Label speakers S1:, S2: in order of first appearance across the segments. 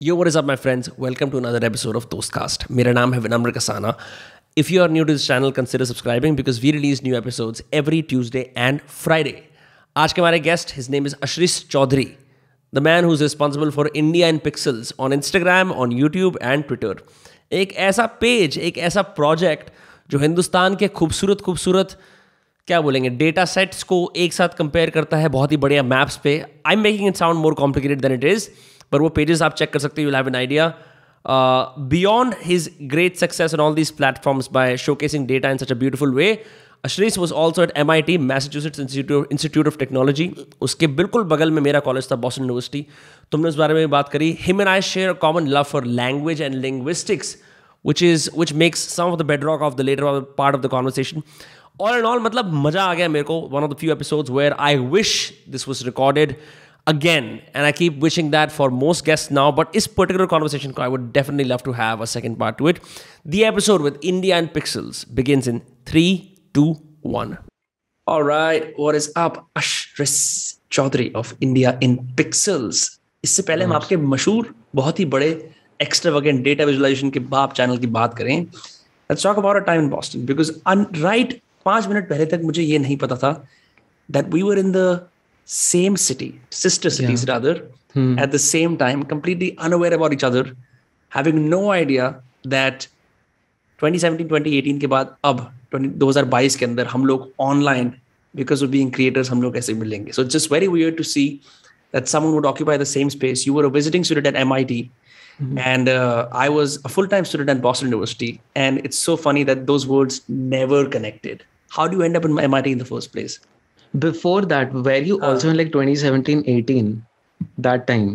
S1: Yo, what is up, my friends? Welcome to another episode of Dostcast. मेरा नाम है Vinamre Kasana. If you are new to this channel, consider subscribing because we release new episodes every Tuesday and Friday. आज के हमारे guest, his name is Ashris Choudhury, the man who's responsible for India in Pixels on Instagram, on YouTube and Twitter. एक ऐसा page, एक ऐसा project जो हिंदुस्तान के खूबसूरत क्या बोलेंगे डेटा सेट्स को एक साथ कंपेयर करता है बहुत ही बढ़िया मैप्स पे. I am making it sound more complicated then it is, पर वो पेजेस आप चेक कर सकते हो. You will have an idea. Beyond his great success on all these platforms by showcasing data in such a beautiful way, Ashris was also at MIT, Massachusetts Institute of Technology. उसके बिल्कुल बगल में मेरा college था, Boston university. तुमने उस बारे में बात करी. Him and I share a common love for language and linguistics, which makes some of the bedrock of the later part of the conversation. All in all, मतलब मजा आ गया मेरे को. One of the few episodes where I wish this was recorded again, and I keep wishing that for most guests now, but this particular conversation I would definitely love to have a second part to it. The episode with India and Pixels begins in 3, 2, 1. All right, what is up, Ashris Choudhury of India in Pixels. इससे पहले हम आपके मशहूर बहुत ही बड़े extravagant data visualization के बाप channel की बात करें. Let's talk about our time in Boston, because right 5 minute पहले तक मुझे ये नहीं पता था that we were in the same city, sister cities rather, at the same time, completely unaware about each other, having no idea that 2017-2018 के बाद अब 2022 के अंदर हम लोग online because of being creators हम लोग ऐसे मिलेंगे. So it's just very weird to see that someone would occupy the same space. You were a visiting student at MIT and I was a full-time student at Boston University, and it's so funny that those worlds never connected. How do you end up in MIT in the first place?
S2: Before that, were you also in like 2017-18 that time?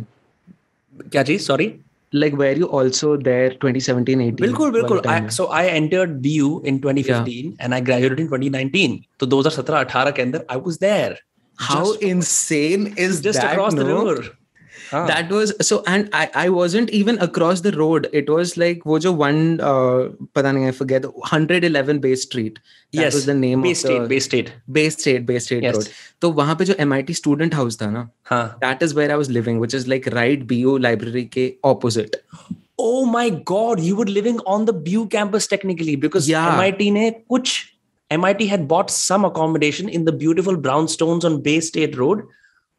S1: क्या चीज? Sorry?
S2: Like, were you also there 2017-18?
S1: बिल्कुल. So I entered BU in 2015 and I graduated in 2019. तो 2017-18 के अंदर I was there.
S2: How insane is
S1: just
S2: that?
S1: across the river.
S2: That was so, and I wasn't even across the road. It was like वो जो पता नहीं, I forget, 111 Bay Street. That was the name
S1: Bay
S2: of
S1: State
S2: yes. Road. तो वहाँ पे जो MIT student house था ना, that is where I was living, which is like right BU library के opposite.
S1: Oh my God, you were living on the BU campus technically, because MIT had bought some accommodation in the beautiful brownstones on Bay State Road,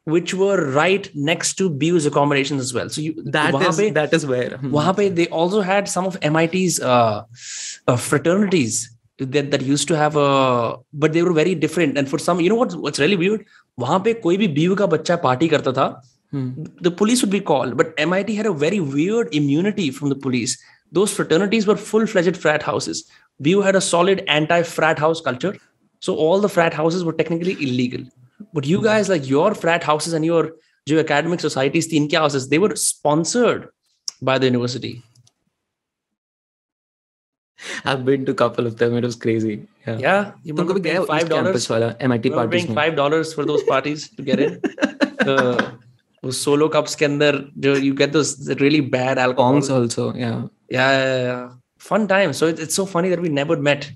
S1: which were right next to BU's accommodations as well. So
S2: that is where.
S1: वहाँ पे they also had some of MIT's fraternities that used to have but they were very different. And for some, you know what's really weird? वहाँ पे कोई भी BU का बच्चा party करता था, the police would be called. But MIT had a very weird immunity from the police. Those fraternities were full-fledged frat houses. BU had a solid anti-frat house culture. So all the frat houses were technically illegal. But you guys, like your frat houses and your academic societies, the inke houses, they were sponsored by the university.
S2: I've been to a couple of them. It was crazy.
S1: Yeah. You remember paying $5?
S2: MIT parties.
S1: Paying $5 for those parties to get in. Those solo cups के अंदर you get those really bad alcohol.
S2: Bongs also, yeah.
S1: Yeah. Fun time. So it's so funny that we never met.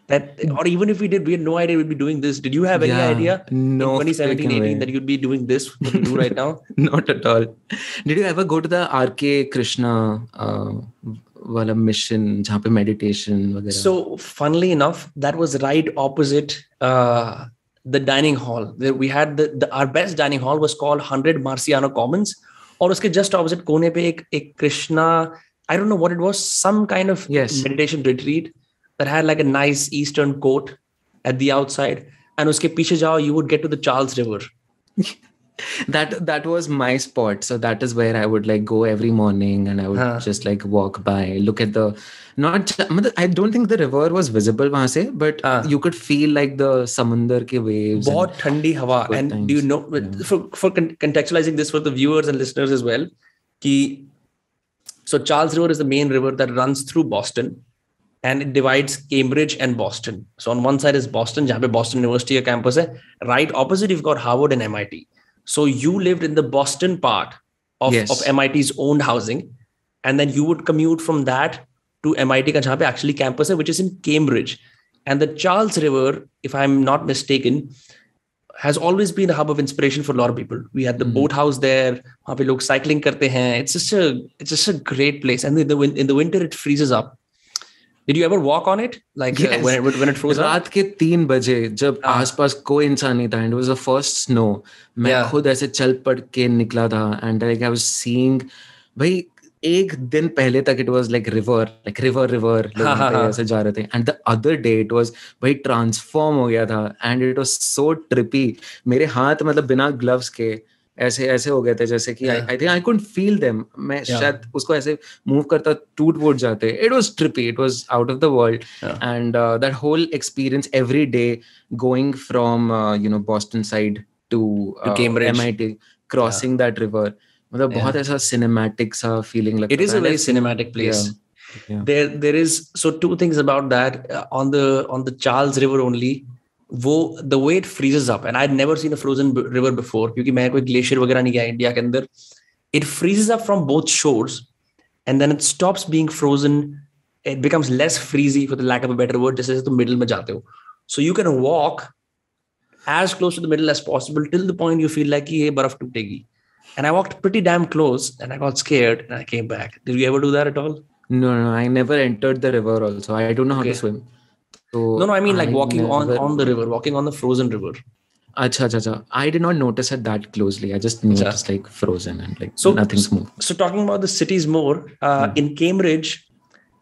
S1: Or even if we did, we had no idea we'd be doing this. Did you have any idea
S2: no,
S1: in 2017-18 that you'd be doing this, what you do right now?
S2: Not at all. Did you ever go to the RK Krishna wala mission, जहाँ पे meditation वगैरह?
S1: So funnily enough, that was right opposite the dining hall. We had our best dining hall was called 100 Marciano Commons, और उसके just opposite कोने पे एक Krishna, I don't know what it was, some kind of meditation retreat that had like a nice eastern court at the outside. And uske piche jao, you would get to the Charles River.
S2: That was my spot. So that is where I would like go every morning, and I would just like walk by, look at I don't think the river was visible wahan se, but you could feel like the samundar ke waves.
S1: Bahut thandi hawa. And times. Do you know, for contextualizing this for the viewers and listeners as well, so Charles River is the main river that runs through Boston. And it divides Cambridge and Boston. So on one side is Boston, जहाँ पे Boston University का campus है. Right opposite, you've got Harvard and MIT. So you lived in the Boston part of MIT's owned housing. And then you would commute from that to MIT का जहाँ पे actually campus है, which is in Cambridge. And the Charles River, if I'm not mistaken, has always been a hub of inspiration for a lot of people. We had the boathouse there. वहाँ पे लोग cycling करते हैं. It's just a great place. And in the winter, it freezes up. Did you ever walk on it? Like
S2: Yes.
S1: when it froze up?
S2: रात के 3 बजे जब आसपास कोई इंसान नहीं था, and it was the first snow. मैं खुद ऐसे चल पड़ के निकला था, and like I was seeing, भाई एक दिन पहले तक it was like river लोग वहाँ पे ऐसे जा रहे थे, and the other day it was भाई ट्रांसफॉर्म हो गया था, and it was so trippy. मेरे हाथ मतलब बिना ग्लव्स के ऐसे हो गए थे जैसे कि I think I couldn't feel them. मैं शायद उसको ऐसे मूव करता टूट जाते. It was trippy. It was out of the world. And that whole experience every day going from Boston side to
S1: Cambridge,
S2: MIT, crossing that river. मतलब बहुत ऐसा cinematic सा feeling लगता.
S1: It is a very cinematic place.
S2: Yeah.
S1: There is so two things about that. On the Charles River only, the way it freezes up, and I'd never seen a frozen river before क्योंकि मैं कोई glacier वगैरह नहीं गया India के अंदर. It freezes up from both shores, and then it stops being frozen. It becomes less freezy, for the lack of a better word, जैसे तुम middle में जाते हो. So you can walk as close to the middle as possible till the point you feel like ये बर्फ टूटेगी. And I walked pretty damn close, and I got scared, and I came back. Did you ever do that at all?
S2: No, I never entered the river also. I don't know how to swim. So
S1: no, I mean like walking on the river, walking on the frozen river.
S2: Acha. I did not notice it that closely. I just noticed like frozen and like nothing's moved.
S1: So talking about the cities more, in Cambridge,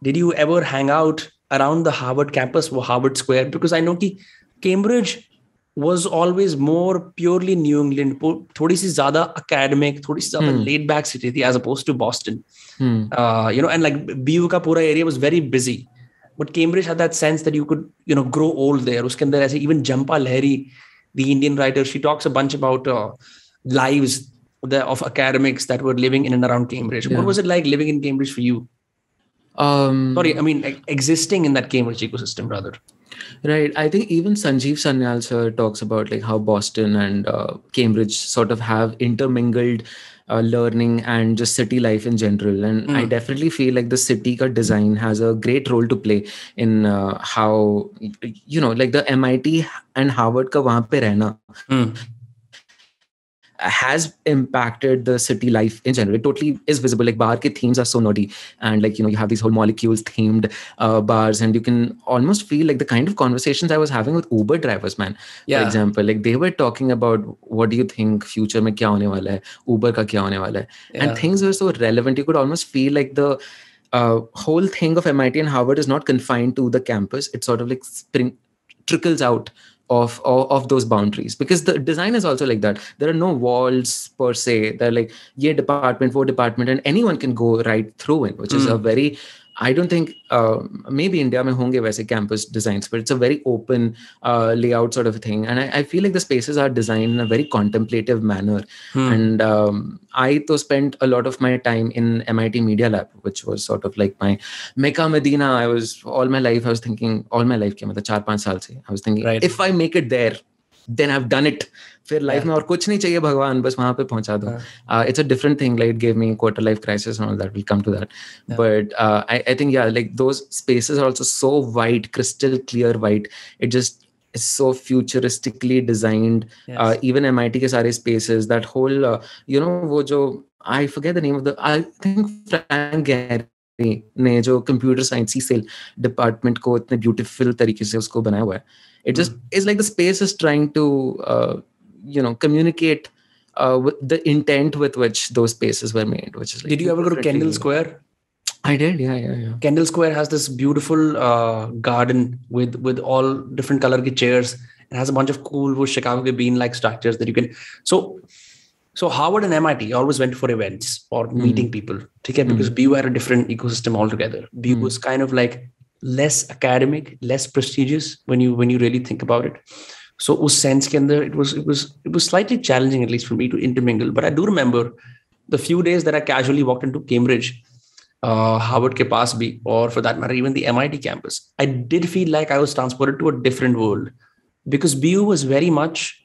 S1: did you ever hang out around the Harvard campus or Harvard Square? Because I know that Cambridge was always more purely New England, थोड़ी सी ज़्यादा academic, थोड़ी सी ज़्यादा laid back city थी as opposed to Boston. And like BU का पूरा area was very busy. But Cambridge had that sense that you could, grow old there. उसके अंदर ऐसे even Jhampa Lahiri, the Indian writer, she talks a bunch about lives of academics that were living in and around Cambridge. Yeah. What was it like living in Cambridge for you? Existing in that Cambridge ecosystem rather.
S2: Right. I think even Sanjeev Sanyal sir talks about like how Boston and Cambridge sort of have intermingled learning and just city life in general. And I definitely feel like the city ka design has a great role to play in how, like the MIT and Harvard ka wahan pe rehna has impacted the city life in general. It totally is visible. Like bar ke themes are so nerdy, and like you have these whole molecules themed bars, and you can almost feel like the kind of conversations I was having with Uber drivers, man. Yeah. For example, like they were talking about what do you think future mein kya hone wala hai, Uber ka kya hone wala hai, and things were so relevant. You could almost feel like the whole thing of MIT and Harvard is not confined to the campus. It sort of like trickles out of those boundaries, because the design is also like that. There are no walls per se. They're like ye department, wo department, and anyone can go right through it, which is a very, I don't think maybe India mein honge waise campus designs, but it's a very open layout sort of thing. And I feel like the spaces are designed in a very contemplative manner. And I spent a lot of my time in MIT Media Lab, which was sort of like my Mecca Medina. I was thinking, 4-5 saal se, I was thinking, if I make it there, then I've done it. फिर life में और कुछ नहीं चाहिए भगवान, बस वहां पे पहुंचा दो. It's a different thing. Like it gave me quarter life crisis and all that. We'll come to that. But I think like those spaces are also so white, crystal clear white. It just is so futuristically designed. Even MIT के सारे spaces, that whole वो जो, I forget the name of I think Frank Gehry ने जो computer science cell department को इतने beautiful तरीके से उसको बनाया हुआ है. It just is like the space is trying to communicate with the intent with which those spaces were made, which is like,
S1: did you ever go to Kendall Square?
S2: I did, yeah.
S1: Kendall Square has this beautiful garden with all different color ke chairs. It has a bunch of cool Chicago bean-like structures that you can. So Harvard and MIT always went for events or meeting people. Because BU had a different ecosystem altogether. BU was kind of like less academic, less prestigious when you really think about it. So us sense ke andar, it was slightly challenging, at least for me, to intermingle. But I do remember the few days that I casually walked into Cambridge, Harvard ke paas bhi, or for that matter, even the MIT campus. I did feel like I was transported to a different world, because BU was very much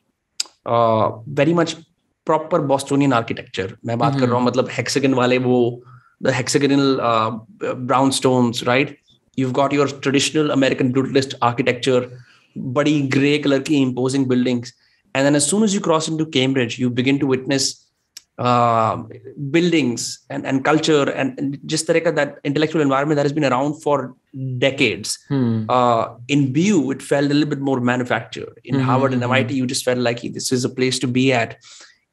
S1: proper Bostonian architecture. मैं बात कर रहा हूँ मतलब hexagon वाले the hexagonal brownstones, right? You've got your traditional American brutalist architecture, body gray color ki imposing buildings. And then as soon as you cross into Cambridge, you begin to witness buildings and culture and just that intellectual environment that has been around for decades. In BU, it felt a little bit more manufactured. In Harvard and MIT, you just felt like this is a place to be at.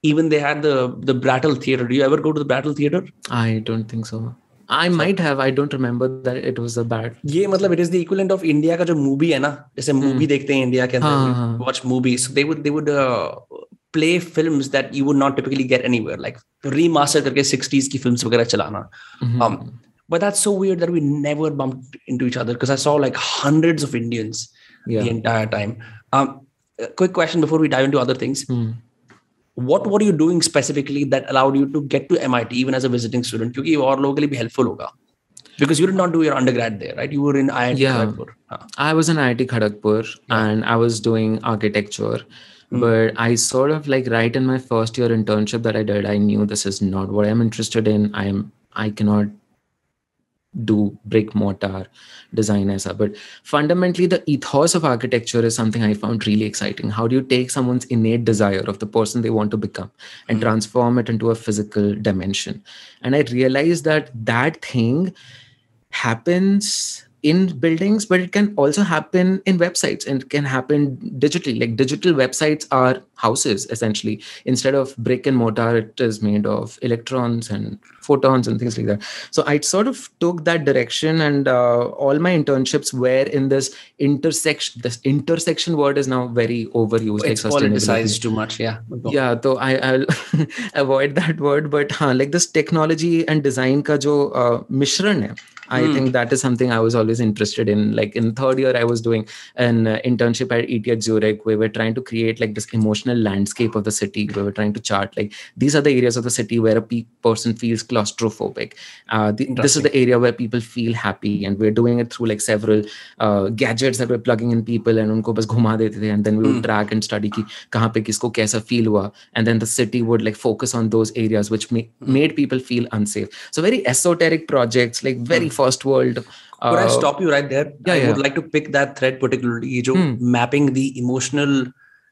S1: Even they had the Brattle Theater. Do you ever go to the Brattle Theater?
S2: I don't think so. I might have. I don't remember that it was a bad.
S1: ये मतलब it is the equivalent of India का जो movie है ना, जैसे movie देखते हैं India के अंदर, watch movies. So they would play films that you would not typically get anywhere, like remaster करके 60s की films वगैरह चलाना. But that's so weird that we never bumped into each other, because I saw like hundreds of Indians the entire time. Quick question before we dive into other things. What were you doing specifically that allowed you to get to MIT even as a visiting student? Because ये और लोगों के लिए भी helpful होगा. Because you did not do your undergrad there, right? You were in IIT Kharagpur.
S2: I was in IIT Kharagpur and I was doing architecture. But I sort of like right in my first year internship that I did, I knew this is not what I'm interested in. I cannot do brick mortar design as but fundamentally the ethos of architecture is something I found really exciting. How do you take someone's innate desire of the person they want to become and transform it into a physical dimension? And I realized that thing happens in buildings, but it can also happen in websites, and it can happen digitally. Like digital websites are houses essentially. Instead of brick and mortar, it is made of electrons and photons and things like that. So I sort of took that direction, and all my internships were in this intersection. This intersection word is now very overused.
S1: It's politicized too much.
S2: Yeah, so I'll avoid that word. But like this technology and design ka jo mishran hai, I think that is something I was always interested in. Like in third year, I was doing an internship at ETH Zurich. We were trying to create like this emotional landscape of the city. We were trying to chart like these are the areas of the city where a person feels claustrophobic. This is the area where people feel happy, and we're doing it through like several gadgets that we're plugging in people, and unko bas ghuma dete the, and then we would track and study ki kahan pe kisko kaisa feel hua, and then the city would like focus on those areas which made people feel unsafe. So very esoteric projects, like very first world.
S1: Could I stop you right there? I would like to pick that thread particularly, mapping the emotional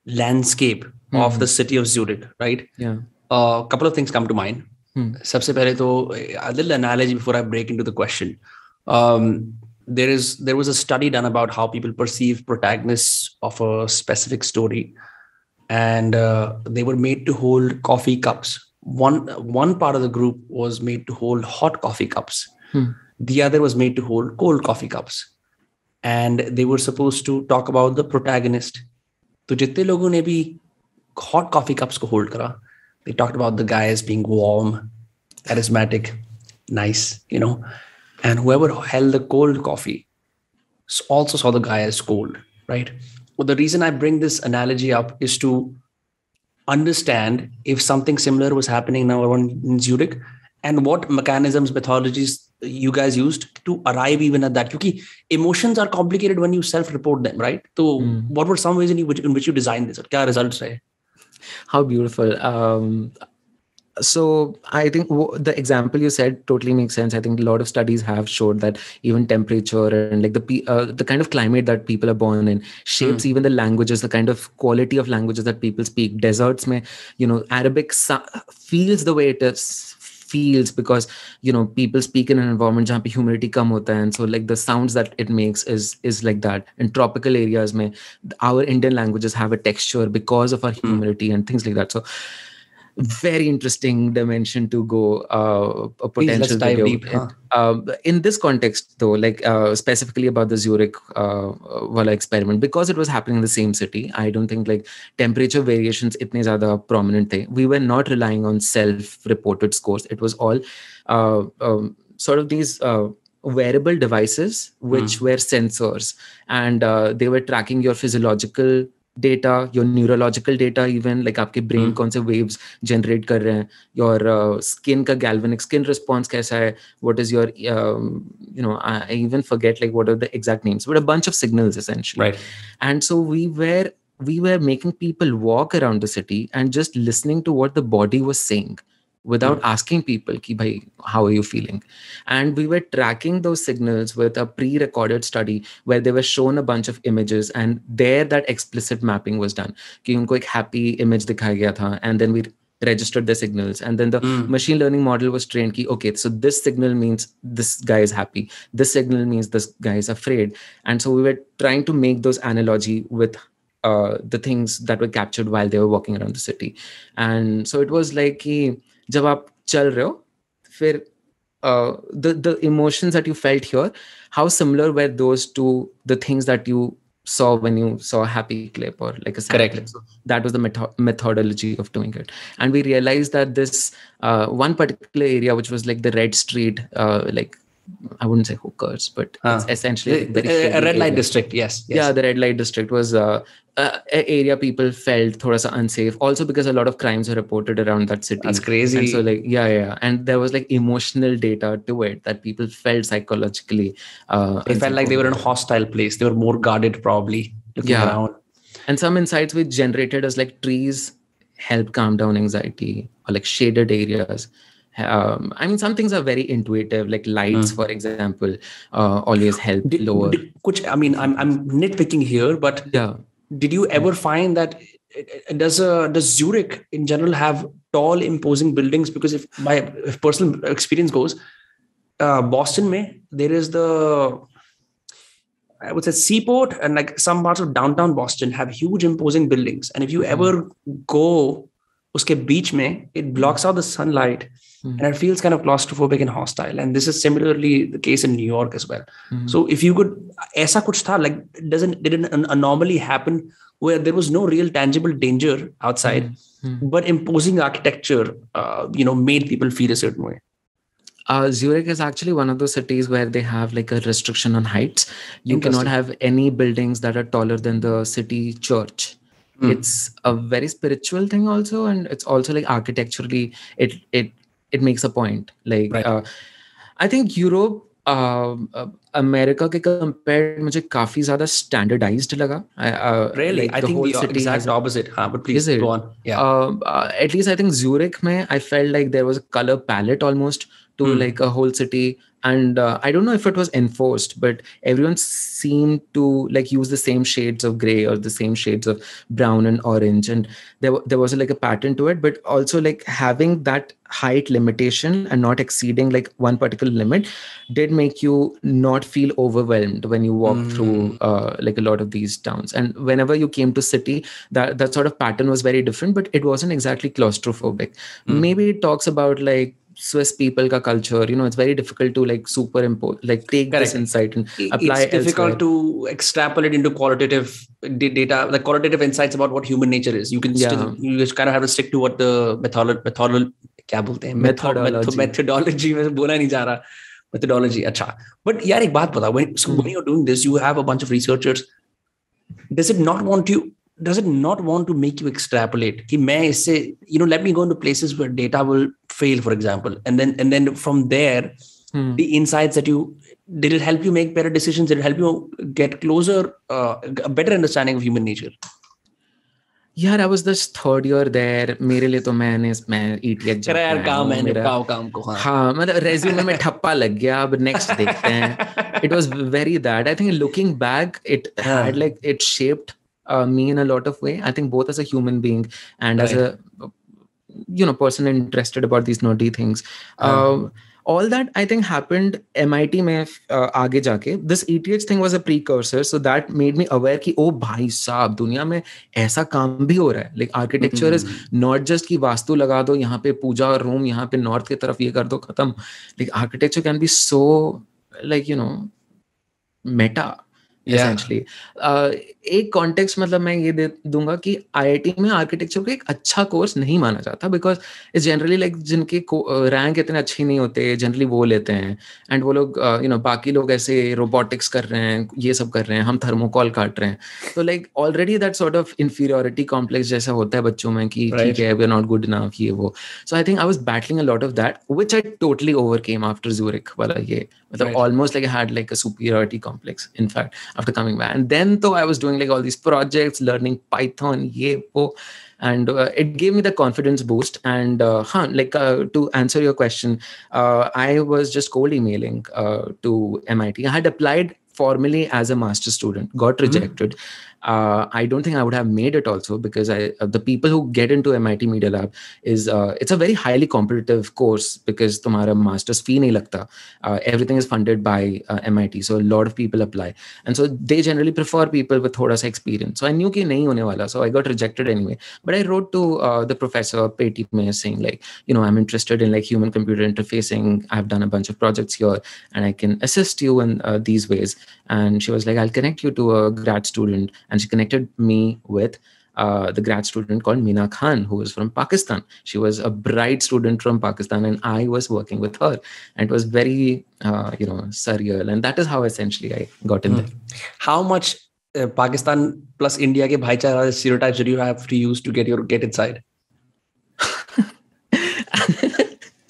S1: landscape of the city of Zurich, right? A couple of things come to mind. Sabse pehle to, a little analogy before I break into the question. There was a study done about how people perceive protagonists of a specific story, and they were made to hold coffee cups. One part of the group was made to hold hot coffee cups. The other was made to hold cold coffee cups. And they were supposed to talk about the protagonist. So jitne logon ne bhi hot coffee cups ko hold kara, they talked about the guy as being warm, charismatic, nice, and whoever held the cold coffee also saw the guy as cold, right? Well, the reason I bring this analogy up is to understand if something similar was happening now in Zurich, and what mechanisms, methodologies you guys used to arrive even at that. Because emotions are complicated when you self-report them, right? So what were some ways in which you designed this? What results rahe?
S2: How beautiful. So I think the example you said totally makes sense. I think a lot of studies have showed that even temperature and like the kind of climate that people are born in shapes even the languages, the kind of quality of languages that people speak. Deserts mein, Arabic feels the way it feels because, people speak in an environment jahan pe humidity kam hota hai, and so like the sounds that it makes is like that. In tropical areas mein, our Indian languages have a texture because of our humidity and things like that. So very interesting dimension to go a potential
S1: video. Deep,
S2: in this context though, like specifically about the Zurich wala experiment, because it was happening in the same city, I don't think like temperature variations itne zyada prominent the. We were not relying on self-reported scores. It was all sort of these wearable devices which were sensors, and they were tracking your physiological data, your neurological data, even like आपके brain कौन से waves generate कर रहे हैं, your skin का galvanic skin response कैसा है, what is your I even forget like what are the exact names, but a bunch of signals essentially,
S1: right?
S2: And so we were making people walk around the city and just listening to what the body was saying. without asking people ki bhai, how are you feeling? And we were tracking those signals with a pre-recorded study where they were shown a bunch of images, and there that explicit mapping was done ki unko ek happy image dikhaya gaya tha, and then we registered the signals, and then the machine learning model was trained ki okay, so this signal means this guy is happy, this signal means this guy is afraid. And so we were trying to make those analogy with the things that were captured while they were walking around the city. And so it was like ki jab aap chal rahe ho, fir the emotions that you felt here, how similar were those to the things that you saw when you saw a happy clip or like a sad clip. So that was the methodology of doing it. And we realized that this one particular area, which was like the red street, like I wouldn't say hookers, but it's essentially
S1: a red light district. Yes.
S2: Yeah, the red light district was an area people felt thoda sa unsafe. Also because a lot of crimes were reported around that city.
S1: That's crazy.
S2: And so like, yeah. And there was like emotional data to it that people felt psychologically.
S1: They felt like they were in a hostile place. They were more guarded probably looking around.
S2: And some insights we generated as like trees help calm down anxiety, or like shaded areas. I mean, some things are very intuitive, like lights, for example, always help lower.
S1: I'm nitpicking here, but did you ever find that does Zurich in general have tall, imposing buildings? Because if personal experience goes, Boston mein, there is I would say seaport, and like some parts of downtown Boston have huge imposing buildings. And if you ever go uske beach mein, it blocks out the sunlight. And it feels kind of claustrophobic and hostile. And this is similarly the case in New York as well. So if you could, aisa kuch tha, like did an anomaly happen where there was no real tangible danger outside, but imposing architecture, made people feel a certain way?
S2: Zurich is actually one of those cities where they have like a restriction on heights. You cannot have any buildings that are taller than the city church. It's a very spiritual thing also, and it's also like architecturally, it makes a point. Like I think Europe, America ke compared, मुझे काफी ज़्यादा standardized लगा.
S1: Really, like I think the exact opposite. But please go on.
S2: Yeah. At least I think Zurich mein, I felt like there was a color palette almost to like a whole city. And I don't know if it was enforced, but everyone seemed to like use the same shades of gray or the same shades of brown and orange. And there was like a pattern to it, but also like having that height limitation and not exceeding like one particular limit did make you not feel overwhelmed when you walk through like a lot of these towns. And whenever you came to city, that sort of pattern was very different, but it wasn't exactly claustrophobic. Maybe it talks about like Swiss people ka culture, it's very difficult to like superimpose, like take this insight and apply it.
S1: It's difficult to extrapolate into qualitative data, like qualitative insights about what human nature is. You can still, you just kind of have to stick to what the methodology में बोला नहीं जा रहा, methodology. अच्छा, but यार एक बात पता, when you're doing this, you have a bunch of researchers. Does it not want to make you extrapolate कि मैं इससे, let me go into places where data will fail, for example, and then from there the insights that did it help you make better decisions? Did it help you get closer, a better understanding of human nature?
S2: यार I was this third year there. मेरे लिए तो मैं ETH
S1: चला यार काम है, निपटाओ काम को.
S2: हाँ मतलब resume में ठप्पा लग गया. अब next देखते हैं. It was very that. I think looking back, it had like it shaped me in a lot of way. I think both as a human being and as a person interested about these nerdy things. All that I think happened MIT में आगे जाके. This ETH thing was a precursor, so that made me aware कि ओ भाई साहब दुनिया में ऐसा काम भी हो रहा है. Like architecture is not just कि वास्तु लगा दो यहाँ पे पूजा रूम यहाँ पे नॉर्थ की तरफ ये कर दो खत्म. Like architecture can be so like meta. Essentially. एक कॉन्टेक्स्ट मतलब मैं ये दे दूंगा कि IIT में आर्किटेक्चर को एक अच्छा कोर्स नहीं माना जाता बिकॉज इट्स जनरली लाइक जिनके रैंक इतने अच्छे नहीं होते जनरली वो लेते हैं एंड वो लोग बाकी लोग ऐसे रोबोटिक्स कर रहे हैं ये सब कर रहे हैं हम थर्मोकॉल काट रहे हैं तो like already that sort of inferiority complex जैसा होता है बच्चों में कि ठीक है we are not good enough ये वो so I think I was battling a lot of that which I totally overcame after Zurich वाला ये मतलब almost like I had like a superiority complex in fact after coming back. And then though I was doing like all these projects, learning Python, and it gave me the confidence boost. And to answer your question, I was just cold emailing to MIT. I had applied formally as a master's student, got rejected. I don't think I would have made it also, because the people who get into MIT Media Lab it's a very highly competitive course, because तुम्हारा master's fee नहीं लगता. Everything is funded by MIT, so a lot of people apply, and so they generally prefer people with थोड़ा सा experience. So I knew कि नहीं होने वाला, so I got rejected anyway. But I wrote to the professor Peti में saying like, I'm interested in like human computer interfacing. I've done a bunch of projects here, and I can assist you in these ways. And she was like, I'll connect you to a grad student. And she connected me with the grad student called Meena Khan, who was from Pakistan. She was a bright student from Pakistan, and I was working with her. And it was very, surreal. And that is how essentially I got in there.
S1: How much Pakistan plus India ke bhaichara stereotypes did you have to use to get inside?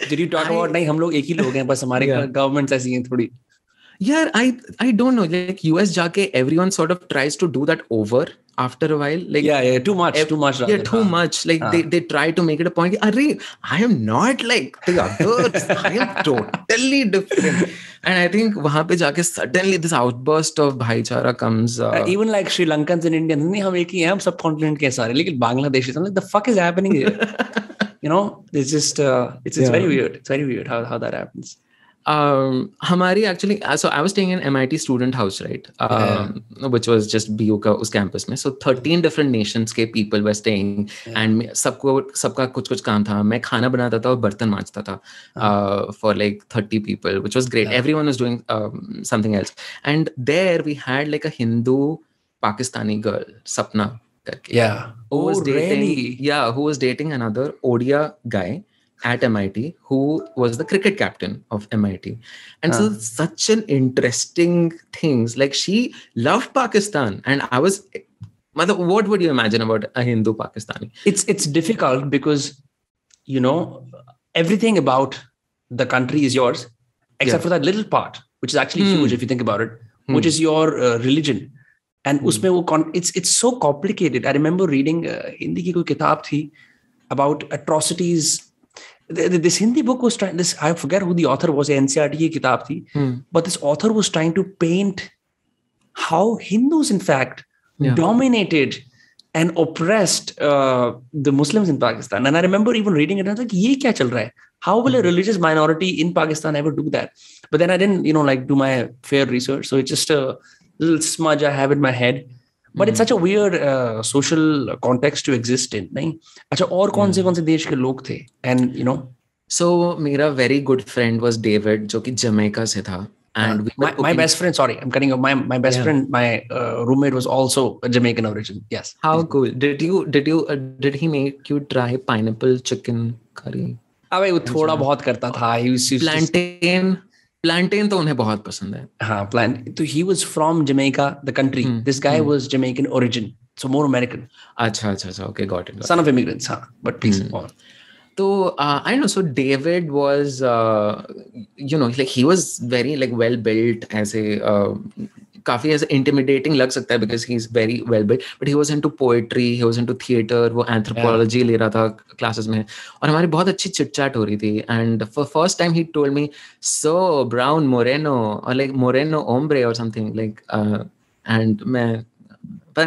S1: Did you talk about, nahi, hum log ek hi log hain, bas hamare governments aisi hain thodi?
S2: Yeah, I don't know. Like US jaake, everyone sort of tries to do that over after a while. Like
S1: too much.
S2: Yeah, too much. Like they try to make it a point. Arre, I am not like the others. I am totally different. And I think wahan pe jaake suddenly this outburst of bhaichara comes.
S1: Even like Sri Lankans and Indians, nahi, hum ek hi hain, hum subcontinent ke sare. Lekin Bangladeshis, I'm like, the fuck is happening here? It's just it's very weird. It's very weird how that happens.
S2: Hamari actually, so I was staying in MIT student house, right? Which was just BU ka us campus mein. So 13 different nations ke people were staying, and sabka kuch kaam tha. Main khana banata tha aur bartan manjta tha for like 30 people, which was great. Everyone was doing something else. And there we had like a Hindu Pakistani girl, Sapna. Who was dating another Odia guy at MIT, who was the cricket captain of MIT. And so such an interesting things. Like she loved Pakistan, and I was, what would you imagine about a Hindu Pakistani?
S1: It's difficult because, everything about the country is yours, except for that little part, which is actually huge if you think about it, which is your religion. And usme it's so complicated. I remember reading Hindi ki koi kitab thi about atrocities. This Hindi book was trying, I forget who the author was, NCRT ki kitab thi, but this author was trying to paint how Hindus in fact dominated and oppressed the Muslims in Pakistan. And I remember even reading it, and I was like, ye kya chal raha hai? How will a religious minority in Pakistan ever do that? But then I didn't, do my fair research. So it's just a little smudge I have in my head. But it's such a weird social context to exist in. Nahi? Acha, aur kaun se desh ke log the? And,
S2: So, mera very good friend was David, jo ki Jamaica se tha. And
S1: my best friend, sorry, I'm cutting off. My best friend, my roommate was also a Jamaican origin. Yes.
S2: How cool. Did he make you try pineapple chicken curry?
S1: अबे वो थोड़ा बहुत करता था.
S2: Plantain तो उन्हें बहुत पसंद है.
S1: हाँ, तो he was from Jamaica, the country. This guy was Jamaican origin, so more American.
S2: अच्छा, okay, got it.
S1: Son of immigrants, हाँ. But please on.
S2: So I don't know. So David was, like he was very like well built as a. काफी ऐसे intimidating लग सकता है because he's very well built, but he was into poetry, he was into theater, वो anthropology ले रहा था classes में, और हमारी बहुत अच्छी chit chat हो रही थी. And for first time he told me, so brown moreno, or like moreno hombre or something like, and मैं,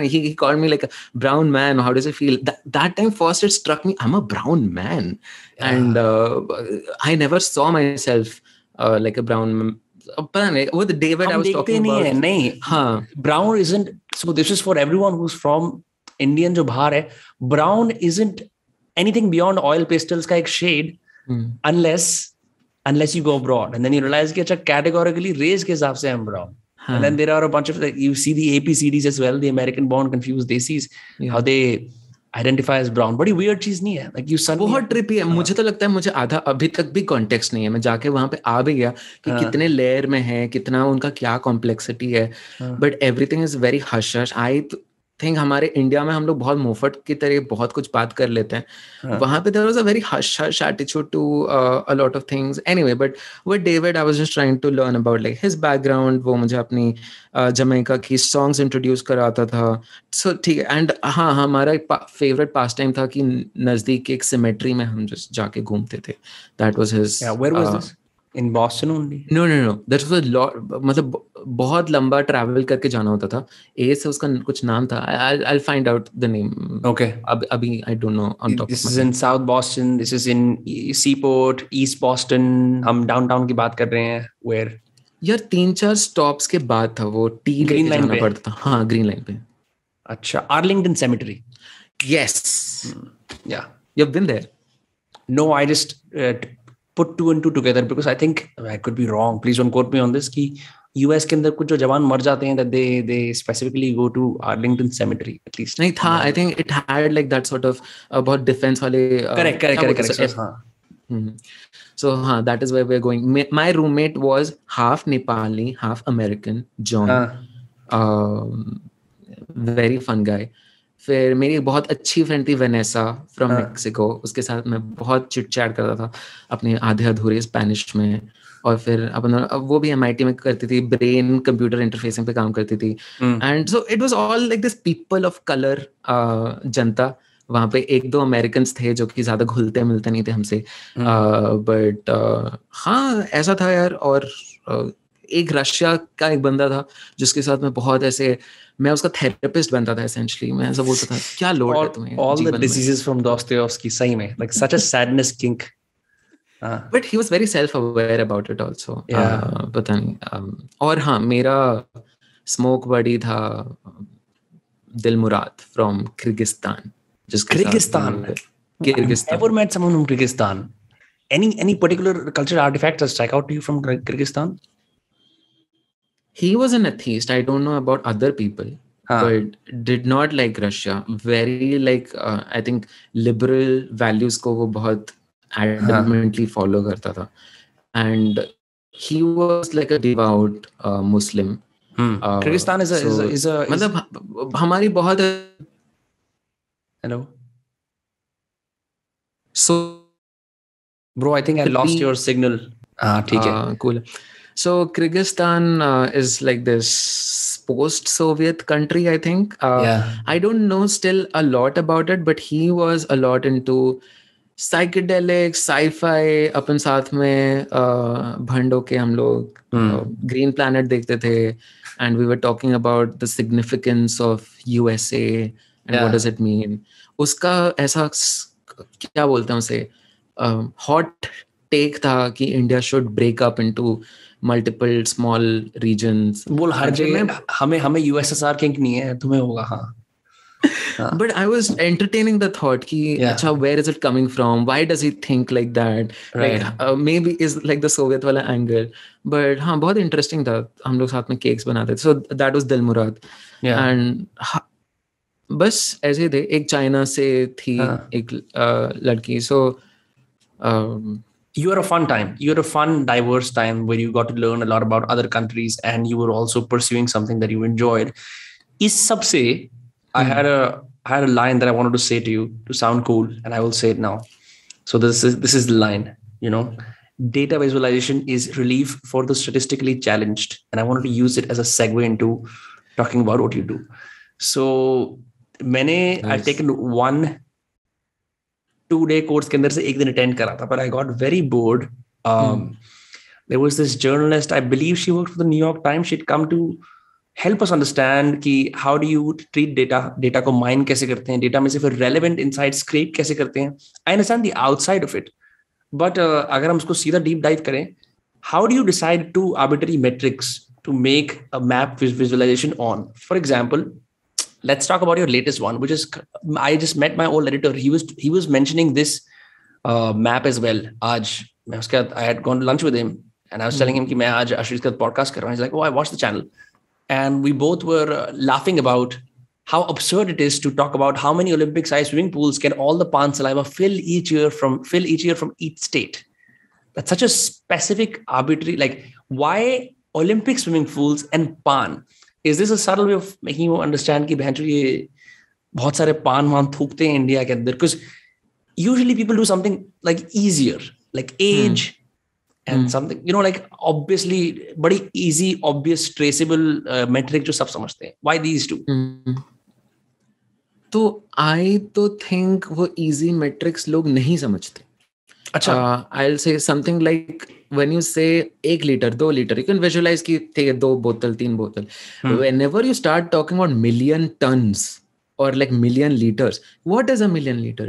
S2: he called me like a brown man. How does it feel? That time first it struck me, I'm a brown man, and I never saw myself like a brown man. With David I was talking about.
S1: Brown isn't, so this is for everyone who's from Indian jo bahar hai. Brown isn't anything beyond oil pastels ka ek shade, unless you go abroad and then you realize that categorically race ke hisab se I'm brown. And then there are a bunch of, like, you see the APCDs as well, the American born confused desis, how they identify as brown. बड़ी weird चीज नहीं है. Like you suddenly
S2: बहुत trippy है. मुझे तो लगता है मुझे आधा अभी तक भी context नहीं है. मैं जाके वहाँ पे आ भी गया कि कितने layer में है, कितना उनका क्या complexity है. But everything is very hush hush. Think हमारे इंडिया में हम लोग बहुत मुफ्त की तरह बहुत कुछ बात कर लेते हैं. वहाँ पे there was a very hush attitude to a lot of things. Anyway, but with David, I was just trying to learn about like his background. वो मुझे अपनी जमैका की songs introduce कराता था. So ठीक है. And हाँ, हमारा एक favorite pastime था कि नज़दीक एक cemetery में हम just जाके घूमते थे. That was his.
S1: Yeah, where was this? In Boston only?
S2: No. That was a lot. मतलब बहुत लंबा ट्रैवल करके जाना होता था. ए से उसका कुछ नाम था. I'll find out the name.
S1: Okay.
S2: अभी I don't know on top.
S1: This is in South Boston. This is in Seaport, East Boston. हम downtown की बात कर रहे हैं. Where?
S2: यार 3-4 स्टॉप्स के बाद था वो. टी लेके जाना पड़ता था. हाँ, ग्रीन लाइन पे.
S1: अच्छा, Arlington Cemetery.
S2: Yes.
S1: Yeah.
S2: You've been there?
S1: No, I just put 2 and 2 together because I think I could be wrong. Please don't quote me on this. कि US के अंदर कुछ जो जवान मर जाते हैं that they specifically go to Arlington Cemetery at least.
S2: नहीं था. I think it had like that sort of बहुत defense वाले.
S1: Correct. हाँ.
S2: So that is where we're going. My roommate was half Nepali, half American. John. Very fun guy. फिर मेरी एक बहुत अच्छी फ्रेंड थी वेनेसा फ्रॉम मेक्सिको. उसके साथ मैं बहुत चिट चैट करता था अपने आधे अधूरे स्पेनिश में. और फिर वो भी MIT में करती थी. ब्रेन कंप्यूटर इंटरफेसिंग पे काम करती थी. And so it was all like this people of colour जनता. वहाँ पे 1-2 अमेरिकन्स थे जो कि ज्यादा घुलते मिलते नहीं थे हमसे. बट हाँ, ऐसा था यार. और एक रशिया का एक बंदा था जिसके साथ मैं बहुत ऐसे, मैं उसका थेरेपिस्ट बनता था एसेंशियली. मैं ऐसा बोलता था क्या लोड है तुम्हें
S1: all
S2: जीवन
S1: the
S2: में.
S1: diseases from Dostoevsky सही में like such a sadness kink.
S2: But he was very self-aware about it also. पता नहीं. और हाँ, मेरा स्मोक बडी था Dil Murad from Kyrgyzstan.
S1: Kyrgyzstan. Ever met someone from Kyrgyzstan? Any particular cultural artifacts that strike out to you from Kyrgyzstan?
S2: He was an atheist. I don't know about other people, but did not like Russia. Very like I think liberal values को वो बहुत adamantly follow करता था. And he was like a devout Muslim.
S1: Kyrgyzstan is a
S2: मतलब हमारी बहुत.
S1: Hello.
S2: So,
S1: bro, I think I lost your signal. ठीक है.
S2: Cool. So Kyrgyzstan is like this post-Soviet country, I think. I don't know still a lot about it, but he was a lot into psychedelic, sci-fi. अपन साथ में भंडो के हम लोग Green Planet देखते थे, and we were talking about the significance of USA and what does it mean. उसका ऐसा क्या बोलते हैं उसे, hot take था कि India should break up into multiple small regions.
S1: बोल हर जगह हमें यूएसएसआर किंग नहीं है, तुम्हें होगा. हाँ.
S2: But I was entertaining the thought कि अच्छा, where is it coming from? Why does he think like that?
S1: Right.
S2: Like maybe is like the Soviet वाला angle. But हाँ, बहुत interesting था. हम लोग साथ में cakes बनाते थे. So that was दिल मुराद. And बस ऐसे ही थे. एक चाइना से थी एक लड़की. So
S1: you had a fun time. You had a fun, diverse time where you got to learn a lot about other countries, and you were also pursuing something that you enjoyed. इस सब से I had a line that I wanted to say to you to sound cool, and I will say it now. So this is the line. You know, data visualization is relief for the statistically challenged, and I wanted to use it as a segue into talking about what you do. So I've taken 1-2 day course के अंदर से एक दिन attend करा था, but I got very bored. There was this journalist, I believe she worked for the New York Times. She'd come to help us understand कि how do you treat data को mine कैसे करते हैं, data में से फिर relevant insights scrape कैसे करते हैं. I understand the outside of it, but अगर हम उसको सीधा deep dive करें, how do you decide 2 arbitrary metrics to make a map visualization on? For example, let's talk about your latest one, which is I just met my old editor. He was mentioning this map as well. आज मैं उसके I had gone to lunch with him, and I was telling him कि मैं आज Ashris का podcast कर रहा हूँ. He's like, oh, I watched the channel. And we both were laughing about how absurd it is to talk about how many Olympic-sized swimming pools can all the pan saliva fill each year from each state. That's such a specific, arbitrary, like why Olympic swimming pools and pan Is this a subtle way of making you understand कि बहन चो ये बहुत सारे पान वान थूकते हैं India के अंदर? Because usually people do something like easier, like age and something, you know, like obviously बड़ी easy, obvious, traceable metric जो सब समझते हैं. Why these two?
S2: तो I तो think वो easy metrics लोग नहीं समझते. अच्छा. I'll say something like when you say 1 liter, 2 liter, you can visualize कि थे 2 बोतल 3 बोतल. Whenever you start talking about million tons or like million liters, what is a million liter?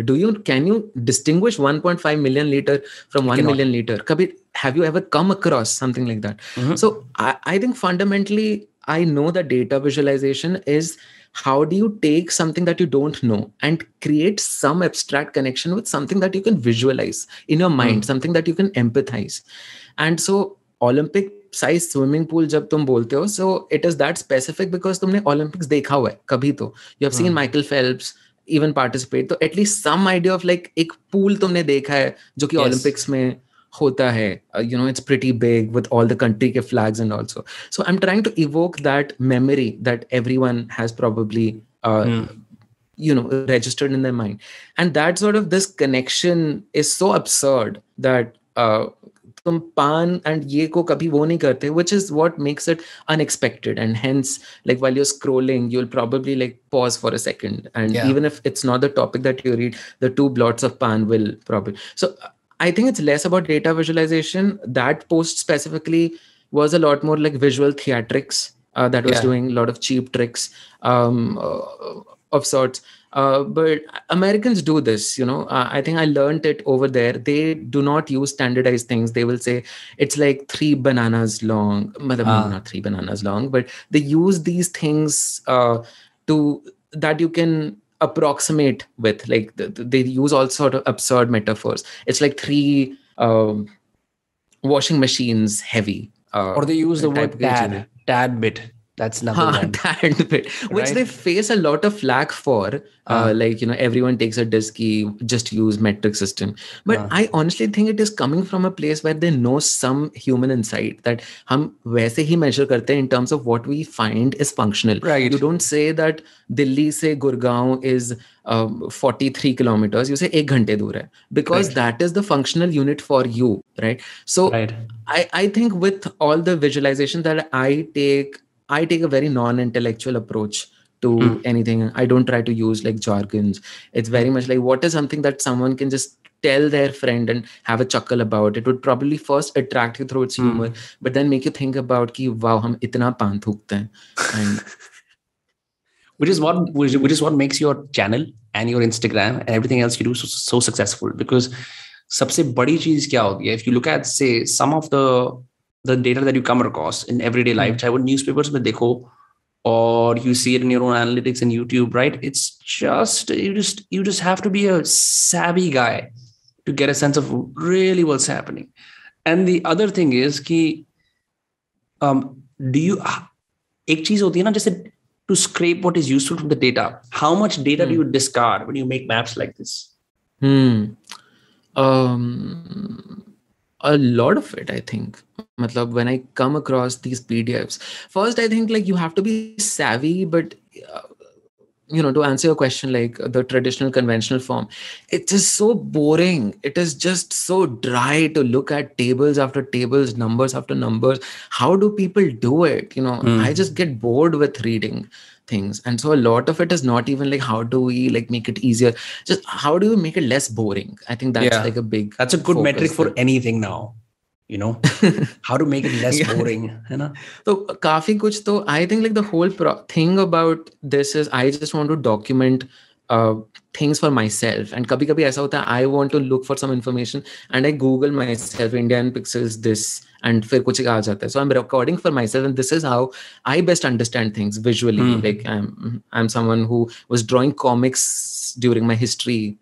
S2: Can you distinguish 1.5 million liter from 1 million liter? Kabhi, have you ever come across something like that? So I think fundamentally I know that data visualization is how do you take something that you don't know and create some abstract connection with something that you can visualize in your mind, something that you can empathize. And so Olympic size swimming pool जब तुम बोलते हो, so it is that specific because तुमने Olympics देखा हुआ है कभी तो. You have seen Michael Phelps even participate, तो at least some idea of like एक pool तुमने देखा है जो कि Olympics में होता है. You know, it's pretty big with all the country ke flags and also. So I'm trying to evoke that memory that everyone has probably you know, registered in their mind. And that sort of this connection is so absurd that तुम पान and ये को कभी वो नहीं करते, which is what makes it unexpected. And hence, like while you're scrolling, you'll probably like pause for a second. And even if it's not the topic that you read, the 2 blots of pan will probably. So I think it's less about data visualization. That post specifically was a lot more like visual theatrics that was doing a lot of cheap tricks of sorts. But Americans do this, you know. I think I learned it over there. They do not use standardized things. They will say it's like 3 bananas long. Not 3 bananas long, but they use these things that you can approximate with. Like they use all sort of absurd metaphors. It's like 3 washing machines heavy.
S1: Or they use the word tad bit. That's another one.
S2: Tad bit, which they face a lot of flack for. Like, you know, everyone takes a disk, just use metric system. But I honestly think it is coming from a place where they know some human insight that हम वैसे ही measure करते हैं in terms of what we find is functional.
S1: Right.
S2: You don't say that Delhi से Gurgaon is 43 kilometers. You say 1 घंटे दूर है, because that is the functional unit for you, right? So I think with all the visualization that I take a very non-intellectual approach to anything. I don't try to use like jargons. It's very much like what is something that someone can just tell their friend and have a chuckle about. It would probably first attract you through its humor, but then make you think about ki wow, hum itna pan thukte hain. And
S1: which is what makes your channel and your Instagram and everything else you do so successful. Because सबसे बड़ी चीज क्या होती है? If you look at, say, some of the data that you come across in everyday life, चाहे वो newspapers में देखो or you see it in your own analytics and YouTube, right? It's just you just have to be a savvy guy to get a sense of really what's happening. And the other thing is कि do you एक चीज होती है ना, जैसे to scrape what is useful from the data. How much data do you discard when you make maps like this?
S2: A lot of it, I think. Matlab, when I come across these PDFs, first I think like you have to be savvy, but you know, to answer your question, like the traditional conventional form, it is so boring. It is just so dry to look at tables after tables, numbers after numbers. How do people do it? You know, I just get bored with reading things. And so a lot of it is not even like how do we like make it easier, just how do you make it less boring? I think that's like a big,
S1: that's a good metric for anything now, you know. How to make it less boring, है ना?
S2: So काफी कुछ तो I think like the whole thing about this is I just want to document things for myself. And कभी कभी ऐसा होता है I want to look for some information and I Google myself Indian pixels this and फिर कुछ आ जाता है. So I'm recording for myself and this is how I best understand things visually. Like I'm someone who was drawing comics during my history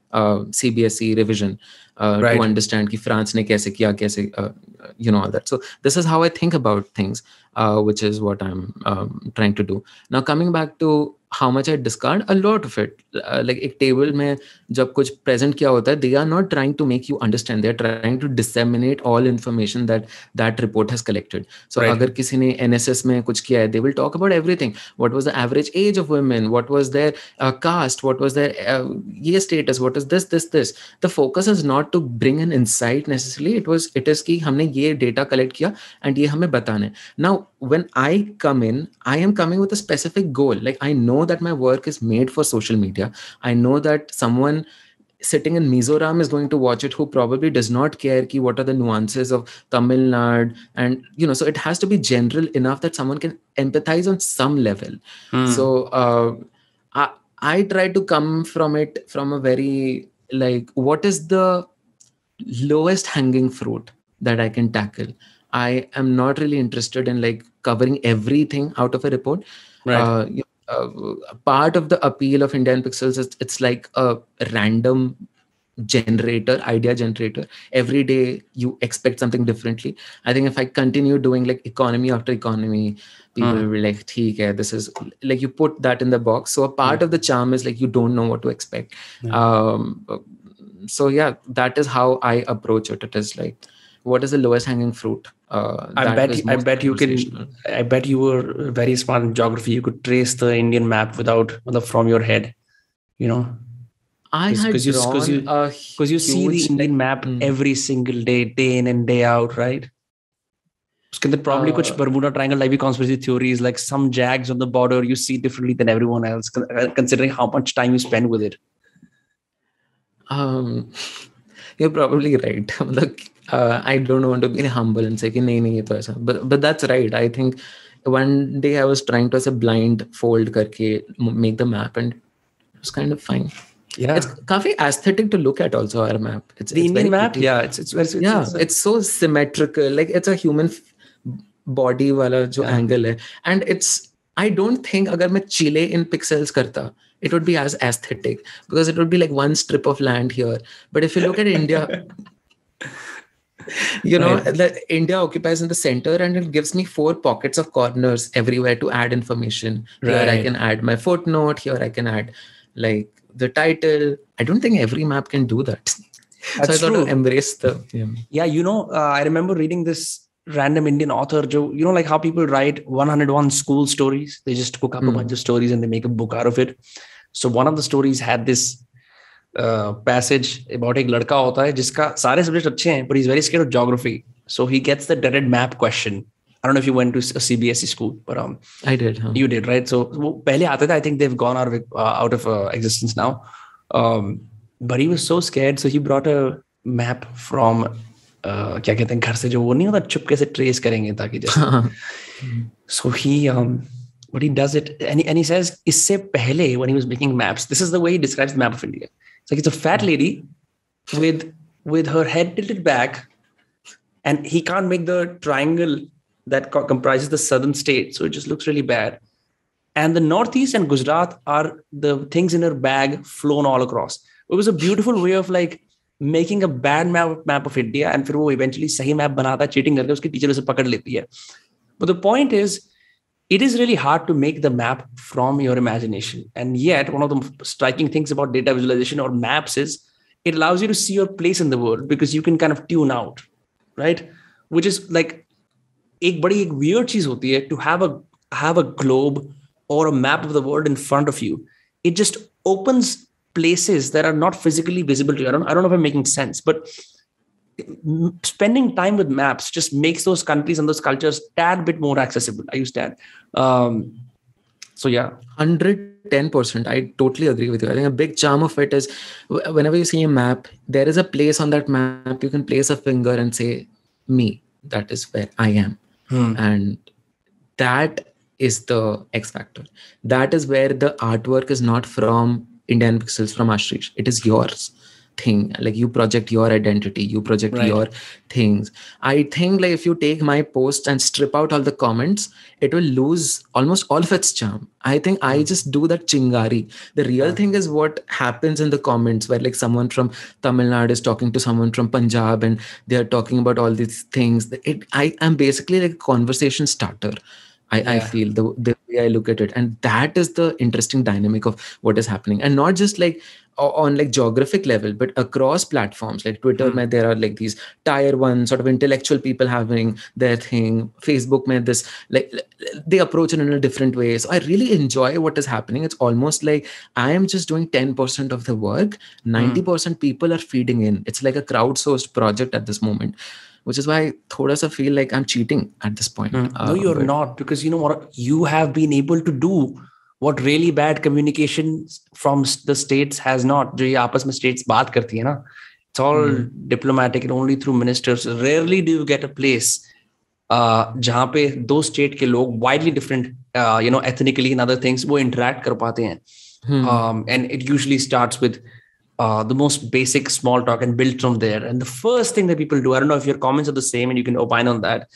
S2: CBSE revision to understand कि France ने कैसे किया, कैसे all that. So this is how I think about things, which is what I'm trying to do. Now coming back to how much I discard, a lot of it. Like एक table में जब कुछ present किया होता है, they are not trying to make you understand. They are trying to disseminate all information that report has collected. So अगर किसी ने NSS में कुछ किया है, they will talk about everything. What was the average age of women? What was their caste? What was their year status? What is this? The focus is not to bring an insight necessarily. It is कि हमने ये data collect किया and ये हमें बताना है. Now, when I come in, I am coming with a specific goal. Like I know that my work is made for social media. I know that someone sitting in Mizoram is going to watch it who probably does not care ki what are the nuances of Tamil Nadu, and so it has to be general enough that someone can empathize on some level. So I try to come from it from a very like, what is the lowest hanging fruit that I can tackle? I am not really interested in like covering everything out of a report. Right. Part of the appeal of Indian Pixels is it's like a random idea generator. Every day you expect something differently. I think if I continue doing like economy after economy, people will be like, "Theek hai, this is like," you put that in the box. So a part of the charm is like you don't know what to expect. So yeah, that is how I approach it. It is like, what is the lowest hanging fruit?
S1: I bet you were very smart in geography. You could trace the Indian map from your head,
S2: Because
S1: you see the Indian map every single day in and day out, right? उसके अंदर probably कुछ Bermuda Triangle like conspiracy theories, like some jags on the border you see differently than everyone else, considering how much time you spend with it.
S2: You're probably right. I don't want to be humble and say कि नहीं ये तो ऐसा, but that's right. I think one day I was trying to as a blind fold करके make the map and it was kind of fine. Yeah, it's काफी aesthetic to look at also our map.
S1: It's Indian map. Pretty. Yeah,
S2: it's so symmetrical. Like it's a human body वाला जो angle है, and I don't think अगर मैं Chile in pixels करता, it would be as aesthetic because it would be like one strip of land here. But if you look at India, India occupies in the center and it gives me 4 pockets of corners everywhere to add information. Here I can add my footnote. Here I can add like the title. I don't think every map can do that.
S1: That's
S2: so I thought to embrace the...
S1: I remember reading this random Indian author, like how people write 101 school stories. They just cook up a bunch of stories and they make a book out of it. So one of the stories had this passage about एक लड़का होता है जिसका सारे subject अच्छे हैं, but he's very scared of geography. So he gets the dreaded map question. I don't know if you went to a CBSE school, but
S2: I did.
S1: You did, right? So पहले आते थे, I think they've gone out of existence now. But he was so scared, so he brought a map from क्या कहते हैं घर से जो वो नहीं होता चुपके से trace करेंगे ताकि जैसे. So but he does it and he says इससे पहले when he was making maps, this is the way he describes the map of India. It's like it's a fat lady with her head tilted back, and he can't make the triangle that comprises the southern state, so it just looks really bad. And the Northeast and Gujarat are the things in her bag flown all across. It was a beautiful way of like making a bad map of India, and फिर वो eventually सही map बनाता है, cheating करके उसके teacher उसे पकड़ लेती है. But the point is, it is really hard to make the map from your imagination. And yet, one of the striking things about data visualization or maps is it allows you to see your place in the world because you can kind of tune out, right? Which is like एक weird चीज होती है to have a globe or a map of the world in front of you. It just opens places that are not physically visible to you. I don't know if I'm making sense, but spending time with maps just makes those countries and those cultures tad bit more accessible. I use that. So yeah,
S2: 110%. I totally agree with you. I think a big charm of it is whenever you see a map, there is a place on that map you can place a finger and say, me, that is where I am. And that is the X factor. That is where the artwork is not from Indian Pixels, from Ashris. It is yours. thing, like you project your identity, you project your things. I think like if you take my post and strip out all the comments, it will lose almost all of its charm. I think I just do that chingari. The real thing is what happens in the comments, where like someone from Tamil Nadu is talking to someone from Punjab and they're talking about all these things. I am basically like a conversation starter. I feel the way I look at it. And that is the interesting dynamic of what is happening. And not just like on like geographic level, but across platforms like Twitter, where there are like these tier one sort of intellectual people having their thing. Facebook, where this like they approach it in a different way. So I really enjoy what is happening. It's almost like I am just doing 10% of the work. 90% people are feeding in. It's like a crowdsourced project at this moment, which is why I thoda sa feel like I'm cheating at this point.
S1: No, you're not, because you know what, you have been able to do what really bad communication from the states has not. जो ये आपस में states बात करती है ना, it's all diplomatic and only through ministers. Rarely do you get a place जहाँ पे दो state के लोग widely different, ethnically and other things, वो interact कर पाते हैं. And it usually starts with the most basic small talk and build from there. And the first thing that people do, I don't know if your comments are the same and you can opine on that,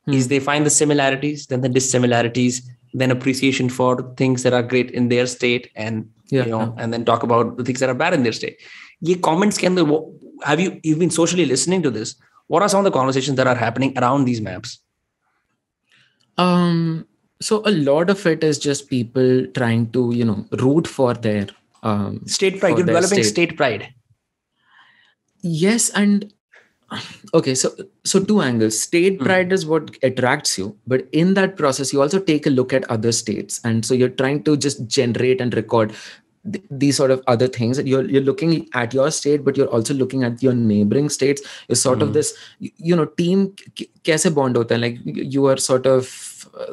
S1: is they find the similarities, then the dissimilarities, then appreciation for things that are great in their state, and and then talk about the things that are bad in their state. Ye comments can you've been socially listening to this? What are some of the conversations that are happening around these maps?
S2: So a lot of it is just people trying to, root for their
S1: state pride. You're developing state pride.
S2: Yes, and okay, so two angles. State pride is what attracts you, but in that process, you also take a look at other states, and so you're trying to just generate and record these sort of other things. You're looking at your state, but you're also looking at your neighboring states. It's sort of this, team कैसे bond होता है? Like you are sort of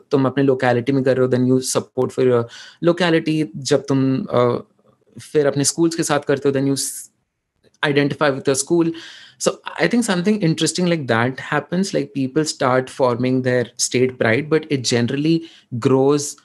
S2: तुम अपने locality में कर रहे हो, then you support for your locality. जब तुम फिर अपने schools के साथ करते हो, then you identify with the school. So I think something interesting like that happens. Like people start forming their state pride, but it generally grows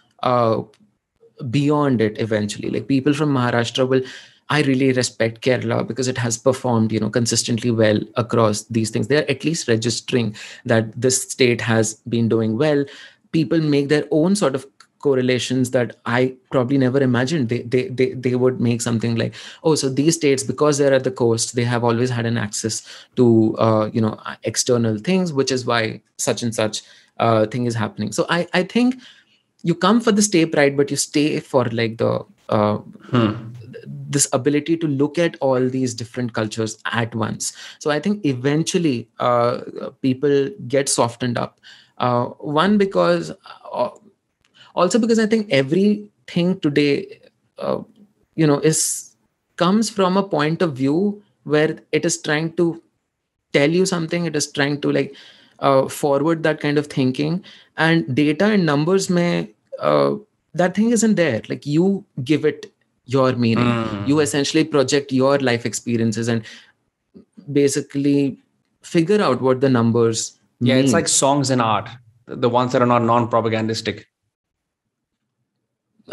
S2: beyond it eventually. Like people from Maharashtra I really respect Kerala because it has performed, consistently well across these things. They're at least registering that this state has been doing well. People make their own sort of correlations that I probably never imagined. They would make something like, oh, so these states, because they're at the coast, they have always had an access to external things, which is why such and such thing is happening. So I think you come for the state pride, but you stay for like the this ability to look at all these different cultures at once. So I think eventually people get softened up. One, because also because I think everything today, comes from a point of view where it is trying to tell you something. It is trying to like forward that kind of thinking, and data and numbers that thing isn't there. Like you give it your meaning. You essentially project your life experiences and basically figure out what the numbers mean.
S1: It's like songs and art, the ones that are not non-propagandistic.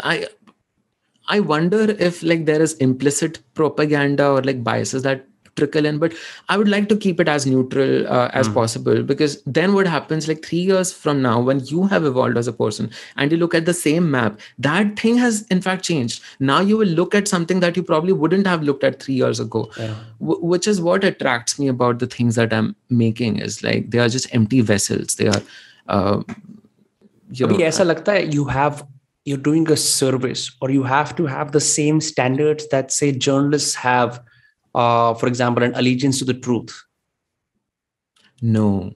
S2: I wonder if like there is implicit propaganda or like biases that trickle in, but I would like to keep it as neutral as possible, because then what happens like 3 years from now, when you have evolved as a person and you look at the same map, that thing has in fact changed. Now you will look at something that you probably wouldn't have looked at 3 years ago, which is what attracts me about the things that I'm making, is like they are just empty vessels. They are
S1: अभी ऐसा लगता है you're doing a service, or you have to have the same standards that say journalists have, for example, an allegiance to the truth.
S2: No,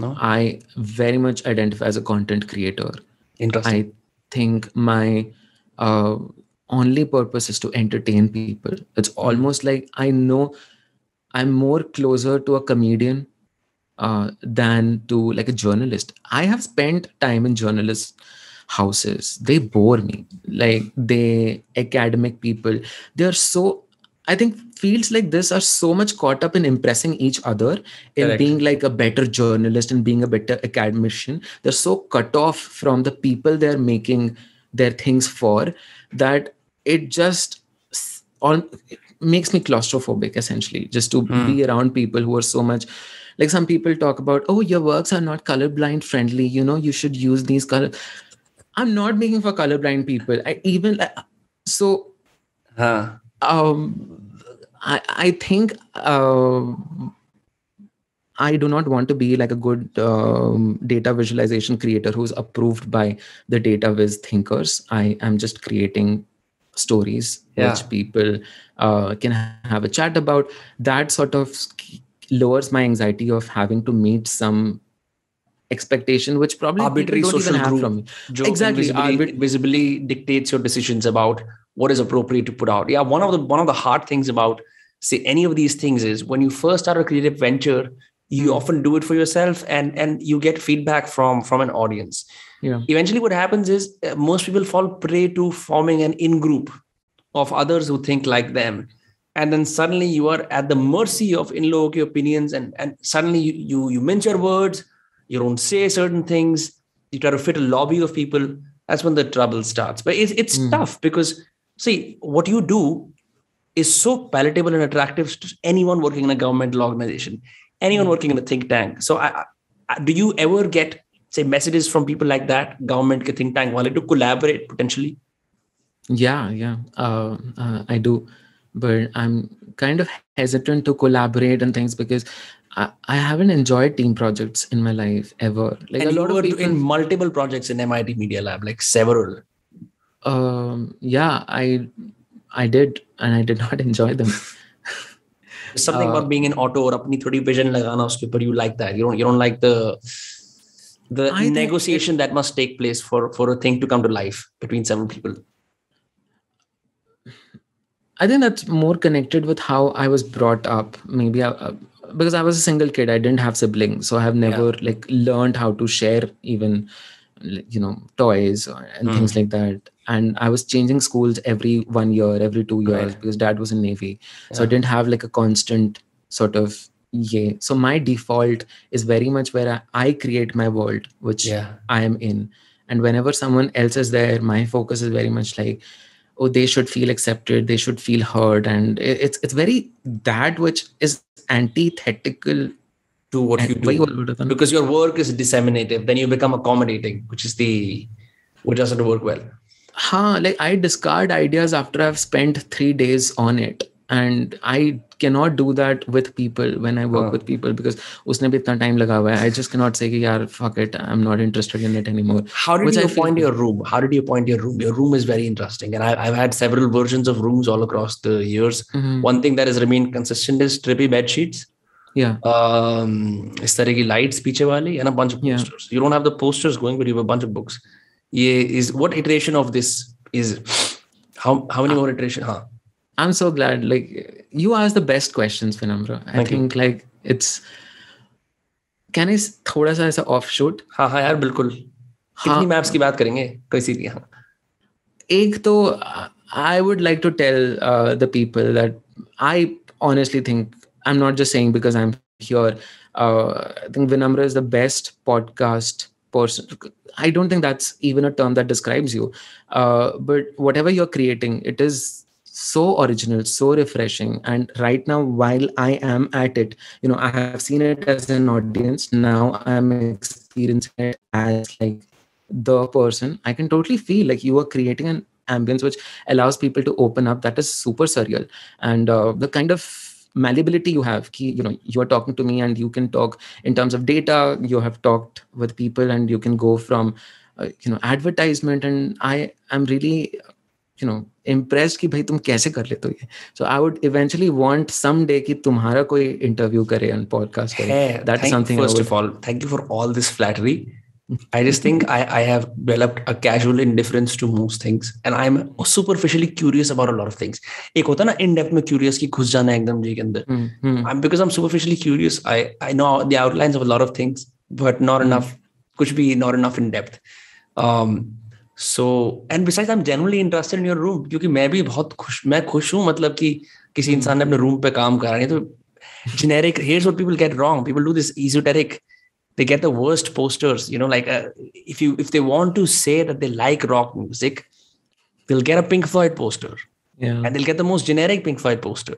S2: I very much identify as a content creator.
S1: Interesting.
S2: I think my only purpose is to entertain people. It's almost like I know I'm more closer to a comedian than to like a journalist. I have spent time in journalists' houses. They bore me. Like they academic people. They're so, I think fields like this are so much caught up in impressing each other, in being like a better journalist and being a better academician. They're so cut off from the people they're making their things for, that it just all makes me claustrophobic, essentially, just to be around people who are so much like, some people talk about, oh, your works are not colorblind friendly, you should use these color. I'm not making for colorblind people. So I think I do not want to be like a good data visualization creator who's approved by the data viz thinkers. I am just creating stories which people can have a chat about. That sort of lowers my anxiety of having to meet some expectation which probably
S1: arbitrary
S2: people don't
S1: social
S2: even have
S1: group
S2: from me.
S1: जो
S2: Exactly.
S1: invisibly dictates your decisions about what is appropriate to put out. Yeah, one of the hard things about, say, any of these things is when you first start a creative venture, you often do it for yourself, and you get feedback from an audience.
S2: Yeah.
S1: Eventually what happens is most people fall prey to forming an in-group of others who think like them, and then suddenly you are at the mercy of in-local opinions, and suddenly you mince your words, you don't say certain things, you try to fit a lobby of people. That's when the trouble starts. But it's tough because, see, what you do is so palatable and attractive to anyone working in a governmental organization, anyone working in a think tank. So do you ever get, say, messages from people like that, government ke think tank wale, to collaborate potentially?
S2: Yeah. I do, but I'm kind of hesitant to collaborate and things because I haven't enjoyed team projects in my life ever. Like,
S1: And
S2: a lot
S1: you
S2: of
S1: were
S2: people
S1: in multiple projects in MIT Media Lab, like several.
S2: Yeah, I did, and I did not enjoy them.
S1: There's something about being in auto or apni thodi vision lagana uske par, you like that. You don't like the negotiation that must take place for a thing to come to life between several people.
S2: I think that's more connected with how I was brought up. Maybe because I was a single kid, I didn't have siblings, so I have never like learned how to share even, toys and things like that. And I was changing schools every 1 year, every 2 years, because dad was in Navy, so I didn't have like a constant sort of So my default is very much where I create my world, which I am in, and whenever someone else is there, my focus is very much like, oh, they should feel accepted, they should feel heard, and it's very that which is antithetical
S1: to what you do, because your work is disseminative. Then you become accommodating, which doesn't work well.
S2: Like, I discard ideas after I've spent 3 days on it, and I cannot do that with people when I work with people, because usne bhi itna time laga hua hai. I just cannot say, yaar, fuck it, I'm not interested in it anymore.
S1: How did you appoint your room? Your room is very interesting, and I've had several versions of rooms all across the years. One thing that has remained consistent is trippy bed sheets.
S2: Yeah.
S1: इस तरह की lights पीछे वाली, and a bunch of posters. You don't have the posters going, but you have a bunch of books. What iteration of this is? How many more iterations?
S2: I'm so glad. Like, you asked the best questions, Vinamra. I think like it's. Can I थोड़ा सा ऐसा offshoot?
S1: हाँ यार बिल्कुल. कितनी maps की बात करेंगे कैसी भी? हाँ.
S2: एक तो I would like to tell the people that I honestly think, I'm not just saying because I'm here. I think Vinamra is the best podcast person. I don't think that's even a term that describes you. But whatever you're creating, it is so original, so refreshing. And right now, while I am at it, I have seen it as an audience. Now I'm experiencing it as like the person. I can totally feel like you are creating an ambience which allows people to open up. That is super surreal. And the kind of malleability you have, you are talking to me and you can talk in terms of data. You have talked with people and you can go from advertisement, and I am really impressed कि भाई तुम कैसे कर लेते हो ये. So I would eventually want someday कि तुम्हारा कोई interview करे and podcast करे. That is something.
S1: First of all, thank you for all this flattery. I just think I have developed a casual indifference to most things, and I'm superficially curious about a lot of things. एक होता ना in depth में curious कि घुस जाना एकदम जी के अंदर. Because I'm superficially curious, I know the outlines of a lot of things, but not enough. कुछ भी not enough in depth. So, and besides, I'm genuinely interested in your room, क्योंकि मैं भी मैं खुश हूँ, मतलब कि किसी इंसान ने अपने रूम पे काम करा नहीं तो generic. Here's what people get wrong. People do this esoteric. They get the worst posters, like if they want to say that they like rock music, they'll get a Pink Floyd poster.
S2: Yeah.
S1: And they'll get the most generic Pink Floyd poster.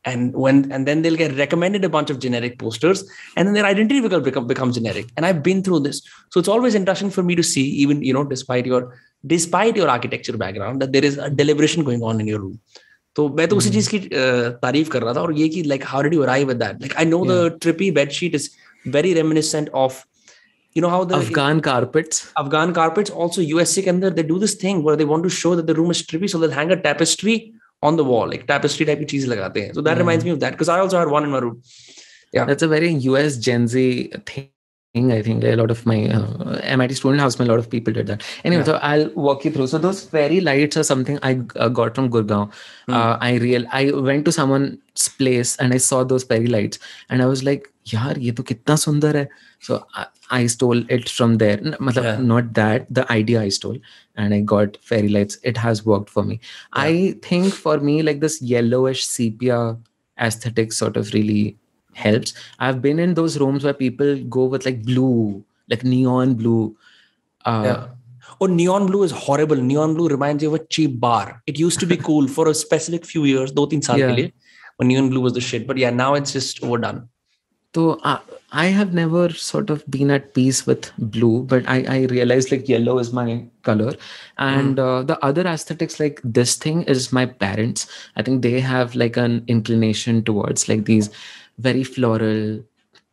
S1: And then they'll get recommended a bunch of generic posters, and then their identity will become generic. And I've been through this. So it's always interesting for me to see, even, despite your architecture background, that there is a deliberation going on in your room. तो मैं तो उसी चीज की तारीफ कर रहा था, और ये कि like how did you arrive at that? Like I know the trippy bed sheet is very reminiscent of, how the
S2: Afghan carpets
S1: also USA के अंदर they do this thing where they want to show that the room is trippy, so they'll hang a tapestry on the wall, like tapestry type की चीज लगाते हैं. So that reminds me of that, because I also had one in my room. Yeah,
S2: that's a very US Gen Z thing. I think a lot of my MIT student house, a lot of people did that. Anyway, so I'll walk you through. So those fairy lights are something I got from Gurgaon. I went to someone's place and I saw those fairy lights, and I was like, "Yaar, ye to kitna sundar hai." So I stole it from there. Not that, the idea I stole, and I got fairy lights. It has worked for me. Yeah. I think for me, like this yellowish sepia aesthetic sort of really helps. I've been in those rooms where people go with like blue, like neon blue.
S1: Oh, neon blue is horrible. Neon blue reminds you of a cheap bar. It used to be cool for a specific few years, 2-3 saal ke liye, when neon blue was the shit. But yeah, now it's just overdone.
S2: So I have never sort of been at peace with blue, but I realized like yellow is my color. And the other aesthetics, like this thing is my parents. I think they have like an inclination towards like these very floral,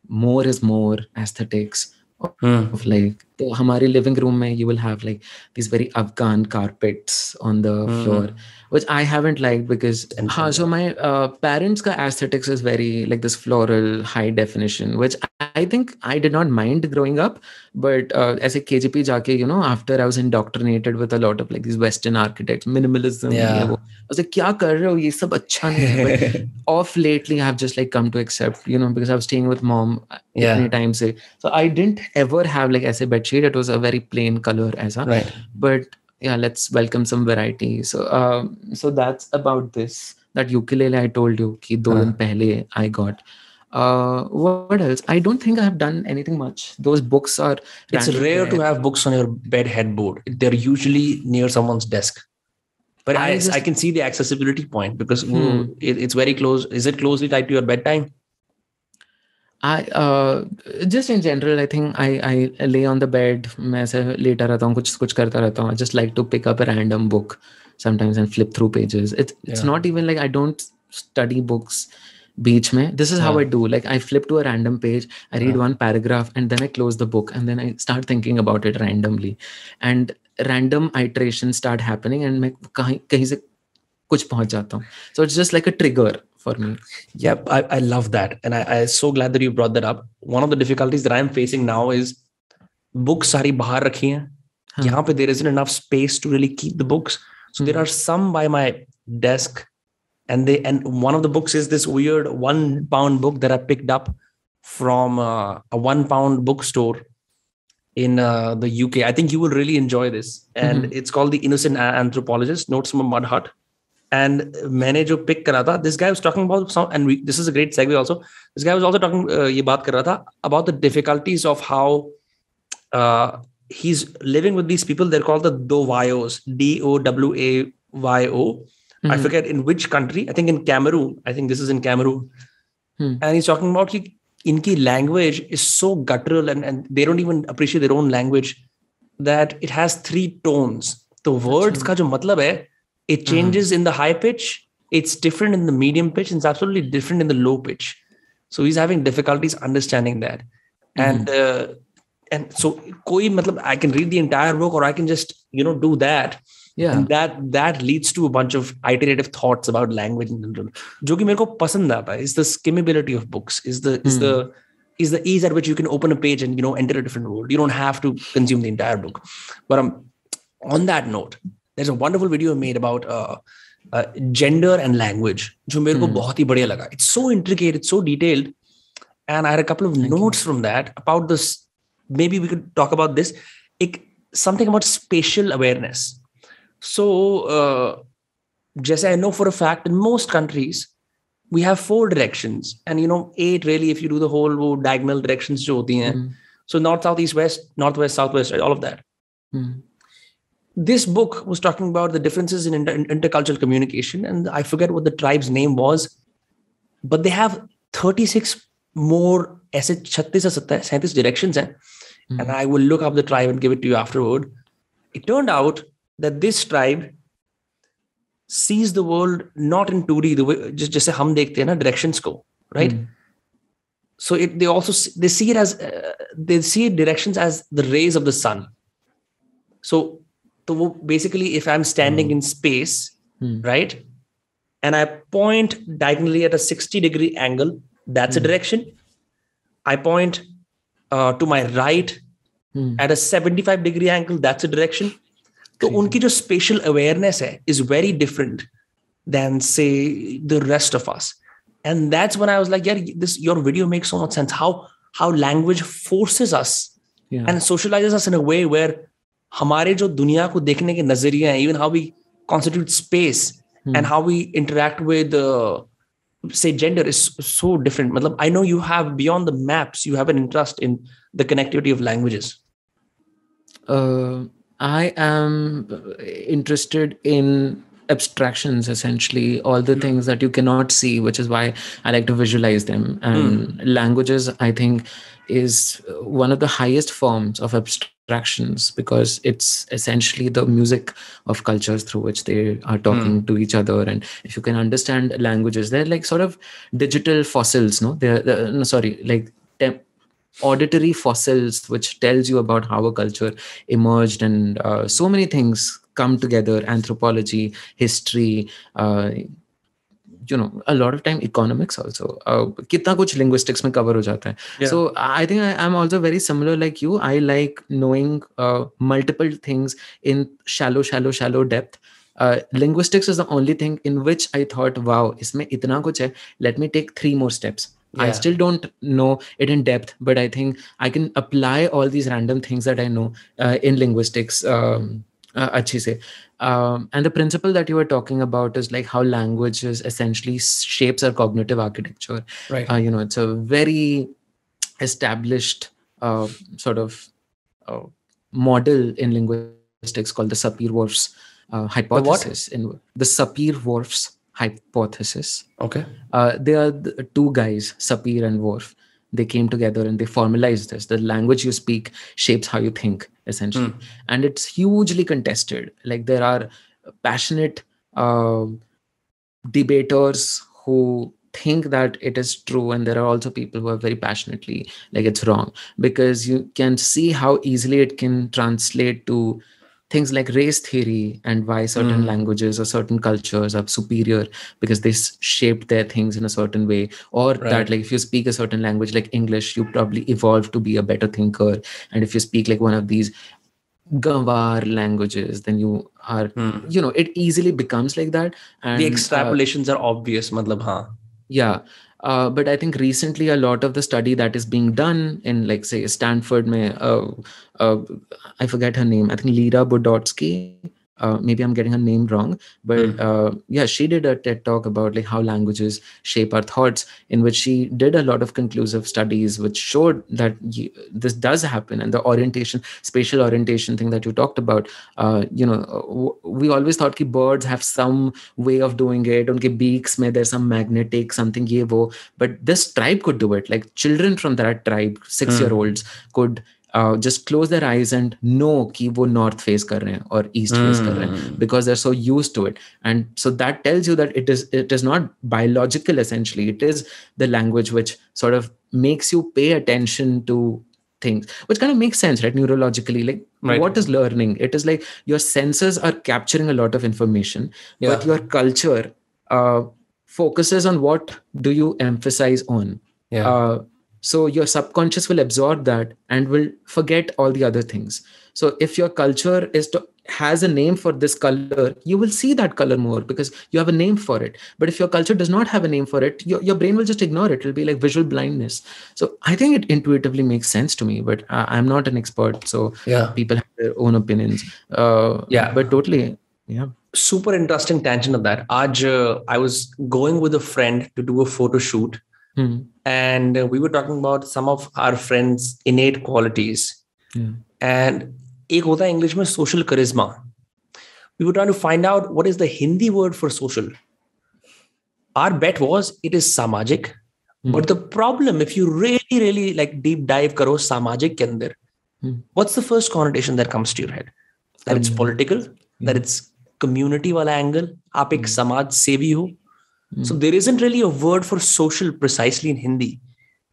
S2: more is more aesthetics of like, so hamari living room mein you will have like these very Afghan carpets on the floor, which I haven't liked because so my parents ka aesthetics is very like this floral high definition, which I think I did not mind growing up, but as a KGP jaake, after I was indoctrinated with a lot of like these Western architects, minimalism, I was like, kya kar rahe ho, ye sab acha nahi hai. But off lately I've just like come to accept, because I was staying with mom many times. So I didn't ever have like aise bed sheet. It was a very plain color
S1: right.
S2: But yeah, let's welcome some variety. So so that's about this. That ukulele I told you ki 2 din pehle I got. What else? I don't think I have done anything much. Those books are...
S1: It's rare to have books on your bed headboard. They're usually near someone's desk. But I can see the accessibility point, because it's very close. Is it closely tied to your bedtime?
S2: I just in general, I think I lay on the bed, मैं ऐसे लेटा रहता हूँ, कुछ करता रहता हूँ. I just like to pick up a random book sometimes and flip through pages. It's not even like I don't study books beach mein. This is how I do. Like I flip to a random page, I read one paragraph, and then I close the book, and then I start thinking about it randomly, and random iterations start happening, and मैं कहीं से कुछ पहुंच जाता हूँ. So it's just like a trigger for me.
S1: Yeah, I love that. And I'm so glad that you brought that up. One of the difficulties that I'm facing now is books सारी बाहर रखी हैं. यहाँ पे there isn't enough space to really keep the books. So there are some by my desk, and one of the books is this weird £1 book that I picked up from a £1 bookstore in the UK. I think you will really enjoy this. And it's called The Innocent Anthropologist, Notes from a Mud Hut. And मैंने जो pick करा था, this guy was talking about this is a great segue also. This guy was also talking ये बात कर रहा था about the difficulties of how he's living with these people. They're called the Dowayos, DOWAYO. I forget in which country. I think in Cameroon. I think this is in Cameroon. And he's talking about inki language is so guttural, and they don't even appreciate their own language, that it has 3 tones. So words का जो मतलब है, it changes in the high pitch, it's different in the medium pitch, and it's absolutely different in the low pitch. So he's having difficulties understanding that. And so koi matlab, I can read the entire book, or I can just do that. And that leads to a bunch of iterative thoughts about language in general. जो कि मेरे को पसंद आता है is the skimmability of books, is the ease at which you can open a page and enter a different world. You don't have to consume the entire book. But on that note, there's a wonderful video made about gender and language, जो मेरे को बहुत ही बढ़िया लगा. It's so intricate, it's so detailed, and I had a couple of notes from that about this. Maybe we could talk about this. Something about spatial awareness. So, जैसे I know for a fact, in most countries, we have 4 directions, and 8 really if you do the whole diagonal directions जो होती हैं. So north, south, east, west, northwest, southwest, right? All of that. this book was talking about the differences in intercultural communication, and I forget what the tribe's name was, but they have 36 more ऐसे 36 या 37 directions हैं. And I will look up the tribe and give it to you afterward. It turned out that this tribe sees the world not in 2D, the way just जैसे हम देखते हैं ना directions को, right? So they see it as they see directions as the rays of the sun. So basically, if I'm standing in space, right, and I point diagonally at a 60-degree angle, that's a direction. I point to my right at a 75-degree angle, that's a direction. So उनकी जो spatial awareness है is very different than, say, the rest of us. And that's when I was like, yeah, your video makes so much sense. How language forces us and socializes us in a way where हमारे जो दुनिया को देखने के नजरिए हैं, even how we constitute space and how we interact with say gender is so different. मतलब, I know you have, beyond the maps, you have an interest in the connectivity of languages.
S2: I am interested in abstractions, essentially, all the things that you cannot see, which is why I like to visualize them. And languages, I think, is one of the highest forms of abstractions, because it's essentially the music of cultures through which they are talking to each other. And if you can understand languages, they're like sort of digital fossils, no? Auditory fossils, which tells you about how a culture emerged, and so many things come together: anthropology, history, a lot of time economics also. Kitna kuch linguistics mein cover ho jata hai. So I think I'm also very similar like you. I like knowing multiple things in shallow depth. Linguistics is the only thing in which I thought, wow, isme itna kuch hai, let me take 3 more steps. I still don't know it in depth, but I think I can apply all these random things that I know in linguistics अच्छे से. And the principle that you were talking about is like how languages essentially shapes our cognitive architecture.
S1: Right.
S2: It's a very established sort of model in linguistics called the Sapir-Whorf's hypothesis. The Sapir-Whorf's hypothesis.
S1: Okay.
S2: They are the 2 guys, Sapir and Whorf. They came together and they formalized this. The language you speak shapes how you think, essentially. And it's hugely contested. Like, there are passionate debaters who think that it is true, and there are also people who are very passionately like it's wrong, because you can see how easily it can translate to things like race theory and why certain languages or certain cultures are superior because they shaped their things in a certain way, or that like if you speak a certain language like English, you probably evolved to be a better thinker, and if you speak like one of these Gawar languages, then you are, it easily becomes like that. And
S1: the extrapolations are obvious, matlab, haan.
S2: Yeah. But I think recently a lot of the study that is being done in, like, say, Stanford, I forget her name. I think Lira Budotsky. Maybe I'm getting her name wrong, but she did a TED talk about like how languages shape our thoughts, in which she did a lot of conclusive studies which showed that this does happen. And the spatial orientation thing that you talked about, we always thought that birds have some way of doing it. Unke beaks mein there's some magnetic something ye wo, but this tribe could do it. Like, children from that tribe, 6-year-olds, could just close their eyes and know कि वो north face कर रहे हैं or east face कर रहे हैं, because they're so used to it. And so that tells you that it is not biological, essentially. It is the language which sort of makes you pay attention to things, which kind of makes sense, right? Neurologically, like, what is learning? It is like your senses are capturing a lot of information, but your culture focuses on what do you emphasize on. So your subconscious will absorb that and will forget all the other things. So if your culture has a name for this color, you will see that color more because you have a name for it. But if your culture does not have a name for it, your brain will just ignore it. It'll be like visual blindness. So I think it intuitively makes sense to me, but I'm not an expert. So people have their own opinions. But totally,
S1: super interesting tangent of that. I was going with a friend to do a photo shoot. And we were talking about some of our friends' innate qualities. And एक होता है English में social charisma. we were trying to find out what is the Hindi word for social. Our bet was it is samajik. But the problem, if you really like deep dive karo samajik ke andar, what's the first connotation that comes to your head? That it's political, that it's community wala angle, aap ek samaj sevi ho. So there isn't really a word for social precisely in Hindi.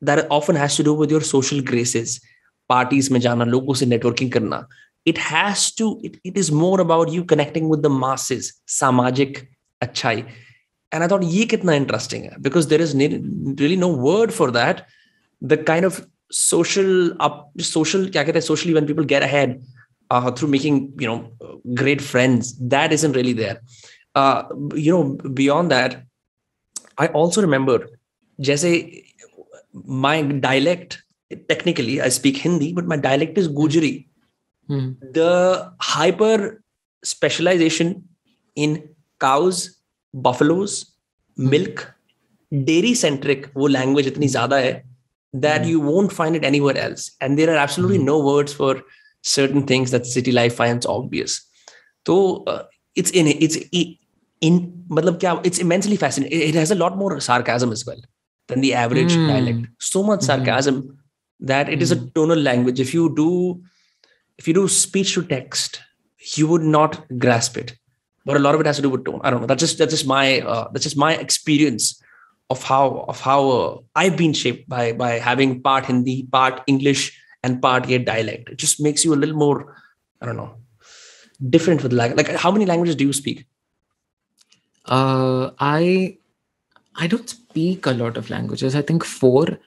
S1: That often has to do with your social graces, parties mein jana, logo se networking karna. It has to, it is more about you connecting with the masses, samajik achai. And I thought, ye kitna interesting hai, because there is really no word for that. The kind of social, kya kehte hai, socially when people get ahead through making, great friends, that isn't really there. Beyond that, I also remember, jaise my dialect, technically I speak Hindi, but my dialect is Gujari. The hyper specialization in cows, buffaloes, milk, dairy centric wo language itni zyada hai that you won't find it anywhere else. And there are absolutely no words for certain things that city life finds obvious. So it's immensely fascinating. It has a lot more sarcasm as well than the average dialect. So much sarcasm that it is a tonal language. If you do speech to text, you would not grasp it. But a lot of it has to do with tone. I don't know. That's just my experience of how I've been shaped by having part Hindi, part English, and part yet dialect. It just makes you a little more, I don't know, different with like how many languages do you speak?
S2: I don't speak a lot of languages. I think 4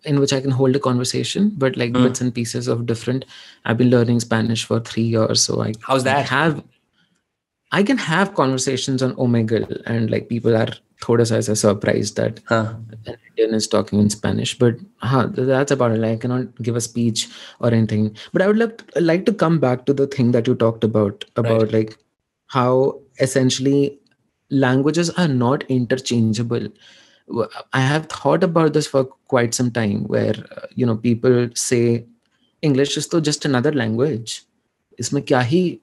S2: in which I can hold a conversation, but like bits and pieces of different. I've been learning Spanish for 3 years, so
S1: how's that?
S2: I can have conversations on Omegle, and like people are thoda sa surprised that an Indian is talking in Spanish, but that's about it. Like, I cannot give a speech or anything. But I would like to come back to the thing that you talked about
S1: Right.
S2: like how essentially languages are not interchangeable. I have thought about this for quite some time, where people say English is to just another language. Isme kya hi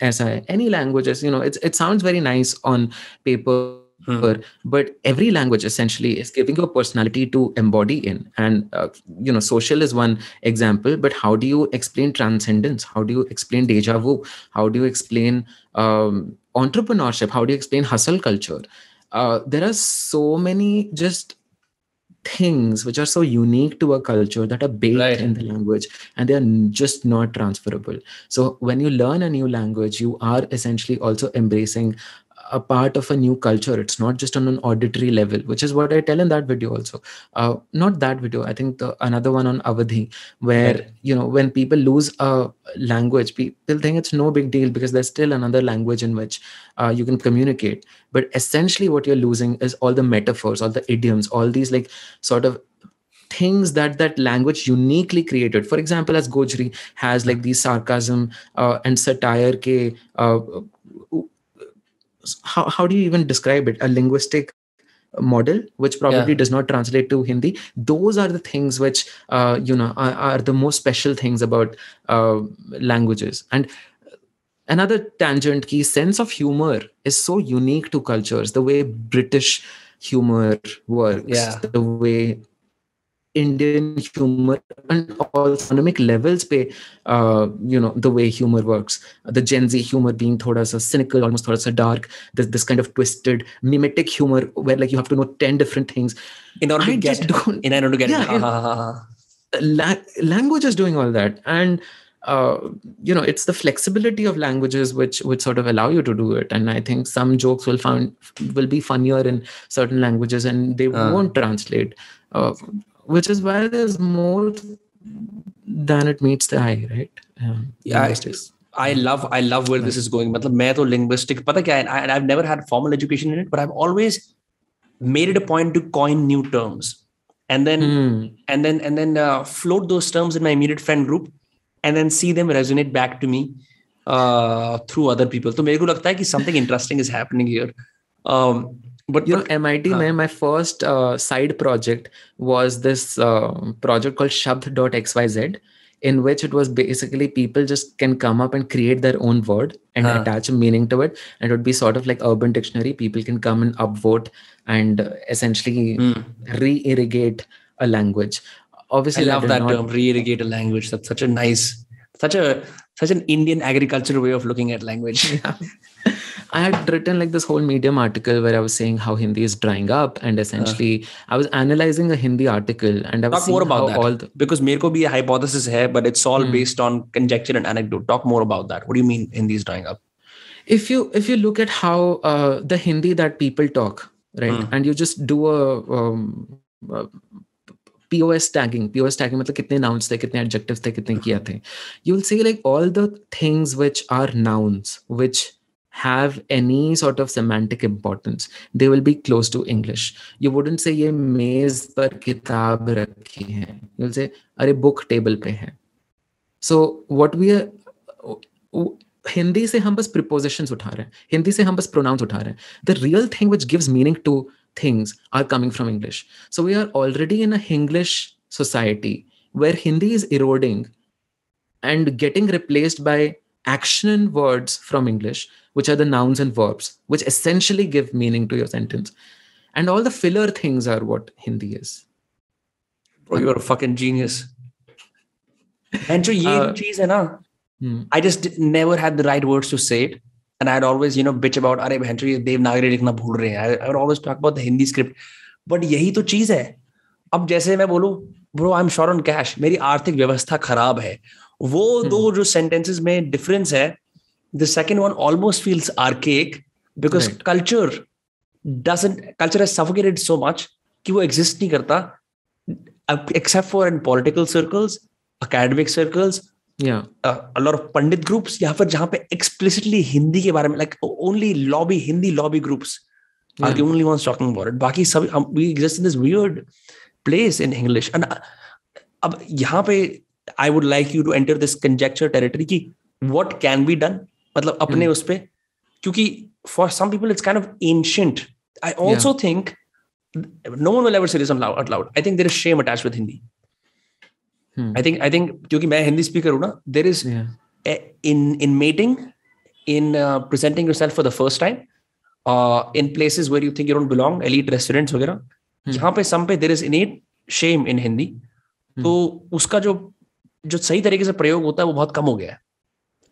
S2: aisa hai? Any languages, it sounds very nice on paper, but every language essentially is giving you a personality to embody in. And social is one example, but how do you explain transcendence? How do you explain deja vu? How do you explain entrepreneurship? How do you explain hustle culture? There are so many just things which are so unique to a culture that are baked in the language, and they are just not transferable. So when you learn a new language, you are essentially also embracing a part of a new culture. It's not just on an auditory level, which is what I tell in that video also. Not that video, I think another one on Avadhi, where when people lose a language, people think it's no big deal because there's still another language in which you can communicate. But essentially what you're losing is all the metaphors, all the idioms, all these like sort of things that language uniquely created. For example, as Gojri has like these sarcasm and satire ke how do you even describe it? A linguistic model which probably does not translate to Hindi. Those are the things which are the most special things about languages. And another tangent, key sense of humor is so unique to cultures. The way British humor works, the way Indian humor, and all economic levels pe, the way humor works. The Gen Z humor being thoda sa cynical, almost thoda sa dark, this kind of twisted, mimetic humor where like you have to know 10 different things.
S1: In order to get it.
S2: Language is doing all that. And it's the flexibility of languages which sort of allow you to do it. And I think some jokes will be funnier in certain languages and they won't translate, which is why there's more than it meets the eye, right? Linguistics.
S1: I love where this is going. Matlab, main to linguistic, pata kya hai, I've never had formal education in it, but I've always made it a point to coin new terms and then float those terms in my immediate friend group and then see them resonate back to me through other people. So मेरे को लगता है कि something interesting is happening here. But
S2: MIT my first side project was this project called shabd.xyz. in which it was basically people just can come up and create their own word and attach a meaning to it. And it would be sort of like Urban Dictionary. People can come and upvote and essentially re-irrigate a language. Obviously,
S1: I love that
S2: not...
S1: term, re-irrigate a language. That's such a nice, such an Indian agricultural way of looking at language.
S2: Yeah. I had written like this whole Medium article where I was saying how Hindi is drying up, and essentially I was analyzing a Hindi article and I was
S1: Talk more about that, because मेरे को भी a hypothesis है, but it's all based on conjecture and anecdote. Talk more about that. What do you mean Hindi is drying up?
S2: If you look at how the Hindi that people talk, right, and you just do a POS tagging मतलब कितने nouns थे, कितने adjectives थे, कितने किया थे, you will see like all the things which are nouns which have any sort of semantic importance, they will be close to English. You wouldn't say ये मेज पर किताब रखी है, you will say अरे book table पे है. So what we are, Hindi से हम बस prepositions उठा रहे हैं, हिंदी से हम बस pronouns उठा रहे हैं. The real thing which gives meaning to things are coming from English. So we are already in a Hinglish society where Hindi is eroding and getting replaced by action words from English, which are the nouns and verbs, which essentially give meaning to your sentence. And all the filler things are what Hindi is.
S1: Bro, you're a fucking genius. And so ये चीज है ना, I just never had the right words to say it. And I'd always, bitch about, अरे बहनचो ये देवनागरी लिखना भूल रहे हैं. I would always talk about the Hindi script. But यही तो चीज है. अब जैसे मैं बोलूं, bro, I'm short on cash. मेरी आर्थिक व्यवस्था खराब है. वो दो जो sentences में difference है, the second one almost feels archaic because culture has suffocated so much कि वो exist नहीं करता, except for in political circles, academic circles, a lot of pandit groups, या फिर जहाँ पे explicitly हिंदी के बारे में, like only Hindi lobby groups are the only ones talking about it. बाकी सब we exist in this weird place in English. And अब यहाँ पे I would like you to enter this conjecture territory कि what can be done, मतलब अपने उस पे, क्योंकि for some people it's kind of ancient. I also think no one will ever say this out loud. I think there is shame attached with Hindi. I think क्योंकि मैं Hindi speaker हूँ ना, there is in mating, in presenting yourself for the first time, in places where you think you don't belong, elite restaurants वगैरह, यहाँ पे some पे there is innate shame in Hindi. तो उसका जो सही तरीके से प्रयोग होता है वो बहुत कम हो गया है.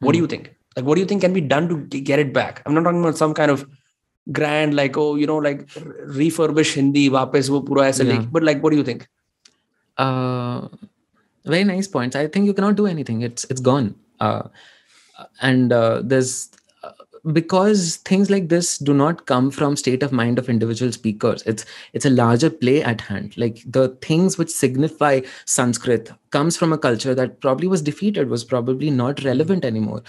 S1: What do you think? Like, what do you think can be done to get it back? I'm not talking about some kind of grand, like, like refurbish Hindi, वापस वो पूरा ऐसे लेके, but like, what do you think?
S2: Very nice points. I think you cannot do anything. It's gone. And there's because things like this do not come from state of mind of individual speakers. It's a larger play at hand. Like the things which signify Sanskrit comes from a culture that probably was defeated, was probably not relevant anymore.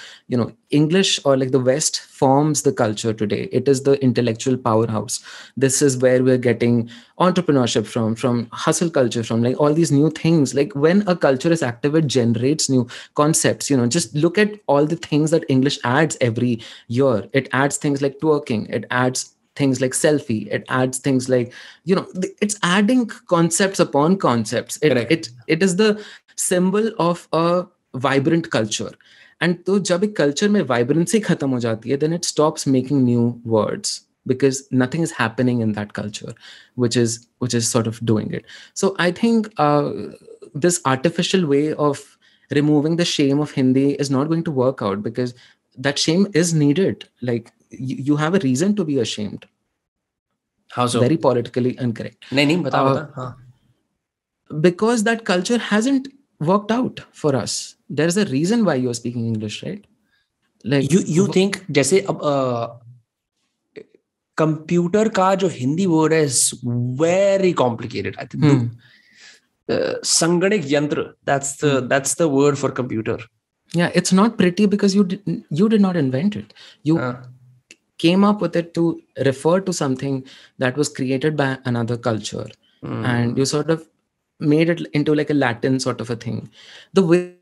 S2: English or like the West forms the culture today. It is the intellectual powerhouse. This is where we're getting entrepreneurship from hustle culture, from like all these new things. Like when a culture is active, it generates new concepts. Just look at all the things that English adds every year. It adds things like twerking. It adds things like selfie. It adds things like, it's adding concepts upon concepts. It is the symbol of a vibrant culture. And तो जब एक culture में vibrancy खत्म हो जाती है, then it stops making new words because nothing is happening in that culture, which is sort of doing it. So I think this artificial way of removing the shame of Hindi is not going to work out because that shame is needed. Like you have a reason to be ashamed.
S1: How so?
S2: Very politically incorrect.
S1: नहीं बता.
S2: Because that culture hasn't worked out for us. There's a reason why you're speaking English, right? Like
S1: you think जैसे अब computer का जो Hindi word is very complicated. I think संगणक यंत्र, that's the word for computer.
S2: Yeah, it's not pretty because you did not invent it. You came up with it to refer to something that was created by another culture, and you sort of made it into like a Latin sort of a thing. The way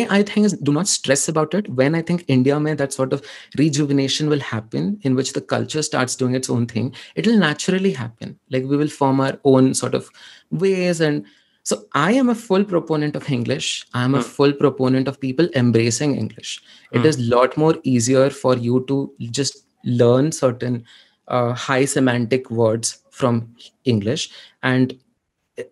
S2: I think is, do not stress about it. When I think India mein that sort of rejuvenation will happen, in which the culture starts doing its own thing, it will naturally happen. Like we will form our own sort of ways, and So I am a full proponent of English. I am a full proponent of people embracing English. It is a lot more easier for you to just learn certain high semantic words from English and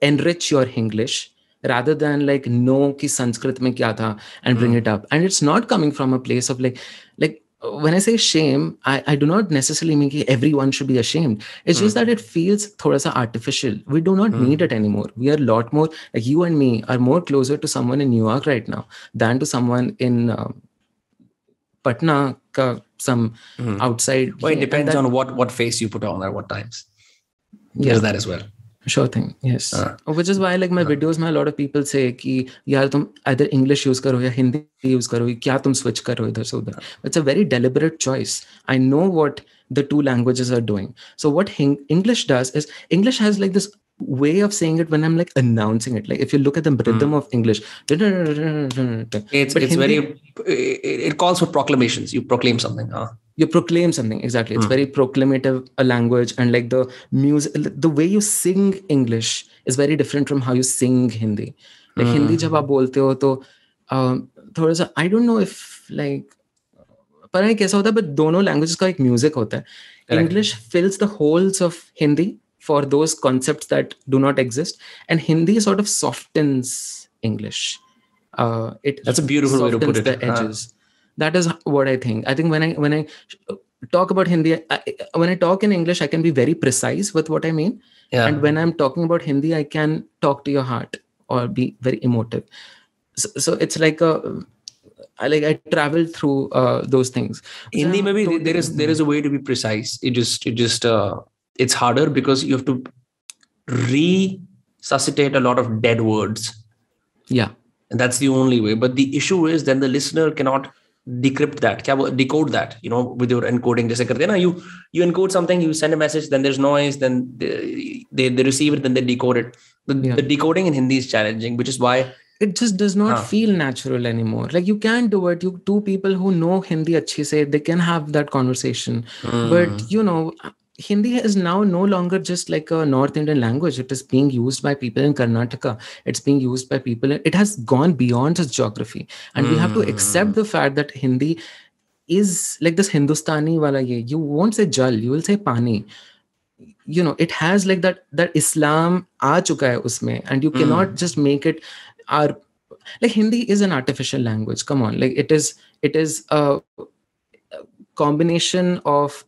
S2: enrich your English rather than like know ki Sanskrit mein kya tha and bring it up. And it's not coming from a place of like when I say shame, I do not necessarily mean ki everyone should be ashamed. It's just that it feels thoda sa artificial. We do not need it anymore. We are a lot more, like you and me are more closer to someone in New York right now than to someone in Patna, some outside.
S1: Well, it depends on what face you put on at what times.
S2: Yeah,
S1: that as well.
S2: Sure thing. Yes. Which is why like my videos mein a lot of people say कि यार तुम either English use करो या Hindi use करो, क्या तुम switch करो इधर से उधर. It's a very deliberate choice. I know what the two languages are doing. So what English does is English has like this way of saying it when I'm like announcing it. Like if you look at the rhythm of English,
S1: it's very, it calls for proclamations. You proclaim something.
S2: You proclaim something, exactly. It's very proclamative a language, and like the music, the way you sing English is very different from how you sing Hindi. Like Hindi जब आप बोलते हो तो थोड़ा सा I don't know if like पता नहीं कैसा होता है, but दोनों languages का एक music होता है. English fills the holes of Hindi for those concepts that do not exist, and Hindi sort of softens English.
S1: That's a beautiful way to put it.
S2: The edges. That is what I think. I think when I talk about Hindi, when I talk in English, I can be very precise with what I mean. Yeah. And when I'm talking about Hindi, I can talk to your heart or be very emotive. So it's like I travel through those things.
S1: Hindi, maybe there is a way to be precise. It's harder because you have to resuscitate a lot of dead words.
S2: Yeah.
S1: And that's the only way. But the issue is then the listener cannot decrypt that, decode that, with your encoding. Jaise karte na, you encode something, you send a message, then there's noise, then they receive it, then they decode it. The decoding in Hindi is challenging, which is why
S2: it just does not feel natural anymore. Like you can do it. Two people who know Hindi achhi se, they can have that conversation. But Hindi is now no longer just like a North Indian language. It is being used by people in Karnataka. It's being used by people. It has gone beyond its geography. And we have to accept the fact that Hindi is like this Hindustani wala ye. You won't say jal, you will say pani. It has like that Islam aa chuka hai usme. And you cannot just make it like Hindi is an artificial language. Come on. Like it is a combination of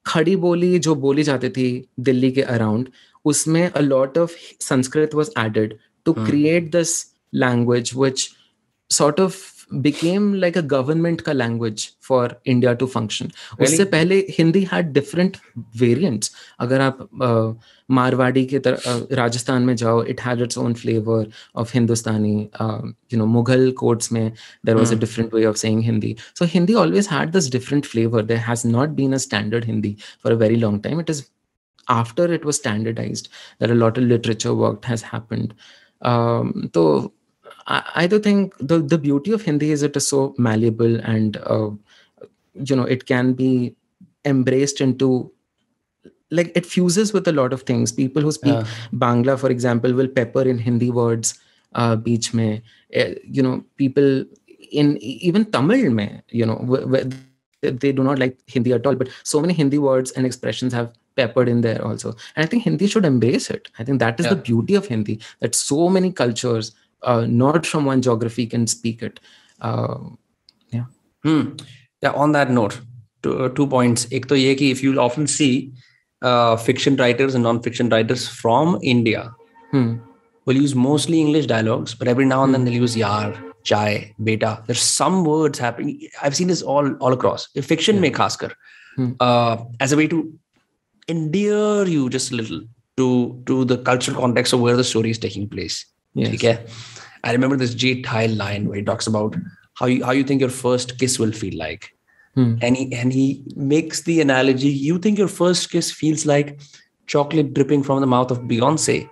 S2: खड़ी बोली जो बोली जाती थी दिल्ली के around, उसमें a lot of Sanskrit was added to create this language which sort of became like a government ka language for India to function. Really? उससे पहले हिंदी had different variants. अगर आप मारवाड़ी के राजस्थान में जाओ, it had its own flavor of Hindustani. Mughal courts में there was a different way of saying Hindi. So Hindi always had this different flavor. There has not been a standard Hindi for a very long time. It is after it was standardized that a lot of literature work has happened. So I do think the beauty of Hindi is it is so malleable and it can be embraced into, like, it fuses with a lot of things. People who speak Bangla, for example, will pepper in Hindi words beech mein. People in even Tamil mein, they do not like Hindi at all, but so many Hindi words and expressions have peppered in there also. And I think Hindi should embrace it. I think that is the beauty of Hindi, that so many cultures, not from one geography, can speak it.
S1: Yeah, on that note, 2 points. Ek to ye ki if you'll often see fiction writers and non-fiction writers from India will use mostly English dialogues, but every now and then they'll use yaar, chai, beta. There's some words happening. I've seen this all across. Fiction mein khaskar, as a way to endear you just a little to the cultural context of where the story is taking place.
S2: Yes.
S1: Okay? I remember this J. Tile line where he talks about how you think your first kiss will feel like. And he makes the analogy, you think your first kiss feels like chocolate dripping from the mouth of Beyonce,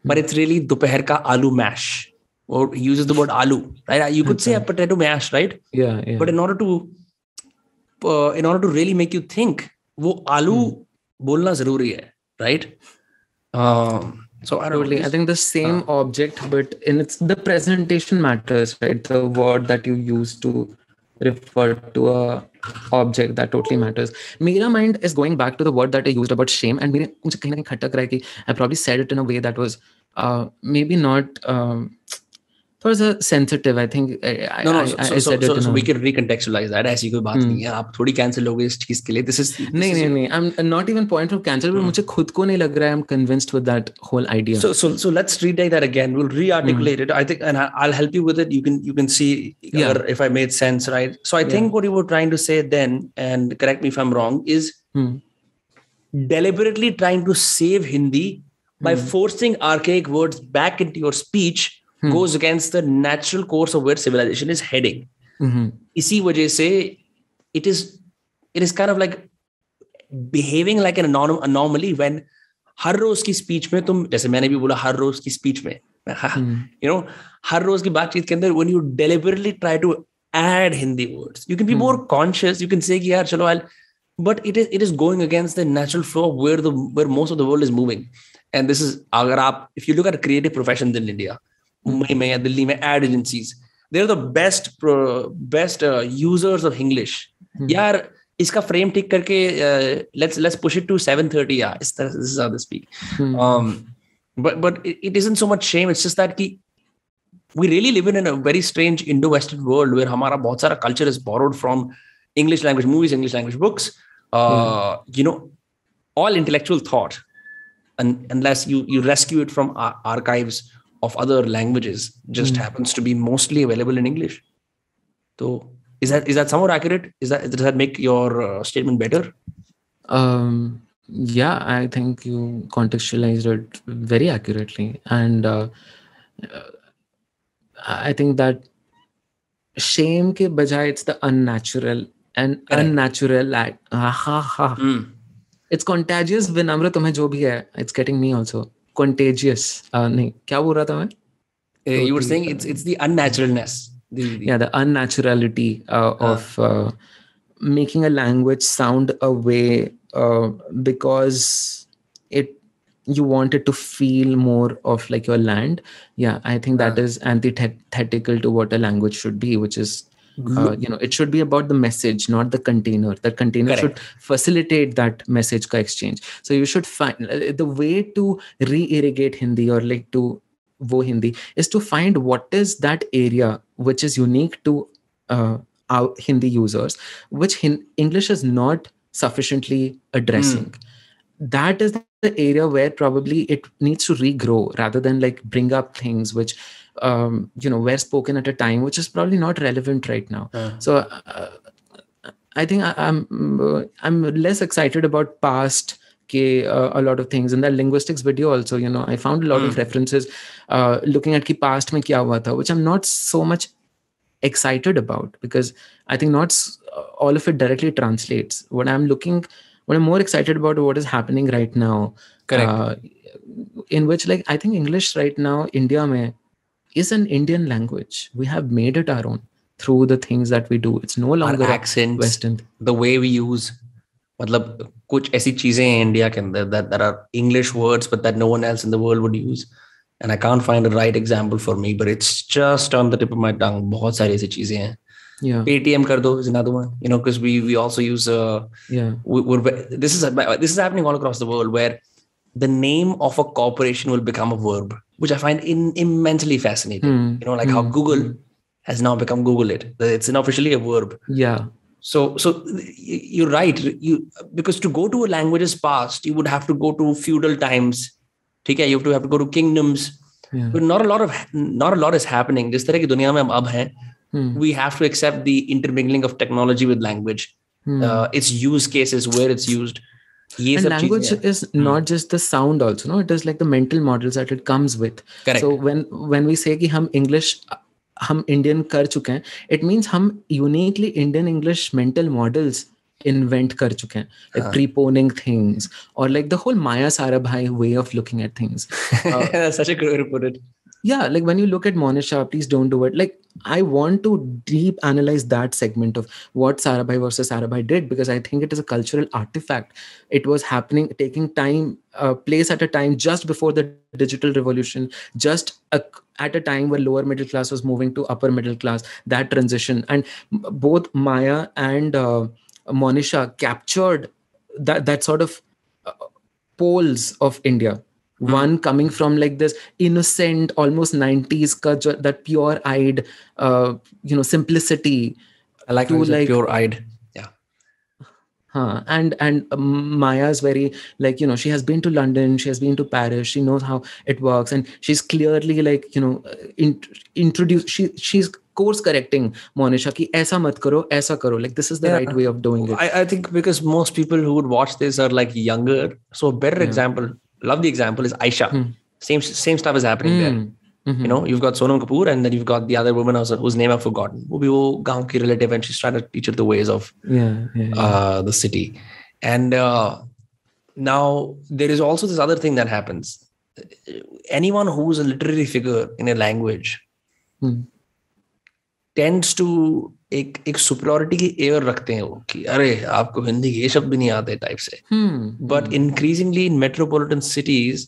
S1: but it's really dopaher ka aloo mash. Or he uses the word aloo, right? You could say a potato mash, right?
S2: Yeah.
S1: But in order to really make you think, wo aloo bolna zaruri hai, right? So I don't
S2: Totally.
S1: know.
S2: I think the same object, but the presentation matters, right? The word that you use to refer to a object, that totally matters. मेरा mind is going back to the word that I used about shame, and मुझे कहीं ना कहीं खटक रहा है कि I probably said it in a way that was maybe not थोड़ा सा sensitive. I think I said it in
S1: so
S2: a...
S1: we can recontextualize that. ऐसी कोई बात नहीं है, आप थोड़ी cancel हो गए इस चीज के लिए. This is
S2: नहीं, I'm not even point of cancel, but मुझे खुद को नहीं लग रहा है I'm convinced with that whole idea.
S1: So let's retake that again. We'll re-articulate it. I think, and I'll help you with it. You can see if I made sense, right? So I think what you were trying to say then, and correct me if I'm wrong, is deliberately trying to save Hindi by forcing archaic words back into your speech goes against the natural course of where civilization is heading. इसी वजह से it is kind of like behaving like an anomaly when हर रोज की speech में तुम, जैसे मैंने भी बोला हर रोज की स्पीच में, हर रोज की बातचीत के अंदर when you deliberately try to add Hindi words, you can be more conscious. You can say कि यार चलो but it is going against the natural flow of where most of the world is moving. And this is, if you look at creative professions in India, Mumbai में या दिल्ली में ad agencies, they're the best users of English. यार इसका frame ठीक करके let's push it to 7:30. Yeah, this is how they speak. But it isn't so much shame. It's just that we really live in a very strange Indo-Western world where हमारा बहुत सारा culture is borrowed from English language movies, English language books, all intellectual thought, and unless you rescue it from archives of other languages, just happens to be mostly available in English. So is that somewhat accurate? Does that make your statement better?
S2: Yeah, I think you contextualized it very accurately, and I think that shame ke bajay it's the unnatural and unnatural act. It's contagious. Vinamre, तुम्हें जो भी है, it's getting me also contagious. नहीं, क्या बोल रहा था मैं?
S1: You were saying it's the unnaturalness.
S2: The unnaturality of making a language sound a way because you want it to feel more of like your land. I think that is antithetical to what a language should be, which is it should be about the message, not the container. The container should facilitate that message ka exchange. So you should find the way to re-irrigate Hindi or like to wo Hindi is to find what is that area which is unique to our Hindi users, which English is not sufficiently addressing. That is the area where probably it needs to regrow rather than like bring up things which were spoken at a time which is probably not relevant right now. So I think I'm less excited about past a lot of things. In that linguistics video also, I found a lot of references looking at ki past mein kya hua tha, which I'm not so much excited about because I think not all of it directly translates. What I'm more excited about what is happening right now.
S1: Correct.
S2: In which like I think English right now India mein is an Indian language. We have made it our own through the things that we do. It's no longer
S1: our accents,
S2: Western.
S1: The way we use, मतलब कुछ ऐसी चीजें हैं India के अंदर that are English words but that no one else in the world would use. And I can't find a right example for me, but it's just on the tip of my tongue. बहुत सारी ऐसी चीजें हैं. Paytm कर दो is another one. Because we also use this is happening all across the world where the name of a corporation will become a verb, which I find immensely fascinating. Like how Google has now become Google it. It's officially a verb. So you're right. Because to go to a language's past, you would have to go to feudal times. Okay, you have to go to kingdoms. But not a lot is happening. जिस तरह की दुनिया में हम अब हैं, we have to accept the intermingling of technology with language, its use cases, where it's used.
S2: And language is not just the sound also, no? It is like the mental models that it comes with.
S1: Correct.
S2: So when we say कि हम Indian कर चुके हैं, it means हम uniquely Indian English mental models invent कर चुके हैं, like preponing things or like the whole Maya Sarabhai way of looking at things.
S1: That's such a good way to put it.
S2: Yeah, like when you look at Monisha, please don't do it. Like, I want to deep analyze that segment of what Sarabhai versus Sarabhai did, because I think it is a cultural artifact. It was happening, taking time, place at a time just before the digital revolution, at a time where lower middle class was moving to upper middle class. That transition, and both Maya and Monisha captured that sort of uh, poles of India. One coming from like this innocent, almost 90s culture, that pure-eyed, simplicity,
S1: I like how
S2: to
S1: you said
S2: like,
S1: pure-eyed. Yeah.
S2: and Maya's very, like, she has been to London, she has been to Paris, she knows how it works, and she's clearly like, introduced. She's course correcting Monisha ki aisa mat karo, aisa karo. Like, this is the
S1: Yeah.
S2: right way of doing it.
S1: I think because most people who would watch this are like younger. So a better example, love the example, is Aisha. Same stuff is happening there. You know, you've got Sonam Kapoor, and then you've got the other woman whose name I've forgotten. Wo bhi wo gaon ki relative, and she's trying to teach her the ways of the city. And now there is also this other thing that happens. Anyone who's a literary figure in a language tends to एक superiority की air रखते हैं वो कि अरे आपको हिंदी के ये शब्द भी नहीं आते टाइप से. But increasingly in metropolitan cities,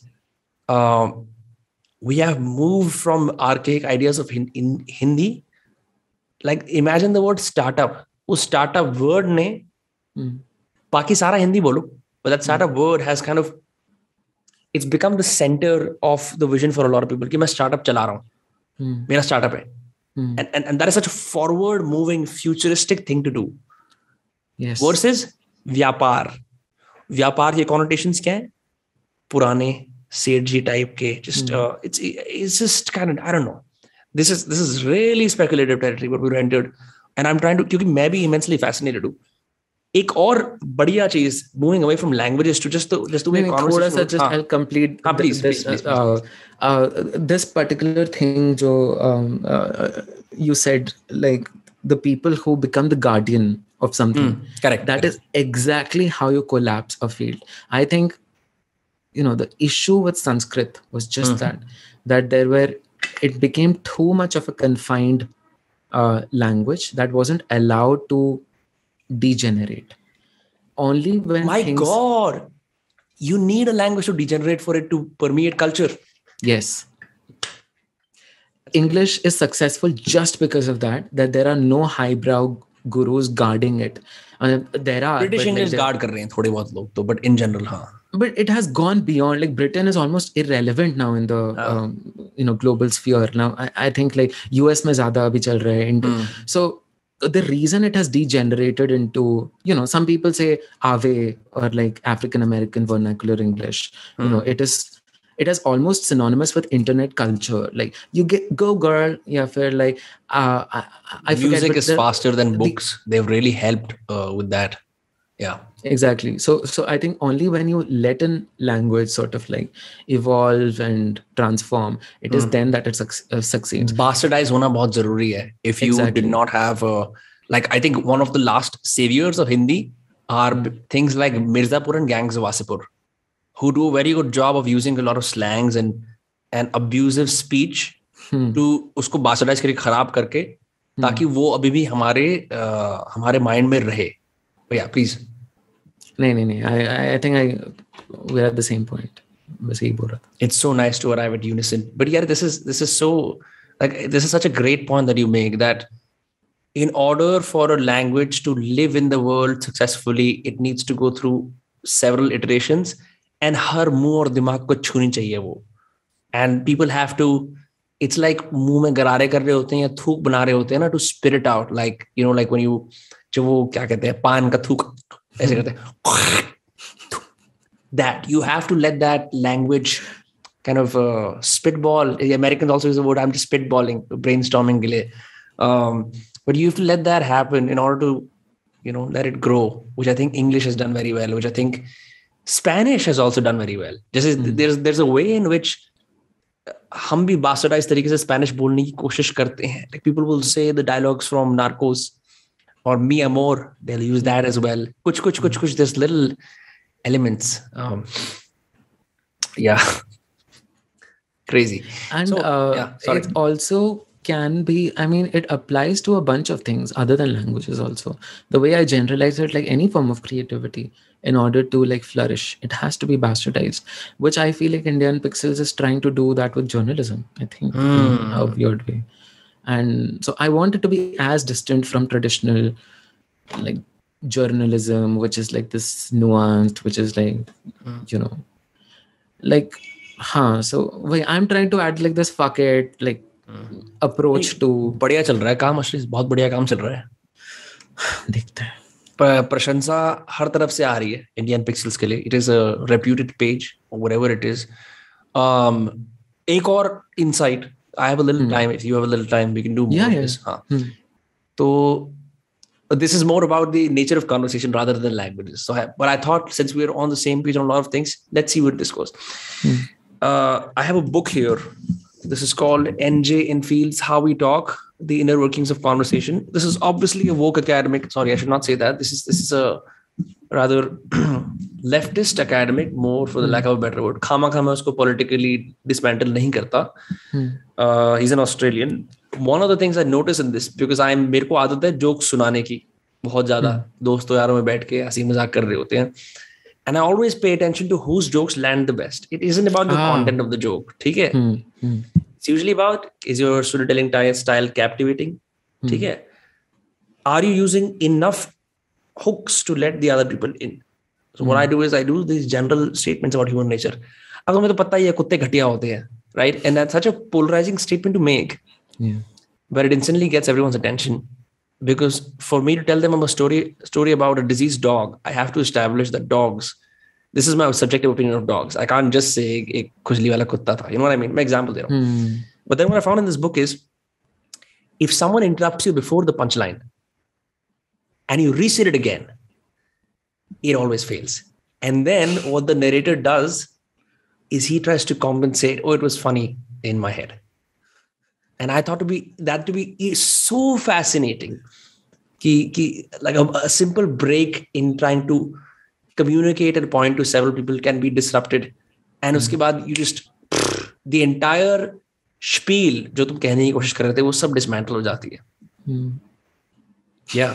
S1: we have moved from archaic ideas of in Hindi. Like, imagine the word startup. उस startup word ने बाकी सारा हिंदी बोलो, but that startup word has kind of, it's become the center of the vision for a lot of people कि मैं startup चला रहा हूँ, मेरा startup है. And that is such a forward moving futuristic thing to do.
S2: Yes.
S1: Versus व्यापार. व्यापार के connotations क्या है? पुराने सेठ जी टाइप के, just it's just kind of, I don't know. This is really speculative territory what we entered, and I'm trying to, क्योंकि मैं भी immensely fascinated हूँ. एक और बढ़िया चीज, moving away from languages to just the way conversation.
S2: थोड़ा सा just I'll complete
S1: please.
S2: This particular thing जो you said, like the people who become the guardian of something.
S1: Correct.
S2: That is exactly how you collapse a field. I think, the issue with Sanskrit was just that it became too much of a confined language that wasn't allowed to degenerate. Only when
S1: God, you need a language to degenerate for it to permeate culture.
S2: Yes. English is successful just because of that there are no highbrow gurus guarding it. There are
S1: British English guard कर रहे हैं थोड़े बहुत लोग तो, but in general,
S2: But it has gone beyond. Like, Britain is almost irrelevant now in the global sphere. Now I think like US में ज़्यादा अभी चल रहा है. So the reason it has degenerated into, some people say Ave, or like African American vernacular English. It is almost synonymous with internet culture. Like, you go girl, yeah, fair. Like, I
S1: music is faster than books. They've really helped with that. Yeah,
S2: exactly. So I think only when you let in language sort of like evolve and transform, it is then that it succeeds.
S1: Bastardize होना बहुत जरूरी है. If you did not have like, I think one of the last saviors of Hindi are things like Mirzapur and gangs of Wasipur, who do a very good job of using a lot of slangs and abusive speech to उसको bastardize करके खराब करके ताकि वो अभी भी हमारे mind में रहे. But yeah, please.
S2: नहीं. I think we're at the same point. बस यही बोल रहा था.
S1: It's so nice to arrive at unison. But yeah, this is so, like, this is such a great point that you make, that in order for a language to live in the world successfully, it needs to go through several iterations, and हर मुंह और दिमाग को छूनी चाहिए वो. And people have to, it's like मुंह में गरारे कर रहे होते हैं या थूक बना रहे होते हैं ना, to spit it out, like, like when you, जो वो क्या कहते हैं, पान का थूक ऐसे करते हैं, that you have to let that language kind of spitball. The Americans also use the word, I'm just spitballing, brainstorming के लिए. But you have to let that happen in order to, let it grow, which I think English has done very well, which I think Spanish has also done very well. Just there's a way in which हम भी bastardized तरीके से Spanish बोलने की कोशिश करते हैं. Like, people will say the dialogues from Narcos or Mi Amor, they'll use that as well. Kuch, there's little elements. Yeah. Crazy.
S2: And
S1: So sorry.
S2: it also can be, I mean, it applies to a bunch of things other than languages also. The way I generalize it, like any form of creativity, in order to like flourish, it has to be bastardized, which I feel like Indian Pixels is trying to do that with journalism, I think, in a weird way. And so I want it to be as distant from traditional like journalism, which is like this nuanced, which is like, you know, like, so I'm trying to add like this fuck it, like approach to.
S1: बढ़िया चल रहा है काम अश्रीस, बहुत बढ़िया काम चल रहा है.
S2: देखते हैं.
S1: प्रशंसा हर तरफ से आ रही है इंडियन पिक्सल्स के लिए. It is a reputed page whatever it is. एक और insight, I have a little time, if you have a little time we can do more of this. हां, तो this is more about the nature of conversation rather than languages. So but I thought since we're on the same page on a lot of things, let's see where this goes. I have a book here. This is called NJ in Fields, How We Talk, The Inner Workings of Conversation. This is obviously a woke academic. Sorry, I should not say that. This is a rather leftist academic, more for the lack of a better word. Khama usko politically dismantle nahi karta. He's an Australian. One of the things I notice in this, because मेरे को आदत है jokes सुनाने की बहुत ज्यादा. दोस्तों यारों में बैठ के हंसी मजाक कर रहे होते हैं. And I always pay attention to whose jokes land the best. It isn't about the content of the joke. ठीक है? It's usually about, is your storytelling style captivating? ठीक है? Are you using enough hooks to let the other people in? So what I do is I do these general statements about human nature. अब तुम्हें तो पता ही है कुत्ते घटिया होते हैं, right? And that's such a polarizing statement to make.
S2: Yeah.
S1: But it instantly gets everyone's attention, because for me to tell them a story about a diseased dog, I have to establish that dogs, this is my subjective opinion of dogs. I can't just say ek khujli wala kutta tha. You know what I mean? My example there. But then what I found in this book is, if someone interrupts you before the punchline and you reset it again, it always fails. And then what the narrator does is he tries to compensate. Oh, it was funny in my head. And I thought that to be so fascinating. Like a simple break in trying to communicate a point to several people can be disrupted. And uske baad you just, the entire spiel जो तुम कहने की कोशिश कर रहे थे वो सब dismantle हो जाती है. Yeah.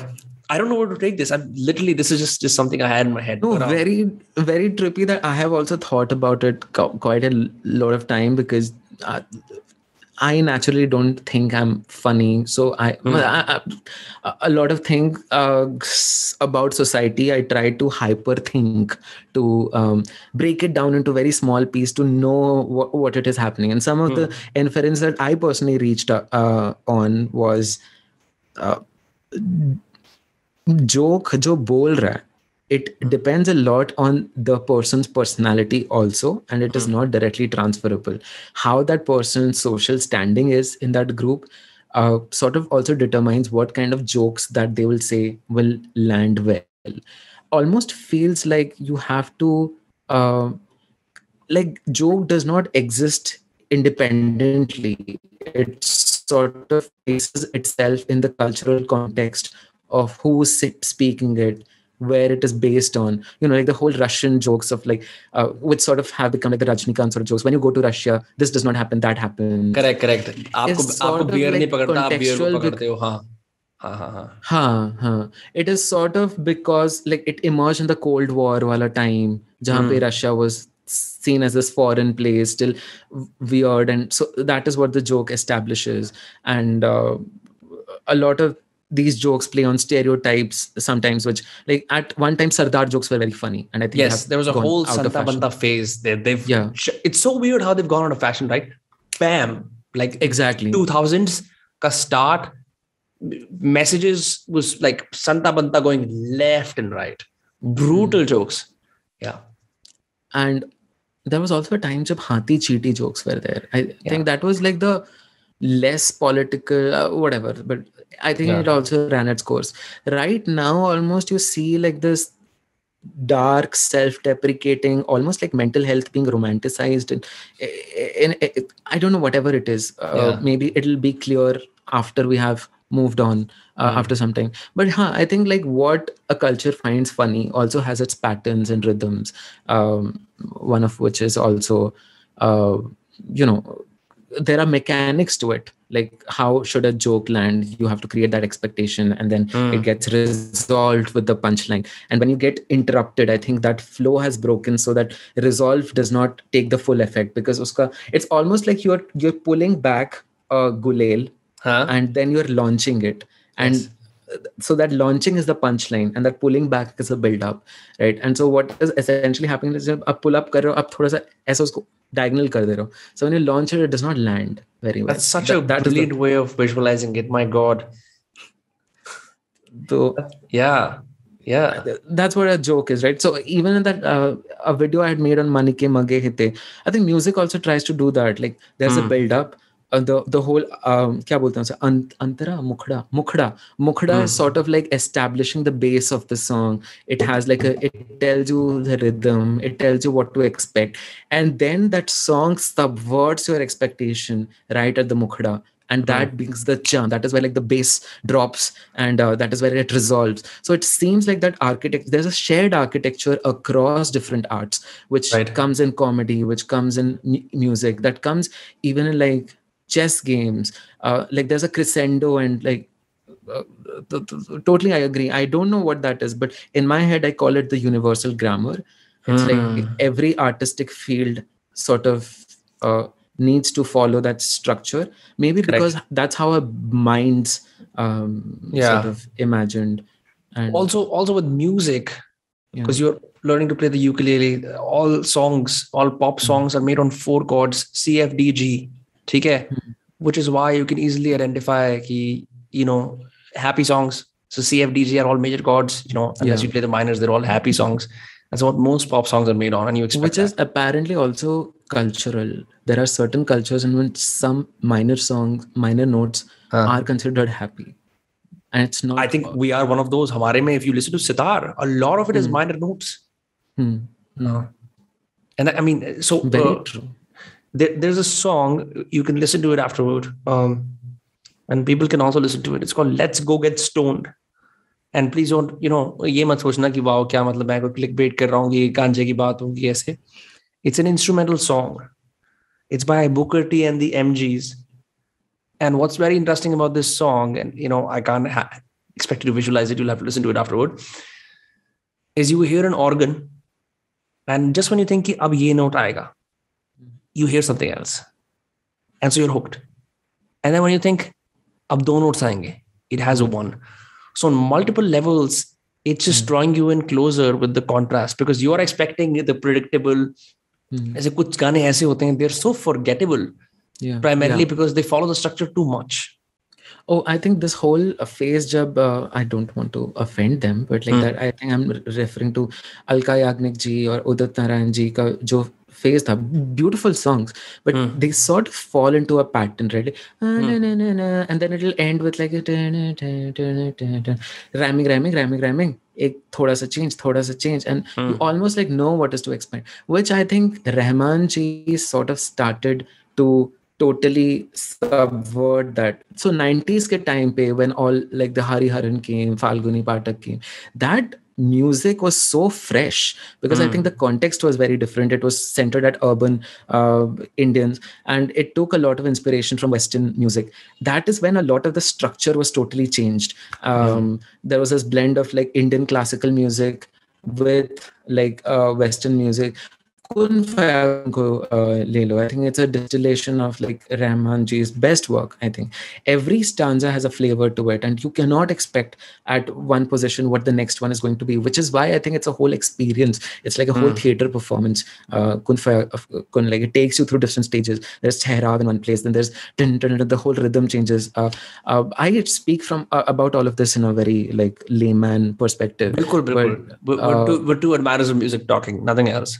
S1: I don't know where to take this. This is just something I had in my head.
S2: No, very, very trippy that I have also thought about it quite a lot of time, because I naturally don't think I'm funny. So I a lot of things about society, I try to hyper think, to break it down into very small pieces to know what it is happening. And some of the inference that I personally reached on was joke jo bol raha hai, it depends a lot on the person's personality also, and it is not directly transferable. How that person's social standing is in that group sort of also determines what kind of jokes that they will say will land well. Almost feels like you have to like joke does not exist independently. It sort of places itself in the cultural context of who's speaking it, where it is based on, like the whole Russian jokes of like, which sort of have become like the Rajnikant sort of jokes. When you go to Russia, this does not happen, that happens.
S1: Correct. आपको beer नहीं पकड़ता, आप beer को पकड़ते हो. हाँ.
S2: It is sort of because like it emerged in the Cold War wala time, जहाँ पे Russia was seen as this foreign place, still weird, and so that is what the joke establishes. And a lot of these jokes play on stereotypes sometimes, which like at one time Sardar jokes were very funny, and I think
S1: yes, there was a whole Santa Banta phase. It's so weird how they've gone out of fashion, right? Bam, like
S2: exactly
S1: 2000s ka start, messages was like Santa Banta going left and right, brutal jokes. Yeah.
S2: And there was also a time jab Hati Cheeti jokes were there. I think that was like the less political whatever, but I think it also ran its course. Right now almost you see like this dark, self-deprecating, almost like mental health being romanticized, and I don't know, whatever it is. Maybe it'll be clear after we have moved on after some time. But I think like what a culture finds funny also has its patterns and rhythms, one of which is also there are mechanics to it. Like, how should a joke land? You have to create that expectation, and then it gets resolved with the punchline. And when you get interrupted, I think that flow has broken, so that resolve does not take the full effect, because it's almost like you're pulling back a gulel, and then you're launching it. And so that launching is the punchline, and that pulling back is the build up, right? And so what is essentially happening is, जब आप pull up कर रहे हो, आप थोड़ा सा ऐसा उसको diagonal कर दे रहे हो. So when you launch it, it does not land very well.
S1: That's such a brilliant way of visualizing it. My God.
S2: So
S1: yeah.
S2: That's what a joke is, right? So even in that a video I had made on Mani Ke Mage Hite, I think music also tries to do that. Like, there's a build up. The whole क्या बोलते हैं उसे, अंतरा मुखड़ा is sort of like establishing the base of the song. It has like it tells you the rhythm, it tells you what to expect, and then that song subverts your expectation right at the mukhda. And that brings the charm. That is where like the bass drops, and that is where it resolves. So it seems like that there's a shared architecture across different arts, which comes in comedy, which comes in music, that comes even in like chess games. Like, there's a crescendo, and like totally I agree. I don't know what that is, but in my head I call it the universal grammar. It's like every artistic field sort of needs to follow that structure, maybe because that's how our minds sort of imagined. And
S1: also with music, because you're learning to play the ukulele, all pop songs are made on 4 chords, C, F, D, G. Okay? Which is why you can easily identify happy songs. So C, F, D, G are all major chords, unless you play the minors, they're all happy songs. That's what most pop songs are made on, and you expect
S2: which is apparently also cultural. There are certain cultures in which some minor notes are considered happy, and it's not.
S1: I think we are one of those. Hamare mein, if you listen to sitar, a lot of it is minor notes. And I mean, so
S2: very true.
S1: There's a song, you can listen to it afterward, and people can also listen to it. It's called "Let's Go Get Stoned." And please don't, ये मत सोचना कि wow क्या मतलब मैं कोई clickbait कर रहा हूँ, ये गांजे की बात होगी ऐसे. It's an instrumental song. It's by Booker T and the MGs. And what's very interesting about this song, and I can't expect you to visualize it, you'll have to listen to it afterward, is you hear an organ, and just when you think कि अब ये note आएगा, you hear something else, and so you're hooked. And then when you think अब 2 notes आएंगे, it has a 1. So on multiple levels, it's just drawing you in closer with the contrast, because you are expecting the predictable. ऐसे कुछ गाने ऐसे होते हैं, they're so forgettable, primarily because they follow the structure too much.
S2: Oh, I think this whole phase, I don't want to offend them, but like that, I think I'm referring to Alka Yagnik ji or Udit Narayan ji ka jo phase tha. Beautiful songs, but they sort of fall into a pattern, right? And then it'll end with like ramming. एक थोड़ा सा change, and you almost like know what is to expect, which I think Rahman ji sort of started to totally subvert that. So 90s ke time pe, when all like the Hari Haran came, Falguni Pathak came, that music was so fresh, because I think the context was very different. It was centered at urban Indians, and it took a lot of inspiration from Western music. That is when a lot of the structure was totally changed. There was this blend of like Indian classical music with like Western music. Kun Faya ko le lo. I think it's a distillation of like Rahman ji's best work. I think every stanza has a flavor to it, and you cannot expect at one position what the next one is going to be, which is why I think it's a whole experience. It's like a whole theater performance. Kun Faya, like it takes you through different stages. There's Tehrav in one place, then there's the whole rhythm changes. I speak from about all of this in a very like layman perspective.
S1: Bilkul. We're two admirers of music talking, nothing else.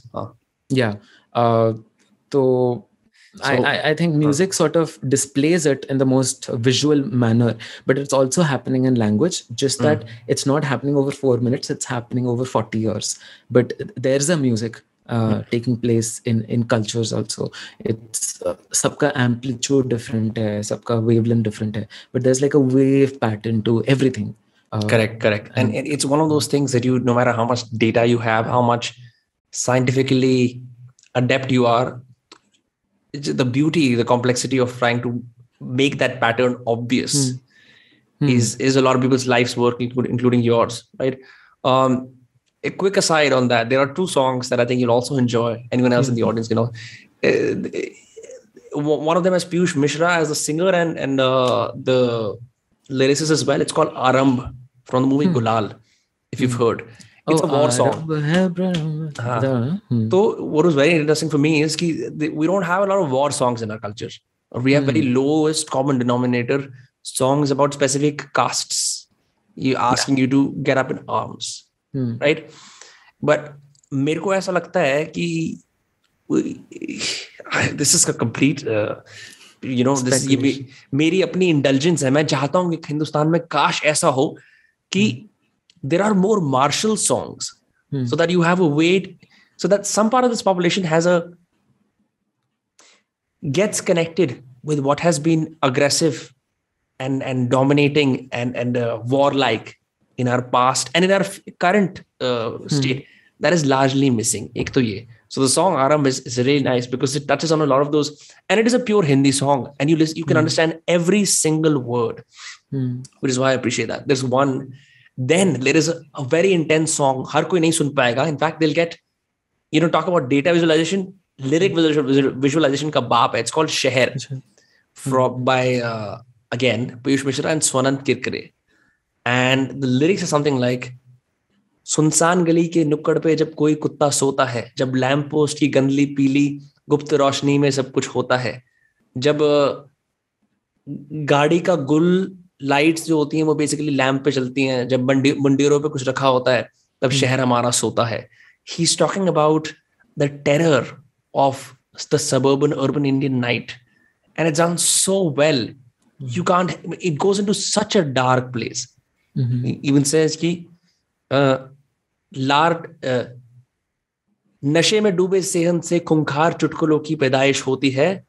S2: Yeah. So I think music sort of displays it in the most visual manner, but it's also happening in language, just that it's not happening over 4 minutes, it's happening over 40 years. But there's a music taking place in cultures also. It's sabka amplitude different hai, sabka wavelength different hai, but there's like a wave pattern to everything.
S1: Correct. And it's one of those things that no matter how much data you have, how much scientifically adept you are, the beauty, the complexity of trying to make that pattern obvious is a lot of people's life's work, including yours, right? A quick aside on that, there are two songs that I think you'll also enjoy. Anyone else in the audience, one of them has Piyush Mishra as the singer and the lyricist as well. It's called Aramb from the movie Gulal, if you've heard. It's a war song. So what was very interesting for me is we don't have a lot of war songs in our culture. We have very lowest common denominator songs about specific castes, asking you to get up in arms, right? But मेरे को ऐसा लगता है कि this is a complete this मेरी अपनी indulgence है. मैं चाहता हूँ कि हिंदुस्तान में काश ऐसा हो कि there are more martial songs, so that you have a way, so that some part of this population gets connected with what has been aggressive and dominating and warlike in our past and in our current state. That is largely missing. Ek to ye. So the song Aram is really nice because it touches on a lot of those, and it is a pure Hindi song, and you can understand every single word, which is why I appreciate that. There's one. Then there is a very intense song. Har koi nahi sun payega. In fact, they'll get, talk about data visualization, lyric visualization ka baap hai. It's called Sheher, by again Piyush Mishra and Swanand Kirkare. And the lyrics are something like, सुनसान गली के नुक्कड़ पे जब कोई कुत्ता सोता है, जब लैंप पोस्ट की गंदली पीली गुप्त रोशनी में सब कुछ होता है, जब गाड़ी का गुल लाइट्स जो होती हैं वो बेसिकली लैंप पे चलती हैं, जब बंडियों पे कुछ रखा होता है, तब शहर हमारा सोता है. He is talking about the terror of the suburban urban Indian night, and it's done so well. You can't, it goes into such a dark place. He even says कि नशे में डूबे सेहन से खुंखार चुटकुलों की पैदाइश होती है,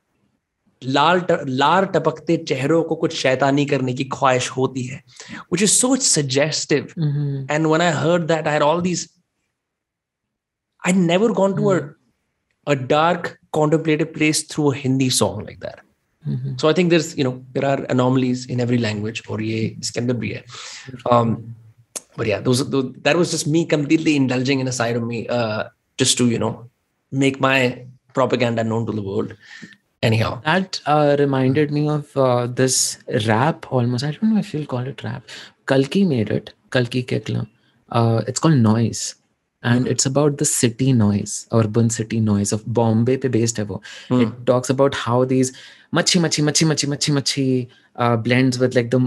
S1: लार टपकते चेहरों को कुछ शैतानी करने की ख्वाहिश होती है, which is so suggestive. And when I heard that, I had all these, I'd never gone to a dark contemplative place through a Hindi song like that. So I think there's, there are anomalies in every language, और ये इसके अंदर भी है. But yeah, that was just me completely indulging in a side of me, just to, make my propaganda known to the world. Anyhow.
S2: That reminded me of this rap almost. I don't know if you'll call it rap. Quirky made it. Quirky Kekla. It's called Noise. And it's about the city noise, urban city noise of Bombay pe based hai wo. It talks about how these machi blends with like the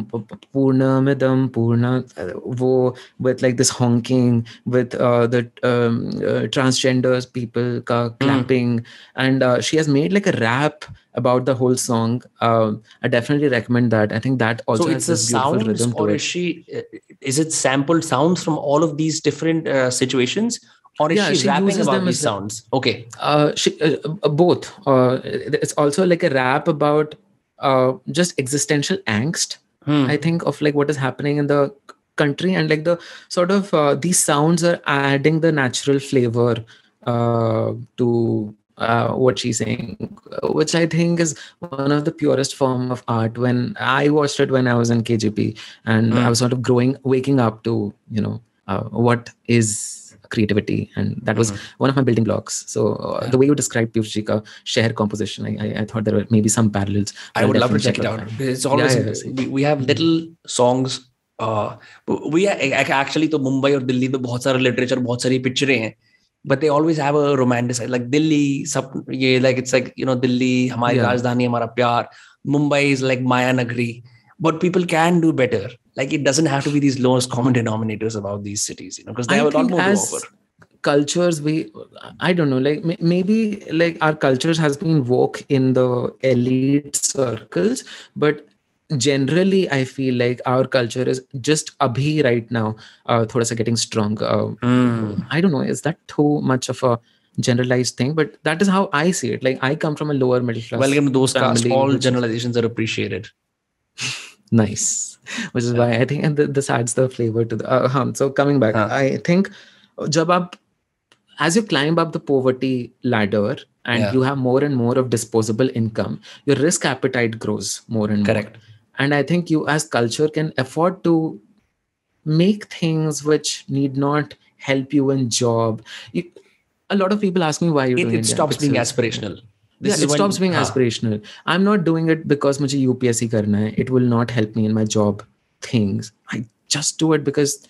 S2: Purna Midam, Purna, wo, with like this honking, with the transgenders people ka clapping. And she has made like a rap about the whole song. I definitely recommend that. I think that also has this beautiful rhythm to it.
S1: Is it sampled sounds from all of these different situations? Or is she rapping about these sounds? Okay.
S2: Both. It's also like a rap about just existential angst, I think, of like what is happening in the country, and like the sort of these sounds are adding the natural flavor to what she's saying, which I think is one of the purest form of art. When I watched it when I was in KGP, and I was sort of waking up to, what is creativity, and that was one of my building blocks. So the way you described Piyush ji ka Sheher composition, I thought there were maybe some parallels.
S1: I would love to check it out. It's always we have little songs. We actually to Mumbai or Delhi to बहुत सारा literature, बहुत सारी pictures हैं, but they always have a romantic side. Like Delhi, like it's like, Delhi, हमारी राजधानी, हमारा प्यार. Mumbai is like Maya Nagri. But people can do better. Like, it doesn't have to be these lowest common denominators about these cities, because they have a lot more to offer.
S2: Cultures, I don't know, like maybe like our cultures has been woke in the elite circles, but generally I feel like our culture is just abhi right now, thoda sa getting strong. I don't know, is that too much of a generalized thing? But that is how I see it. Like, I come from a lower middle class.
S1: Welcome to Dostcast. All generalizations are appreciated.
S2: Nice. Which is why I think, and this adds the flavor to the so coming back, I think jab aap as you climb up the poverty ladder and you have more and more of disposable income, your risk appetite grows more and more.
S1: Correct.
S2: And I think you as culture can afford to make things which need not help you in job. A lot of people ask me why you're doing
S1: It
S2: Indian
S1: stops being
S2: pixels.
S1: aspirational.
S2: It stops being aspirational. I'm not doing it because मुझे UPSC करना है. It will not help me in my job things. I just do it because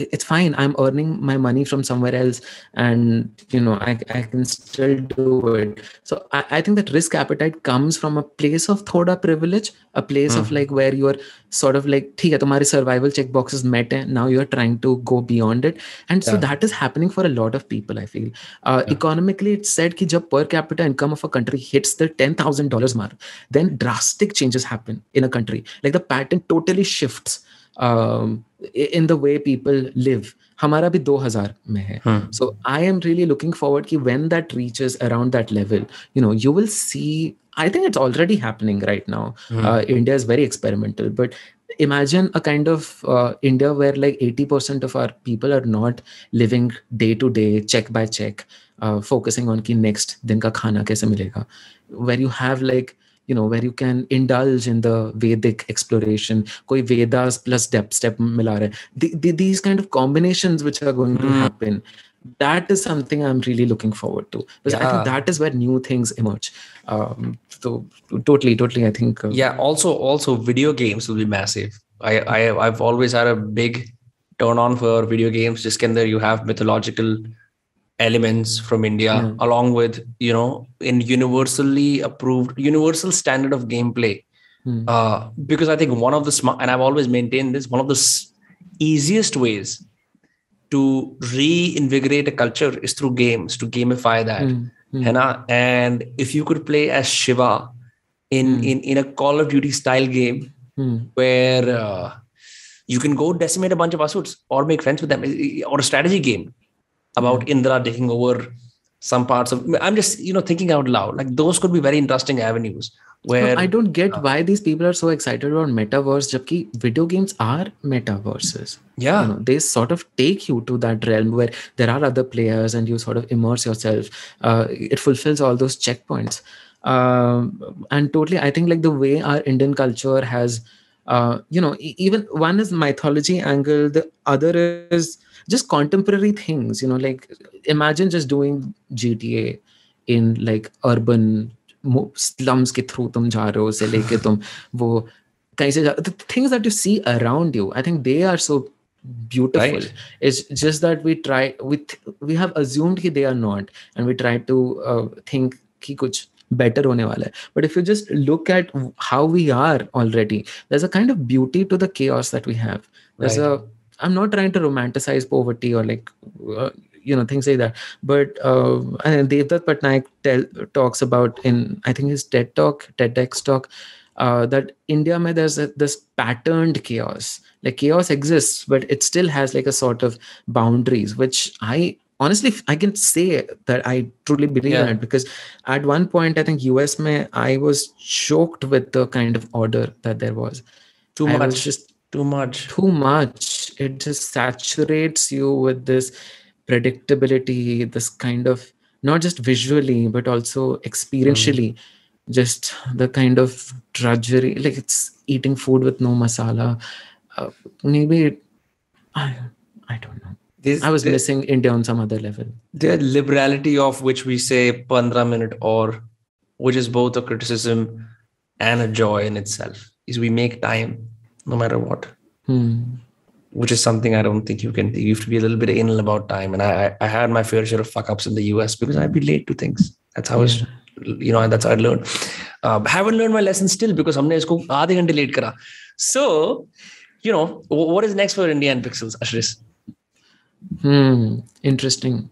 S2: it's fine. I'm earning my money from somewhere else, and I can still do it. So I think that risk appetite comes from a place of thoda privilege, a place of like where you're sort of like, ठीक है, तुम्हारे survival check boxes met हैं. Now you're trying to go beyond it, and so that is happening for a lot of people. I feel economically, it's said कि जब per capita income of a country hits the $10,000 mark, then drastic changes happen in a country. Like the pattern totally shifts. In the way people live. हमारा भी 2000 में है. So I am really looking forward कि when that reaches around that level, you will see, I think it's already happening right now. India is very experimental, but imagine a kind of India where like 80% of our people are not living day to day, check by check, focusing on कि next दिन का खाना कैसे मिलेगा, where you have like where you can indulge in the Vedic exploration, koi Vedas plus step mila raha hai. These kind of combinations which are going to happen, that is something I'm really looking forward to, because I think that is where new things emerge. So totally, I think.
S1: Also video games will be massive. I've always had a big turn on for video games. Just you have mythological elements from India, along with, in universal standard of gameplay. Because I think one of the smart, and I've always maintained this, one of the easiest ways to reinvigorate a culture is through games, to gamify that. And if you could play as Shiva in a Call of Duty style game where you can go decimate a bunch of Asuras or make friends with them, or a strategy game about Indra taking over some parts of, I'm just, thinking out loud, like those could be very interesting avenues where
S2: I don't get why these people are so excited about metaverse, jabki video games are metaverses. They sort of take you to that realm where there are other players and you sort of immerse yourself. It fulfills all those checkpoints. And totally, I think like the way our Indian culture has, even one is mythology angle, the other is just contemporary things, like imagine just doing GTA in like urban slums के through तुम जा रहे हो, से लेके तुम वो कहीं से the things that you see around you, I think they are so beautiful. Right. It's just that we have assumed कि they are not, and we try to think कि कुछ better होने वाला है. But if you just look at how we are already, there's a kind of beauty to the chaos that we have. There's I'm not trying to romanticize poverty or like things like that, but and Devdutt Patnaik talks about in, I think, his TEDx talk, that India mein there's this patterned chaos. Like chaos exists, but it still has like a sort of boundaries, which I can say that I truly believe in it, because at one point I think US mein I was choked with the kind of order that there was.
S1: Too much. It just saturates you with this predictability, this kind of, not just visually but also experientially, just the kind of drudgery, like it's eating food with no masala. Maybe I don't know. I was missing India on some other level. The liberality of which we say 15 minute, or which is both a criticism and a joy in itself, is we make time no matter what. Which is something I don't think you have to be a little bit anal about time. And I had my fair share of fuck ups in the US because I'd be late to things. That's how that's how I learned. Haven't learned my lesson still because हमने इसको आधे घंटे late करा. So, what is next for India and Pixels, Ashris?
S2: Interesting.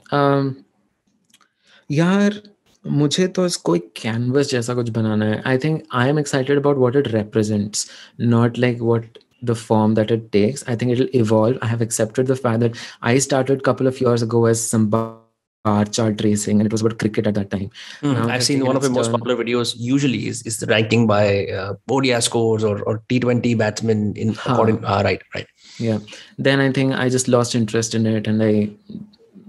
S2: यार मुझे तो इसको एक कैनवस जैसा कुछ बनाना है. I think I am excited about what it represents, not like what the form that it takes. I think it'll evolve. I have accepted the fact that I started a couple of years ago as some bar chart racing, and it was about cricket at that time.
S1: I've seen one of your most popular videos usually is the ranking by ODI scores or T20 batsmen in according. Right.
S2: Yeah. Then I think I just lost interest in it, and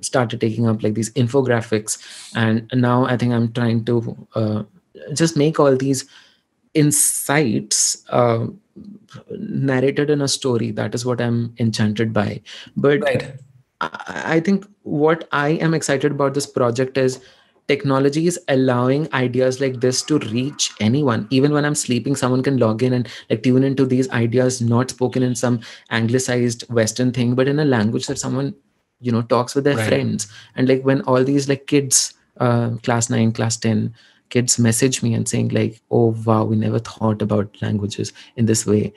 S2: started taking up like these infographics, and now I think I'm trying to just make all these insights narrated in a story. That is what I'm enchanted by. But
S1: Right.
S2: I think what I am excited about this project is technology is allowing ideas like this to reach anyone. Even when I'm sleeping, someone can log in and like tune into these ideas, not spoken in some anglicized Western thing, but in a language that someone, talks with their
S1: Right.
S2: friends. And like when all these like kids, class 9, class 10 kids message me and saying like, oh wow, we never thought about languages in this way,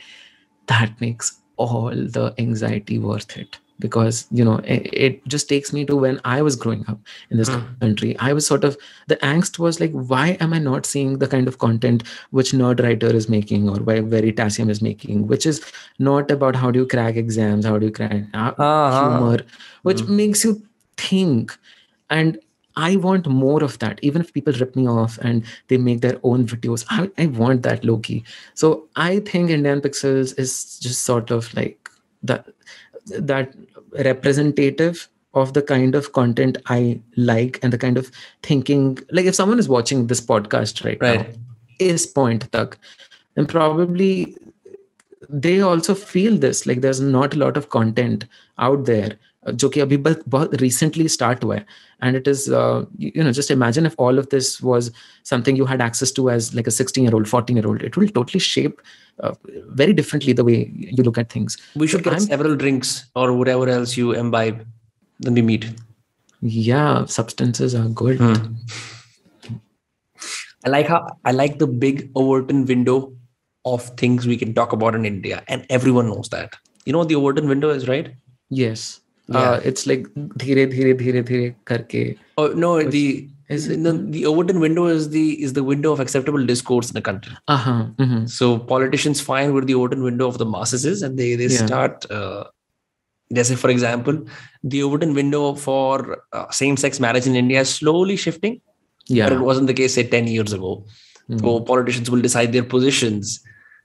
S2: that makes all the anxiety worth it. Because it just takes me to when I was growing up in this country. I was sort of, the angst was like, why am I not seeing the kind of content which Nerd Writer is making, or why Veritasium is making, which is not about how do you crack exams, how do you crack humor, which makes you think. And I want more of that. Even if people rip me off and they make their own videos, I want that low-key. So I think Indian Pixels is just sort of like that representative of the kind of content I like, and the kind of thinking. Like if someone is watching this podcast right now, is point tak, then probably they also feel this, like there's not a lot of content out there जो कि अभी बहुत recently start हुआ है. And it is just imagine if all of this was something you had access to as like a 16-year-old, 14-year-old. It will totally shape very differently the way you look at things.
S1: We should get several drinks or whatever else you imbibe when we meet.
S2: Yeah, substances are good.
S1: I like the big Overton window of things we can talk about in India, and everyone knows that. You know what the Overton window is, right?
S2: Yes. It's like धीरे धीरे धीरे धीरे करके.
S1: Oh no, the Overton window is the window of acceptable discourse in the country. So politicians find where the Overton window of the masses is, and they start. Let's say, for example, the Overton window for same-sex marriage in India is slowly shifting. Yeah, but it wasn't the case, say, 10 years ago. So politicians will decide their positions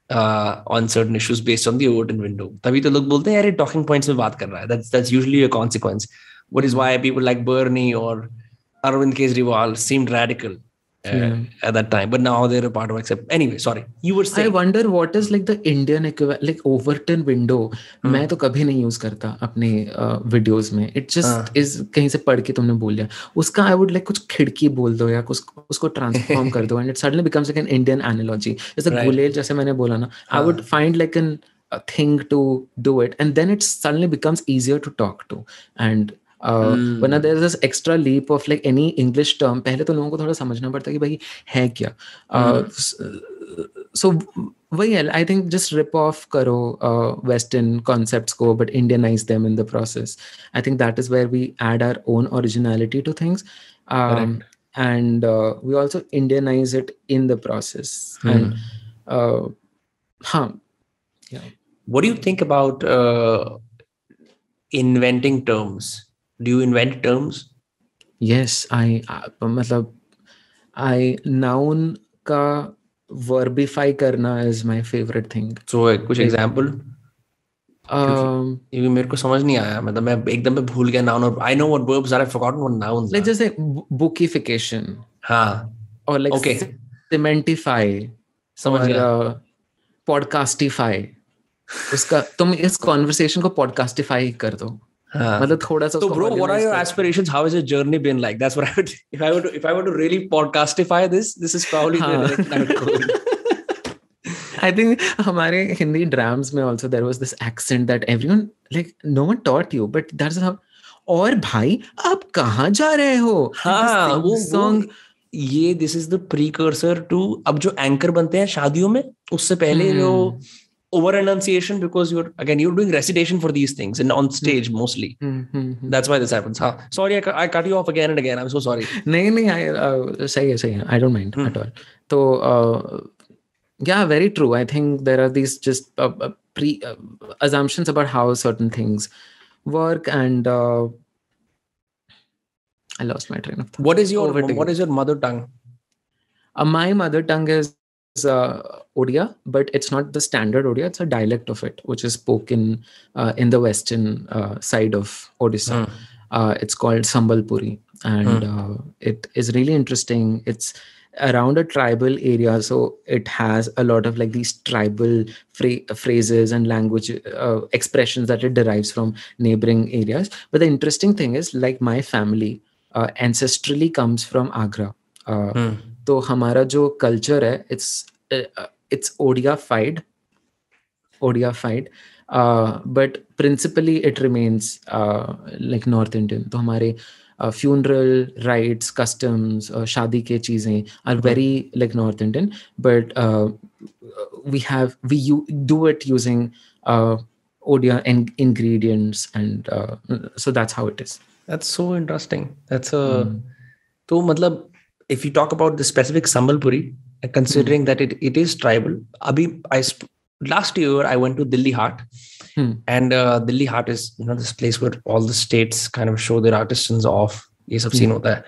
S1: on certain issues based on the Overton window. तभी तो लोग बोलते हैं यार ये talking points में बात कर रहा है. That's usually a consequence. What is why people like Bernie or Arvind Kejriwal seemed radical at that time, but now they're a part of accept. Anyway, sorry, you were saying.
S2: I wonder what is like the Indian equivalent, like Overton window. मैं तो कभी नहीं use करता अपने videos में. It just is कहीं से पढ़ के तुमने बोल दिया. उसका I would like कुछ खिड़की बोल दो या उसको transform कर दो, and it suddenly becomes like an Indian analogy. जैसे गुलेल जैसे मैंने बोला ना, I would find like a thing to do it, and then it suddenly becomes easier to talk to. And when there's this extra leap of like any English term, पहले तो लोगों को थोड़ा समझना पड़ता है कि भाई है क्या. So वही है, I think just rip off करो Western concepts को, but Indianize them in the process. I think that is where we add our own originality to things. And we also Indianize it in the process. And
S1: what do you think about inventing terms? Do you invent terms?
S2: Yes, I noun का verbify करना is my favorite thing.
S1: So कुछ example? क्योंकि मेरे को समझ नहीं आया, मतलब मैं एकदम पे भूल गया noun, और I know what verbs are, I've forgotten what nouns
S2: like
S1: are.
S2: जैसे bookification.
S1: हाँ.
S2: Or like cementify.
S1: समझ गया.
S2: Podcastify. उसका तुम इस conversation को podcastify कर दो. मतलब थोड़ा सा.
S1: So bro, what are your aspirations? How has your journey been like? That's what I would, if I were to really podcastify this is probably the direction I would go in.
S2: I think हमारे Hindi drams में also there was this accent that everyone, like no one taught you, but that's how. और भाई आप कहाँ जा रहे हो?
S1: हाँ, वो song. ये this is the precursor to अब जो anchor बनते हैं शादियों में, उससे पहले जो over enunciation, because you're doing recitation for these things and on stage mostly. That's why this happens. Sorry, I cut you off again and again. I'm so sorry.
S2: नहीं सही है. I don't mind at all. So yeah, very true. I think there are these just assumptions about how certain things work, and I lost my train of thought.
S1: What is your mother tongue?
S2: My mother tongue is Odia, but it's not the standard Odia. It's a dialect of it, which is spoken in the western side of Odisha. It's called Sambalpuri, and it is really interesting. It's around a tribal area, so it has a lot of like these tribal phrases and language expressions that it derives from neighboring areas. But the interesting thing is, like, my family ancestrally comes from Agra. तो हमारा जो culture है, it's Odia-fied, but principally it remains like North Indian. तो हमारे funeral rites, customs, शादी के चीजें are very like North Indian, but we do it using Odia ingredients, and so that's how it is.
S1: That's so interesting. That's a so matlab, if you talk about the specific Sambalpuri, considering that it is tribal. Last year I went to Delhi Haat, and Delhi Haat is this place where all the states kind of show their artisans off. ये सब scene होता है.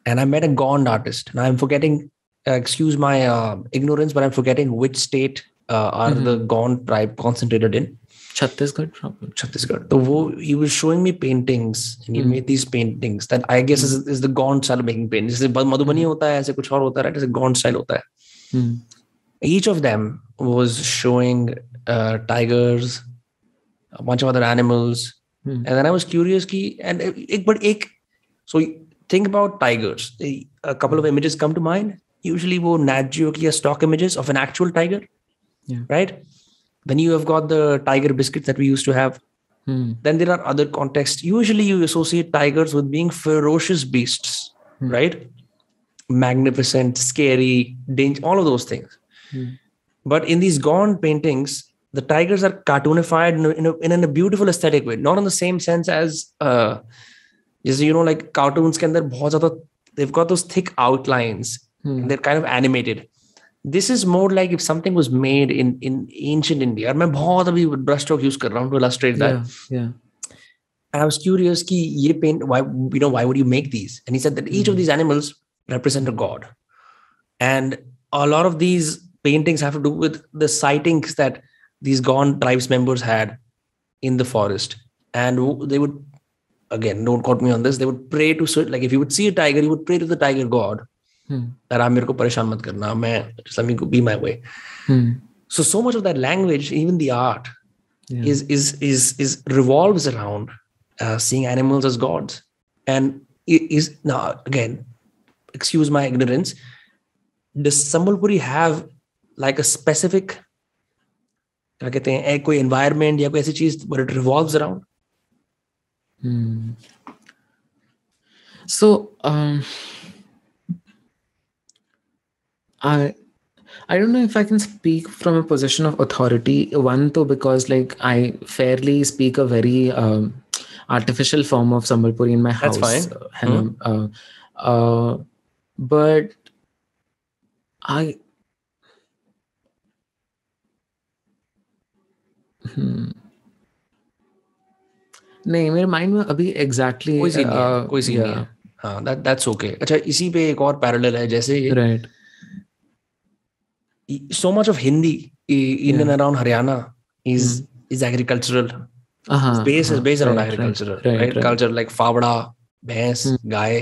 S1: And I met a Gond artist. And I'm forgetting, excuse my ignorance, but I'm forgetting which state are the Gond tribe concentrated in.
S2: Chhattisgarh, probably.
S1: Chhattisgarh. So he was showing me paintings, and he made these paintings that I guess is the Gond style of making paintings. जैसे Madhubani होता है, ऐसे कुछ और होता है, right? ऐसे Gond style होता है. Each of them was showing tigers, a bunch of other animals, and then I was curious so think about tigers. A couple of images come to mind. Usually, वो Nat Geo की stock images of an actual tiger, right? Then you have got the tiger biscuits that we used to have. Then there are other contexts. Usually, you associate tigers with being ferocious beasts, right? Magnificent, scary, dangerous, all of those things. But in these Gond paintings, the tigers are cartoonified in a beautiful aesthetic way, not in the same sense as like cartoons के अंदर बहुत ज़्यादा, they've got those thick outlines and they're kind of animated. This is more like if something was made in ancient India. मैं बहुत अभी brushstroke use कर रहा हूँ to illustrate that.
S2: Yeah.
S1: And I was curious कि ये paint, why would you make these? And he said that each of these animals represent a god, and a lot of these paintings have to do with the sightings that these Gond tribes members had in the forest. And they would, again, don't quote me on this, they would pray to, like if you would see a tiger, you would pray to the tiger god that आप मेरे को परेशान मत करना, just let me be my way. So much of that language, even the art, is revolves around seeing animals as gods. And is now, again, excuse my ignorance, does Sambalpuri have like a specific क्या कहते हैं कोई environment या कोई ऐसी चीज where it revolves around?
S2: So I don't know if I can speak from a position of authority. One, though, because like I fairly speak a very artificial form of Sambalpuri in my house.
S1: That's fine.
S2: But नहीं, मेरे mind में अभी exactly
S1: कोई scene नहीं है. हाँ, that's okay. अच्छा, इसी पे एक और पैरेलल है, जैसे
S2: right.
S1: So much of Hindi in and around Haryana is agricultural. Is based around agricultural, right? Culture like फावड़ा, भैंस, गाय,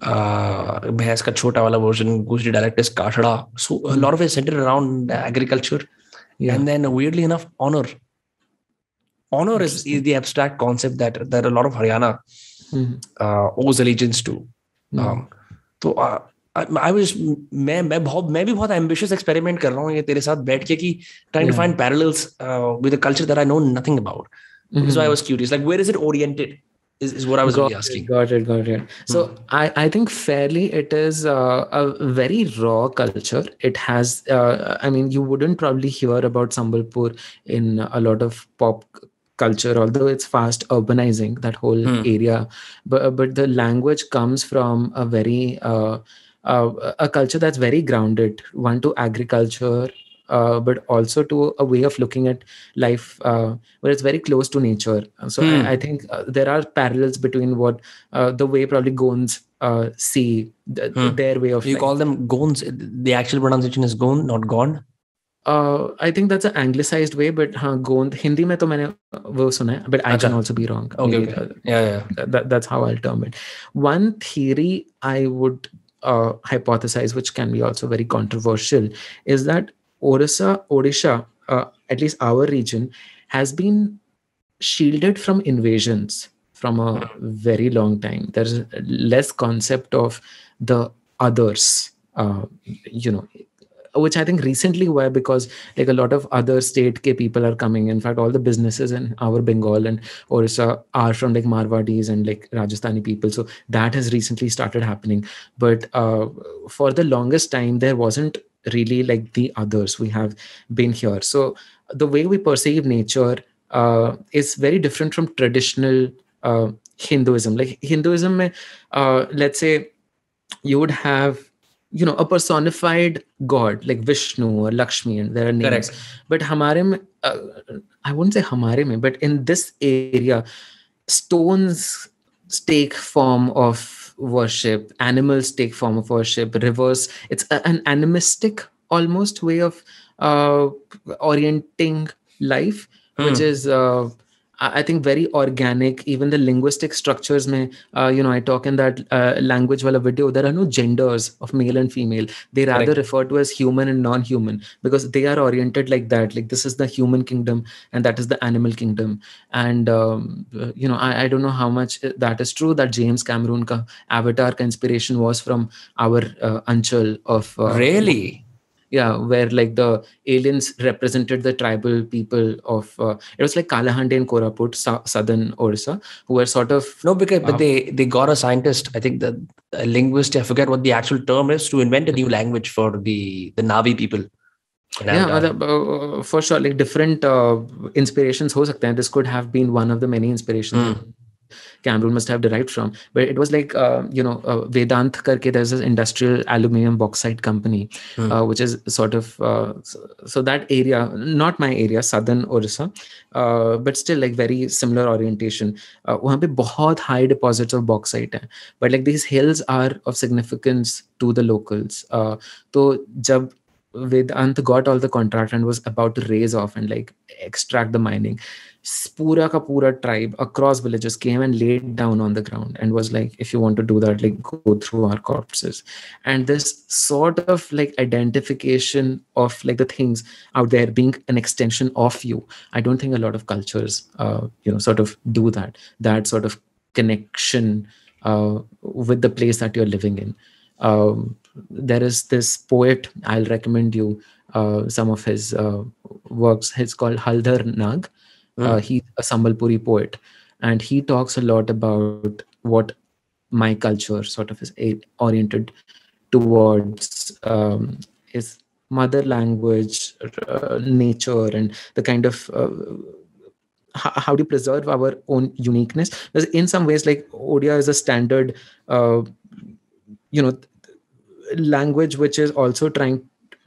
S1: भैंस का छोटा वाला version, Gujari dialect is काठड़ा. So a lot of it is centered around agriculture. And then weirdly enough, honor is the abstract concept that a lot of Haryana owes allegiance to. So मैं भी बहुत ambitious experiment कर रहा हूँ ये तेरे साथ बैठ के कि trying to find parallels with a culture that I know nothing about. That's why I was curious. Like, where is it oriented? Is what I was really asking.
S2: Got it. So I think fairly it is a very raw culture. It has, I mean, you wouldn't probably hear about Sambalpur in a lot of pop culture, although it's fast urbanizing that whole area. But the language comes from a very a culture that's very grounded, one to agriculture, but also to a way of looking at life where it's very close to nature. So I think there are parallels between what the way probably Gonds see their way of
S1: you
S2: life.
S1: Call them Gonds. The actual pronunciation is Gond, not Gond.
S2: I think that's an anglicized way, but हाँ गोंद हिंदी में तो मैंने वो सुना है, but I can also be wrong.
S1: Okay,
S2: Maybe
S1: okay. Yeah.
S2: that's how I'll term it. One theory I would hypothesize, which can be also very controversial, is that Odisha, at least our region, has been shielded from invasions from a very long time. There's less concept of the others, you know, which I think recently were because like a lot of other state ke people are coming. In fact, all the businesses in our Bengal and Orissa are from like Marwadis and like Rajasthani people. So that has recently started happening. But for the longest time, there wasn't really like the others. We have been here. So the way we perceive nature is very different from traditional Hinduism. Like Hinduism, let's say you would have a personified god like Vishnu or Lakshmi, and there are names.
S1: Correct.
S2: But hamare mein, I wouldn't say hamare mein, but in this area, stones take form of worship, animals take form of worship, rivers. It's an animistic almost way of orienting life, which is I think very organic. Even the linguistic structures mein, I talk in that language wala video, there are no genders of male and female. They rather
S1: Correct.
S2: refer to as human and non-human because they are oriented like that. Like this is the human kingdom and that is the animal kingdom. And I don't know how much that is true, that James Cameron ka Avatar ka inspiration was from our Anchal of
S1: Really?
S2: yeah, where like the aliens represented the tribal people of it was like Kalahandi and Koraput, southern Orissa, who were sort of
S1: No, because but they got a scientist, I think a linguist, I forget what the actual term is, to invent a new language for the Navi people.
S2: Yeah, for sure, like different inspirations ho sakte hain. This could have been one of the many inspirations that Cameron must have derived from. But it was like, Vedant karke, there's this industrial aluminum bauxite company, which is sort of, so that area, not my area, southern Orissa, but still like very similar orientation. वहाँ पे बहुत high deposits of bauxite हैं. But like these hills are of significance to the locals. तो जब Vedant got all the contract and was about to raise off and like extract the mining, pura ka pura tribe across villages came and laid down on the ground and was like, if you want to do that, like go through our corpses. And this sort of like identification of like the things out there being an extension of you, I don't think a lot of cultures sort of do that sort of connection with the place that you're living in. There is this poet, I'll recommend you some of his works. It's called Haldar Nag. He's a Sambalpuri poet, and he talks a lot about what my culture sort of is oriented towards is mother language, nature, and the kind of how do you preserve our own uniqueness. Because in some ways, like Odia is a standard language which is also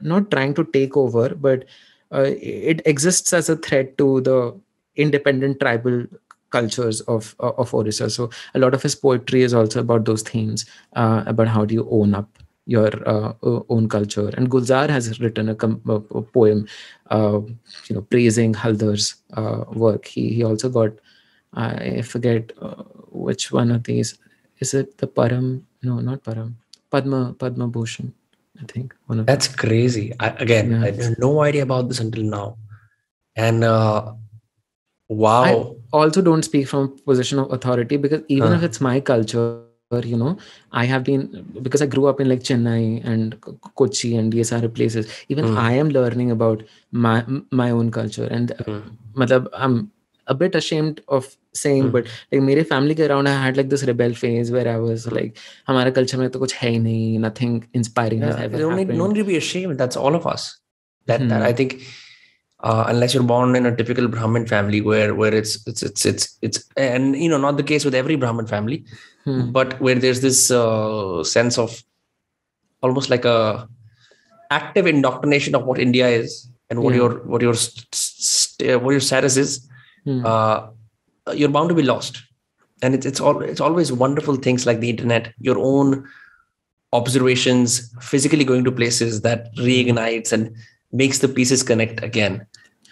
S2: not trying to take over, but it exists as a threat to the independent tribal cultures of Orissa. So a lot of his poetry is also about those themes, about how do you own up your own culture. And Gulzar has written a poem praising Haldar's work. He also got, I forget which one of these. Is it the Param? No, not Param. Padma Bhushan, I think.
S1: That's crazy. I had no idea about this until now. And wow.
S2: I also don't speak from a position of authority because even if it's my culture, I have been, because I grew up in like Chennai and Kochi and these other places, even I am learning about my own culture. And I'm a bit ashamed of saying, but like mere family ke around, I had like this rebel phase where I was like, hamara culture mein to kuch hai nahi, nothing inspiring has ever happened.
S1: No need to be ashamed. That's all of us. That I think, unless you're born in a typical Brahmin family where it's and not the case with every Brahmin family, but where there's this sense of almost like a active indoctrination of what India is and what your status is. You're bound to be lost. And it's always wonderful things like the internet, your own observations, physically going to places that reignites and makes the pieces connect again.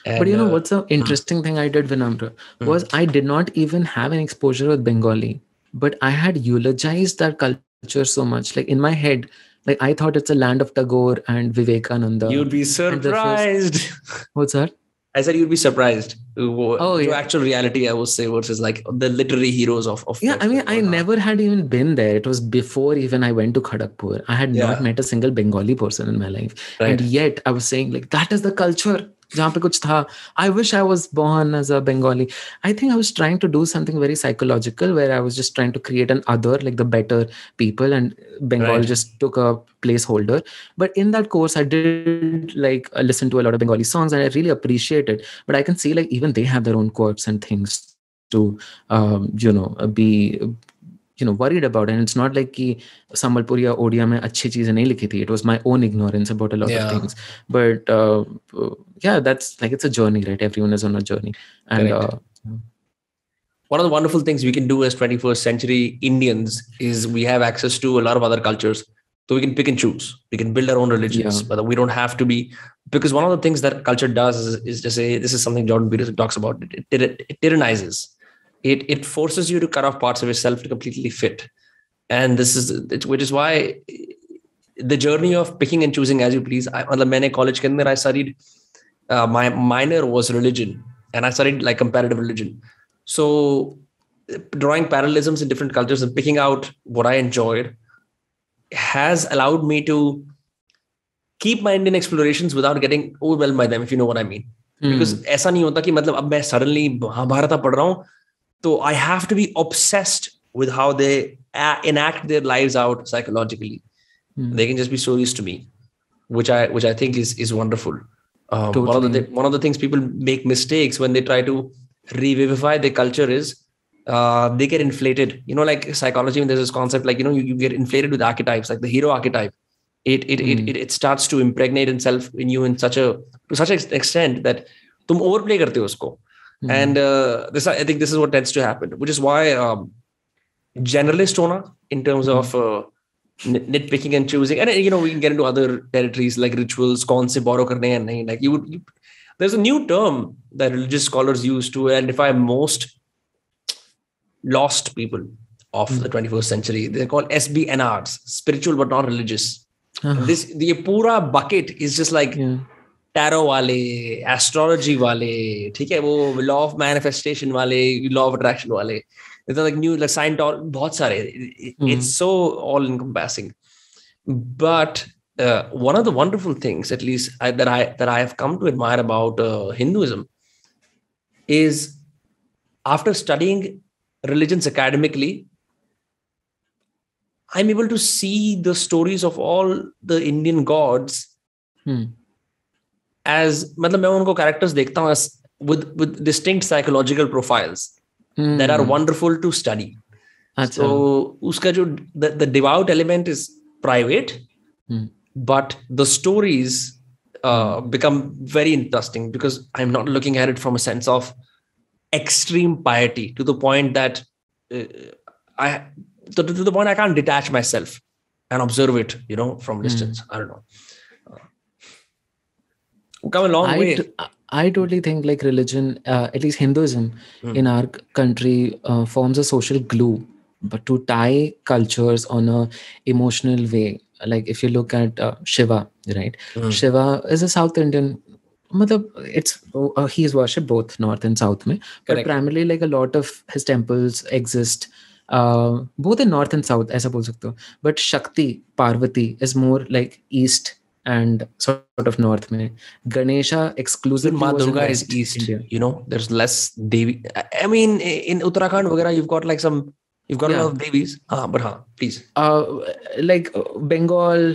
S1: And,
S2: but you know what's the interesting thing I did, Vinamra, was I did not even have an exposure with Bengali, but I had eulogized that culture so much. Like in my head, like I thought it's a land of Tagore and Vivekananda.
S1: you'd be
S2: And the first,
S1: surprised.
S2: what's that?
S1: I said you'd be surprised.
S2: Oh,
S1: To
S2: yeah.
S1: actual reality, I would say, versus like the literary heroes of
S2: Yeah, I
S1: West
S2: mean, I
S1: Bengal.
S2: never had even been there. It was before even I went to Kharagpur. I had not
S1: Yeah.
S2: met a single Bengali person in my life.
S1: Right.
S2: And yet I was saying, like, that is the culture. Jahan pe kuch tha. I wish I was born as a Bengali. I think I was trying to do something very psychological where I was just trying to create an other, like the better people, and Bengal
S1: Right.
S2: just took a placeholder. But in that course, I did like listen to a lot of Bengali songs and I really appreciate it. But I can see like even they have their own quirks and things to be worried about. And it's not like कि Sambalpuri या ओडिया में अच्छी चीजें नहीं लिखी थी. It was my own ignorance about a lot of things. But yeah, that's like, it's a journey, right? Everyone is on a journey. And
S1: one of the wonderful things we can do as 21st century Indians is we have access to a lot of other cultures. So we can pick and choose. We can build our own religions, but we don't have to be, because one of the things that culture does is to say, this is something Jordan Peterson talks about. It tyrannizes. It forces you to cut off parts of yourself to completely fit. And which is why the journey of picking and choosing as you please. I college ke andar I studied, my minor was religion, and I studied like comparative religion. So drawing parallelisms in different cultures and picking out what I enjoyed has allowed me to keep my Indian explorations without getting overwhelmed by them, if you know what I mean. Because ऐसा नहीं होता कि मतलब अब मैं suddenly Mahabharat पढ़ रहा हूँ, so I have to be obsessed with how they enact their lives out psychologically. They can just be stories to me, which I think is wonderful.
S2: totally.
S1: One of the things people make mistakes when they try to revivify their culture is they get inflated. Like psychology, when there's this concept like you get inflated with archetypes, like the hero archetype. It starts to impregnate itself in you to such an extent that तुम overplay करते हो उसको. And I think this is what tends to happen, which is why generalist hona in terms of nitpicking and choosing, and we can get into other territories like rituals, kaun se borrow karne hain nahi. Like there's a new term that religious scholars use to identify most lost people of the 21st century. They're called SBNRs, spiritual but not religious. The pura bucket is just like tarot wale, astrology wale, ठीक है, वो law of manifestation wale, law of attraction wale. It's like new, like Scientology, बहुत सारे. It's so all encompassing. But one of the wonderful things, at least that I have come to admire about Hinduism, is after studying religions academically, I'm able to see the stories of all the Indian gods as, मतलब मैं उनको characters देखता हूँ as with distinct psychological profiles that are wonderful to study. So उसका जो the devout element is private, but the stories become very interesting because I'm not looking at it from a sense of extreme piety to the point that to the point I can't detach myself and observe it, from distance. I don't know. Come a long way.
S2: I totally think like religion, at least Hinduism in our country forms a social glue, but to tie cultures on a emotional way. Like if you look at Shiva, right? Shiva is a South Indian. He is worshipped both north and south में, but primarily like a lot of his temples exist both in north and south, ऐसा बोल सकते हो. But Shakti, Parvati is more like east and sort of north में. Ganesha exclusively
S1: Ma
S2: was in
S1: Durga
S2: West
S1: is east.
S2: India.
S1: There's less Devi. I mean, in Uttarakhand, वगैरह, you've got a lot of Devis. But please.
S2: Like Bengal,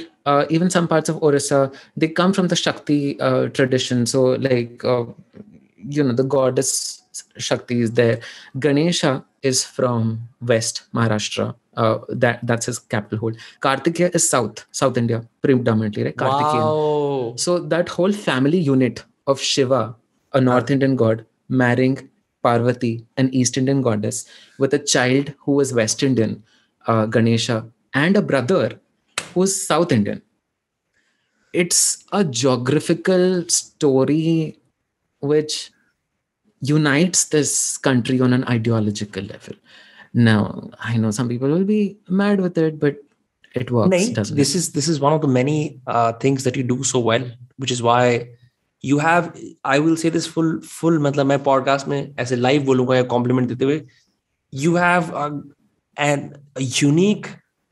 S2: even some parts of Orissa, they come from the Shakti tradition. So like, the goddess Shakti is there. Ganesha is from West Maharashtra. That's his capital hold. Kartikeya is South India, predominantly, right? Kartikeyan.
S1: Wow.
S2: So that whole family unit of Shiva, a North Indian god, marrying Parvati, an East Indian goddess, with a child who was West Indian, Ganesha, and a brother who's South Indian. it's a geographical story which unites this country on an ideological level. Now, I know some people will be mad with it, but it works,
S1: Nahin,
S2: doesn't
S1: this
S2: it?
S1: is one of the many things that you do so well, which is why you have. I will say this full मतलब मैं podcast में ऐसे live बोलूँगा या compliment देते हुए, you have a unique,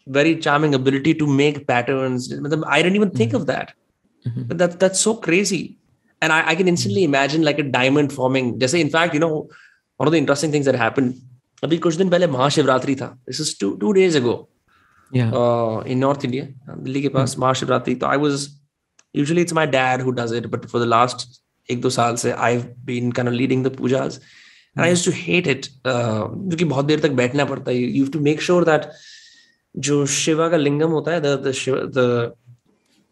S1: very charming ability to make patterns. मतलब I didn't even think of that. But that's so crazy. And I can instantly imagine like a diamond forming. Just in fact, one of the interesting things that happened, अभी कुछ दिन पहले महाशिवरात्रि था. This is two days ago.
S2: Yeah.
S1: In North India, Delhi के पास Mahashivratri. So I was, usually it's my dad who does it, but for the last 1-2 साल से I've been kind of leading the pujas. And I used to hate it क्योंकि बहुत देर तक बैठना पड़ता है. You have to make sure that जो शिवा का लिंगम होता है, the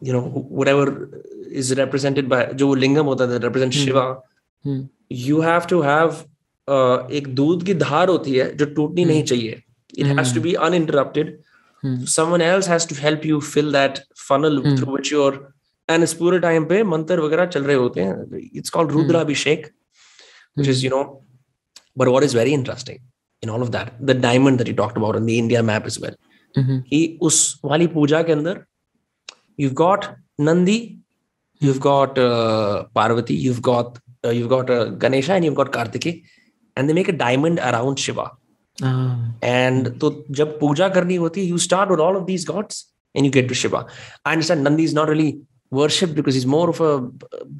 S1: whatever is represented by जो लिंगम होता है that represents Shiva, you have to have एक दूध की धार होती है जो टूटनी नहीं चाहिए. It has to be uninterrupted. Someone else has to help you fill that funnel through which you're, and इस पूरे टाइम पे मंत्र वगैरह चल रहे होते हैं. It's called Rudra Abhishek, which is, but what is very interesting in all of that, the diamond that you talked about on the India map as well, कि उस वाली पूजा के अंदर you've got Nandi, you've got Parvati, you've got Ganesha, and you've got Kartikeya, and they make a diamond around Shiva. And तो जब पूजा करनी होती है, you start with all of these gods and you get to Shiva. I understand Nandi is not really worshipped because he's more of a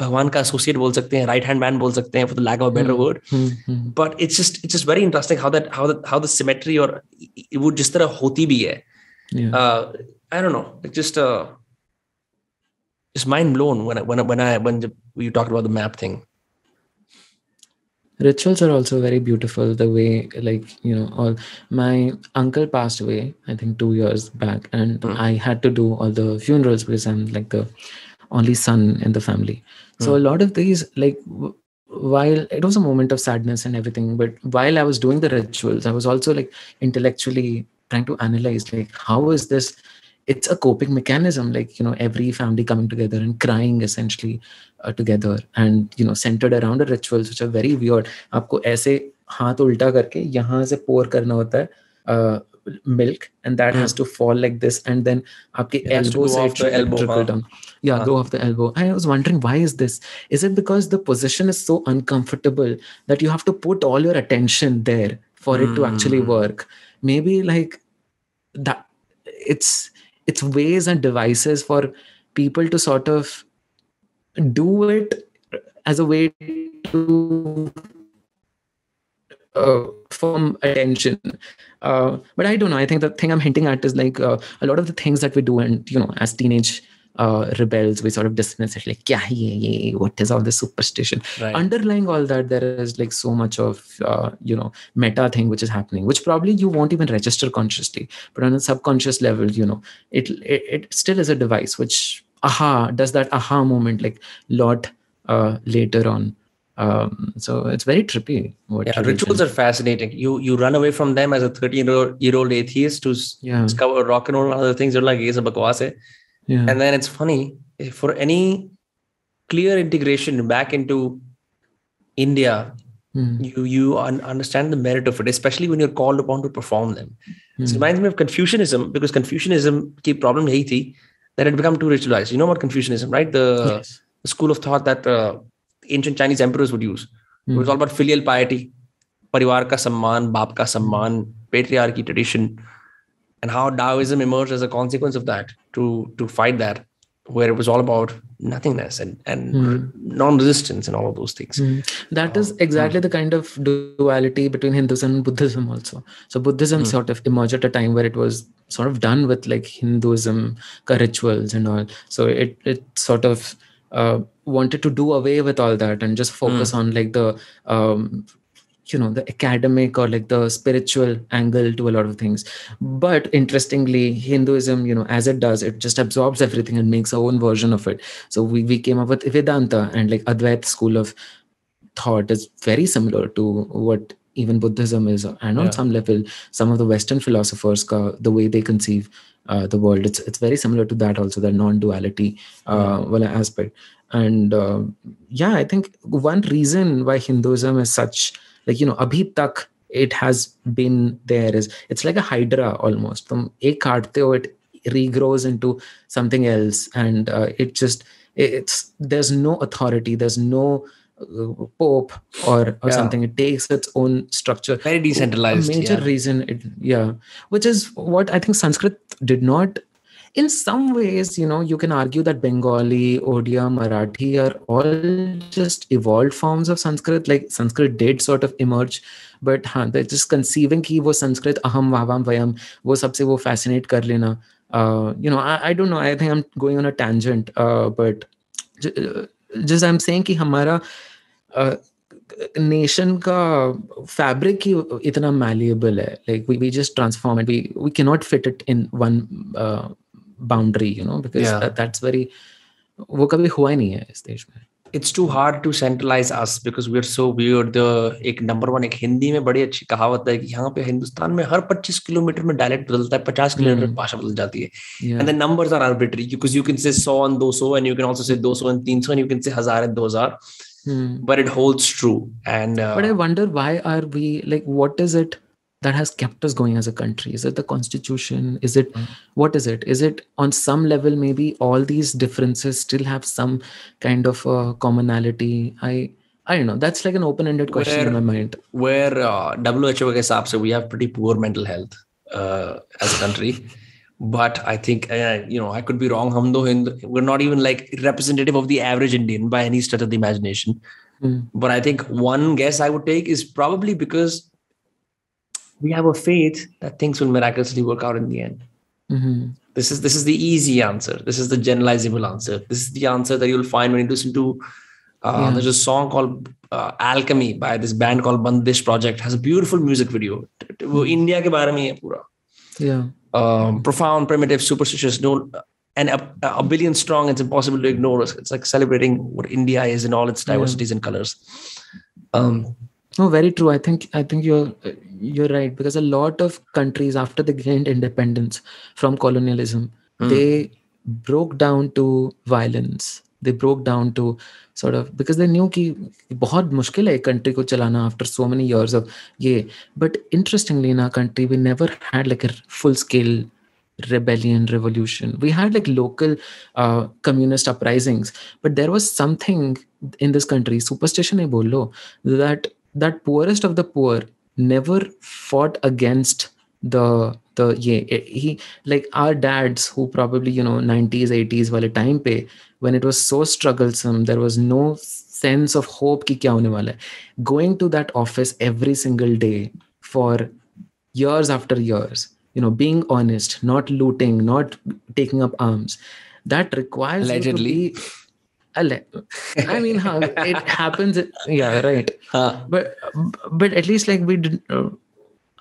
S1: भगवान का associate बोल सकते हैं, right hand man बोल सकते हैं, for the lack of a better word. But it's just very interesting how the symmetry और वो जिस तरह होती भी है. I don't know, it's just mind blown when you talked about the map thing.
S2: Rituals are also very beautiful. The way, all my uncle passed away, I think 2 years back, and I had to do all the funerals because I'm like the only son in the family. So a lot of these, while it was a moment of sadness and everything, but while I was doing the rituals, I was also intellectually trying to analyze how is this. It's a coping mechanism, every family coming together and crying essentially together, and centered around the rituals which are very weird. आपको ऐसे हाथ उल्टा करके यहाँ से pour करना होता है milk, and that has to fall like this, and then आपके elbow से trickle down. Go off the elbow. I was wondering, why is this? Is it because the position is so uncomfortable that you have to put all your attention there for it to actually work? Maybe that it's ways and devices for people to sort of do it as a way to form attention. But I don't know. I think the thing I'm hinting at is a lot of the things that we do, and as teenage rebels, we sort of dismiss it like, kya ye, what is all this superstition? Right. Underlying all that, there is so much of meta thing which is happening, which probably you won't even register consciously, but on a subconscious level, it still is a device which does that aha moment lot later on. So it's very trippy.
S1: Rituals are fascinating. You run away from them as a 13-year-old atheist to discover rock and roll and other things. You're like, ye sab bakwas hai. And then it's funny, for any clear integration back into India, you understand the merit of it, especially when you're called upon to perform them. It reminds me of Confucianism, because Confucianism ki problem yahi thi, that it become too ritualized. You know about Confucianism, right? The school of thought that ancient Chinese emperors would use. It was all about filial piety, parivar ka samman, baap ka samman, patriarchy, tradition, and how Taoism emerged as a consequence of that to fight that, where it was all about nothingness and non-resistance and all of those things.
S2: That is exactly the kind of duality between Hinduism and Buddhism also. So Buddhism sort of emerged at a time where it was sort of done with Hinduism rituals and all. So it sort of wanted to do away with all that and just focus on the the academic or the spiritual angle to a lot of things. But interestingly, Hinduism, as it does, it just absorbs everything and makes our own version of it. So we came up with Vedanta, and Advaita school of thought is very similar to what even Buddhism is, and on some level, some of the Western philosophers, the way they conceive the world, it's very similar to that also, the non-duality aspect. And I think one reason why Hinduism is such, like, abhi tak it has been there, is it's like a hydra almost. Tum ek kaatte ho, it regrows into something else, and it's there's no authority, there's no pope or something. It takes its own structure,
S1: very decentralized.
S2: A major reason which is what I think Sanskrit did not. In some ways, you can argue that Bengali, Odia, Marathi are all just evolved forms of Sanskrit. Like Sanskrit did sort of emerge, but they're just conceiving ki wo Sanskrit aham vavam vayam wo sabse wo fascinate kar lena. I don't know. I think I'm going on a tangent, but just I'm saying कि हमारा nation का fabric ही इतना malleable है, like we just transform it, we cannot fit it in one boundary, because that's very, वो कभी हुआ ही नहीं है इस देश में.
S1: It's too hard to centralize us because we're so weird. एक नंबर वन, एक हिंदी में बड़ी अच्छी कहावत है कि यहाँ पे हिंदुस्तान में हर 25 किलोमीटर में डायलेक्ट बदलता है, 50 किलोमीटर में भाषा बदल जाती है. And the numbers are arbitrary because you can say 100 and 200 and you can also say 200 and 300 and you can say 1000 and 2000. But it holds true. And
S2: but I wonder, why are we, like, what is it that has kept us going as a country? Is it the constitution? Is it what is it? Is it on some level maybe all these differences still have some kind of commonality? I don't know. That's like an open-ended question in my mind.
S1: Where WHO के हिसाब से we have pretty poor mental health as a country. But I think, I could be wrong. We're not even like representative of the average Indian by any stretch of the imagination. But I think one guess I would take is probably because we have a faith that things will miraculously work out in the end. This is the easy answer. This is the generalizable answer. This is the answer that you'll find when you listen to. There's a song called Alchemy by this band called Bandish Project. Has a beautiful music video. वो India के बारे में है पूरा. Profound, primitive, superstitious, and a billion strong. It's impossible to ignore us. It's like celebrating what India is in all its diversities and colors.
S2: No, very true. I think you're right, because a lot of countries, after they gained independence from colonialism, they broke down to violence. They broke down to sort of, because they knew कि बहुत मुश्किल है एक country को चलाना after so many years of ये. But interestingly, in our country, we never had like a full-scale rebellion, revolution. We had like local communist uprisings, but there was something in this country, superstition है बोलो, that poorest of the poor never fought against he, like our dads who probably 90s 80s wale time pe, when it was so strugglesome, there was no sense of hope ki kya hone wala hai. Going to that office every single day for years after years, being honest, not looting, not taking up arms, that requires
S1: allegedly
S2: you to be I mean, it happens. Yeah, right. But at least like we didn't.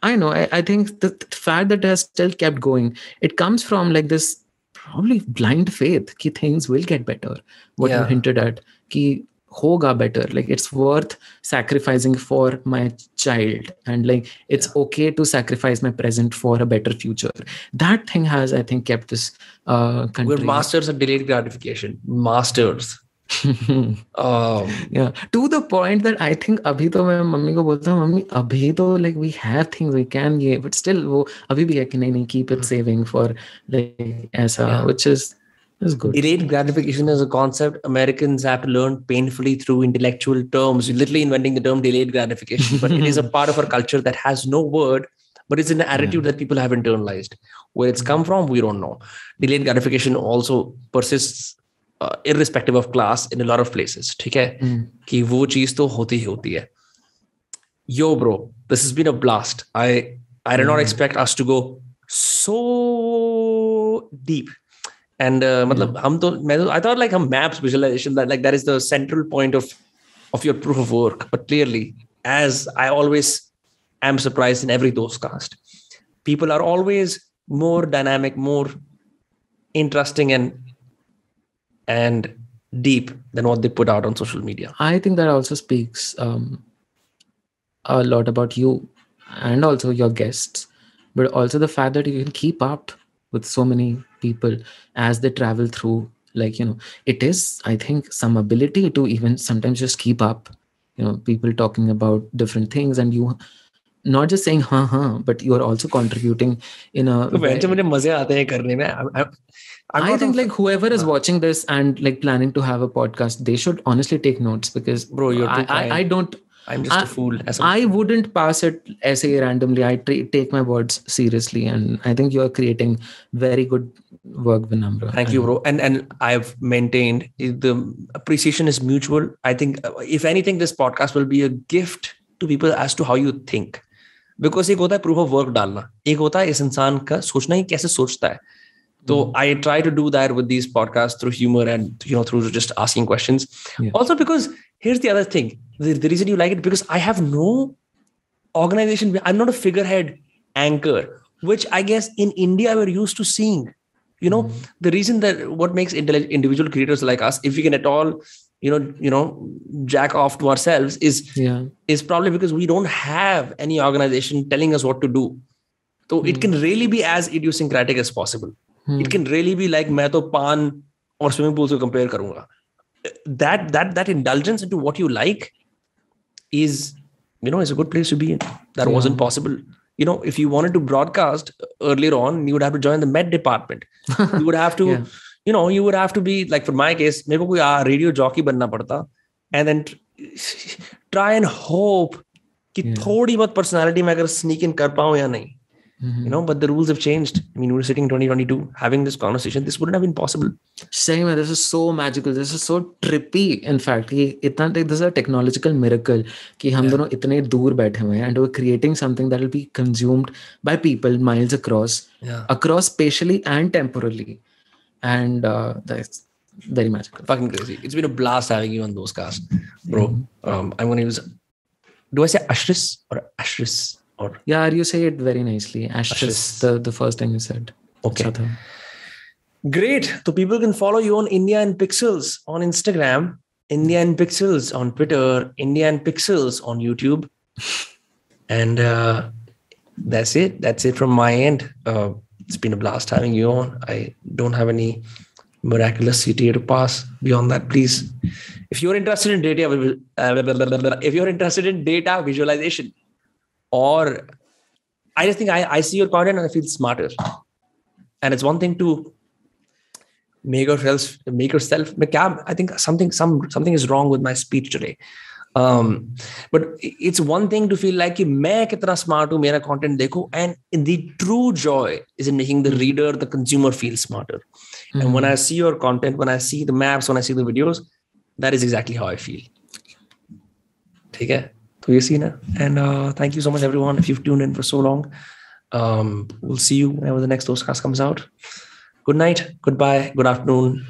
S2: I know. I think the fact that it has still kept going, it comes from like this probably blind faith कि things will get better. What you hinted at, कि होगा better. Like it's worth sacrificing for my child, and like it's okay to sacrifice my present for a better future. That thing has, I think, kept this country.
S1: We're masters of delayed gratification. Masters.
S2: To the point that I think अभी तो मैं mummy को बोलता हूँ, mummy अभी तो like we have things we can but still वो अभी भी है कि नहीं keep it saving for like ऐसा, which is good.
S1: Delayed gratification is a concept Americans have to learn painfully through intellectual terms. You're literally inventing the term delayed gratification, but it is a part of our culture that has no word, but it's an attitude that people have internalized. Where it's come from, we don't know. Delayed gratification also persists irrespective of class in a lot of places. ठीक है कि वो चीज तो होती ही होती है. Yo bro, this has been a blast. I did not expect us to go so deep. And I thought like maps visualization, that is the central point of your proof of work. But clearly, as I always am surprised in every Dostcast, people are always more dynamic, more interesting and deep than what they put out on social media.
S2: I think that also speaks a lot about you and also your guests, but also the fact that you can keep up with so many people as they travel through, like, it is, I think, some ability to even sometimes just keep up, people talking about different things, and you not just saying but you are also contributing in a
S1: तो bench मुझे मजे आते हैं करने में.
S2: I think like whoever is watching this and like planning to have a podcast, they should honestly take notes, because
S1: Bro, you're too kind.
S2: I don't.
S1: I'm just a fool.
S2: I wouldn't pass it essay randomly. I take my words seriously, and I think you're creating very good work, Vinamra.
S1: Thank you, bro. And I've maintained the appreciation is mutual. I think if anything, this podcast will be a gift to people as to how you think. Because एक होता है proof of work डालना, एक होता है इस इंसान का सोचना ही कैसे सोचता है. So I try to do that with these podcasts through humor and through just asking questions. Yeah. Also, because here's the other thing: the reason you like it, because I have no organization. I'm not a figurehead anchor, which I guess in India we're used to seeing. The reason that what makes individual creators like us, if we can at all, jack off to ourselves, is probably because we don't have any organization telling us what to do. So it can really be as idiosyncratic as possible. It can really be like मैं तो पान और swimming pool से compare करूँगा. That indulgence into what you like is is a good place to be in. That wasn't possible. If you wanted to broadcast earlier on, you would have to join the med department. You would have to, you would have to be like, for my case, मेरे को कोई radio jockey बनना पड़ता, and then try and hope कि थोड़ी बहुत personality मैं अगर sneak in कर पाऊँ या नहीं. But the rules have changed. I mean, we were sitting in 2022 having this conversation. This wouldn't have been possible.
S2: Same, this is so magical. This is so trippy. In fact, this is a technological miracle कि हम दोनों इतने दूर बैठे हुए हैं, and we're creating something that will be consumed by people miles across, across spatially and temporally, and that's very magical.
S1: Fucking crazy. It's been a blast having you on Dostcast, bro. I'm going to use. Do I say Ashris or Ashris?
S2: Yeah, you say it very nicely. Ashris, the first thing you said.
S1: Okay. Great. So people can follow you on India in Pixels on Instagram, India in Pixels on Twitter, India in Pixels on YouTube. And that's it. That's it from my end. It's been a blast having you on. I don't have any miraculous CTA to pass. Beyond that, please, if you're interested in data visualization, or I just think I see your content and I feel smarter. And it's one thing to make yourself. I think something is wrong with my speech today. But it's one thing to feel like कि मैं कितना smart हूँ, मेरा content देखो, and the true joy is in making the reader, the consumer feel smarter. And when I see your content, when I see the maps, when I see the videos, that is exactly how I feel. ठीक है? So you see now, and thank you so much, everyone, if you've tuned in for so long. We'll see you whenever the next Dostcast comes out. Good night, goodbye, good afternoon.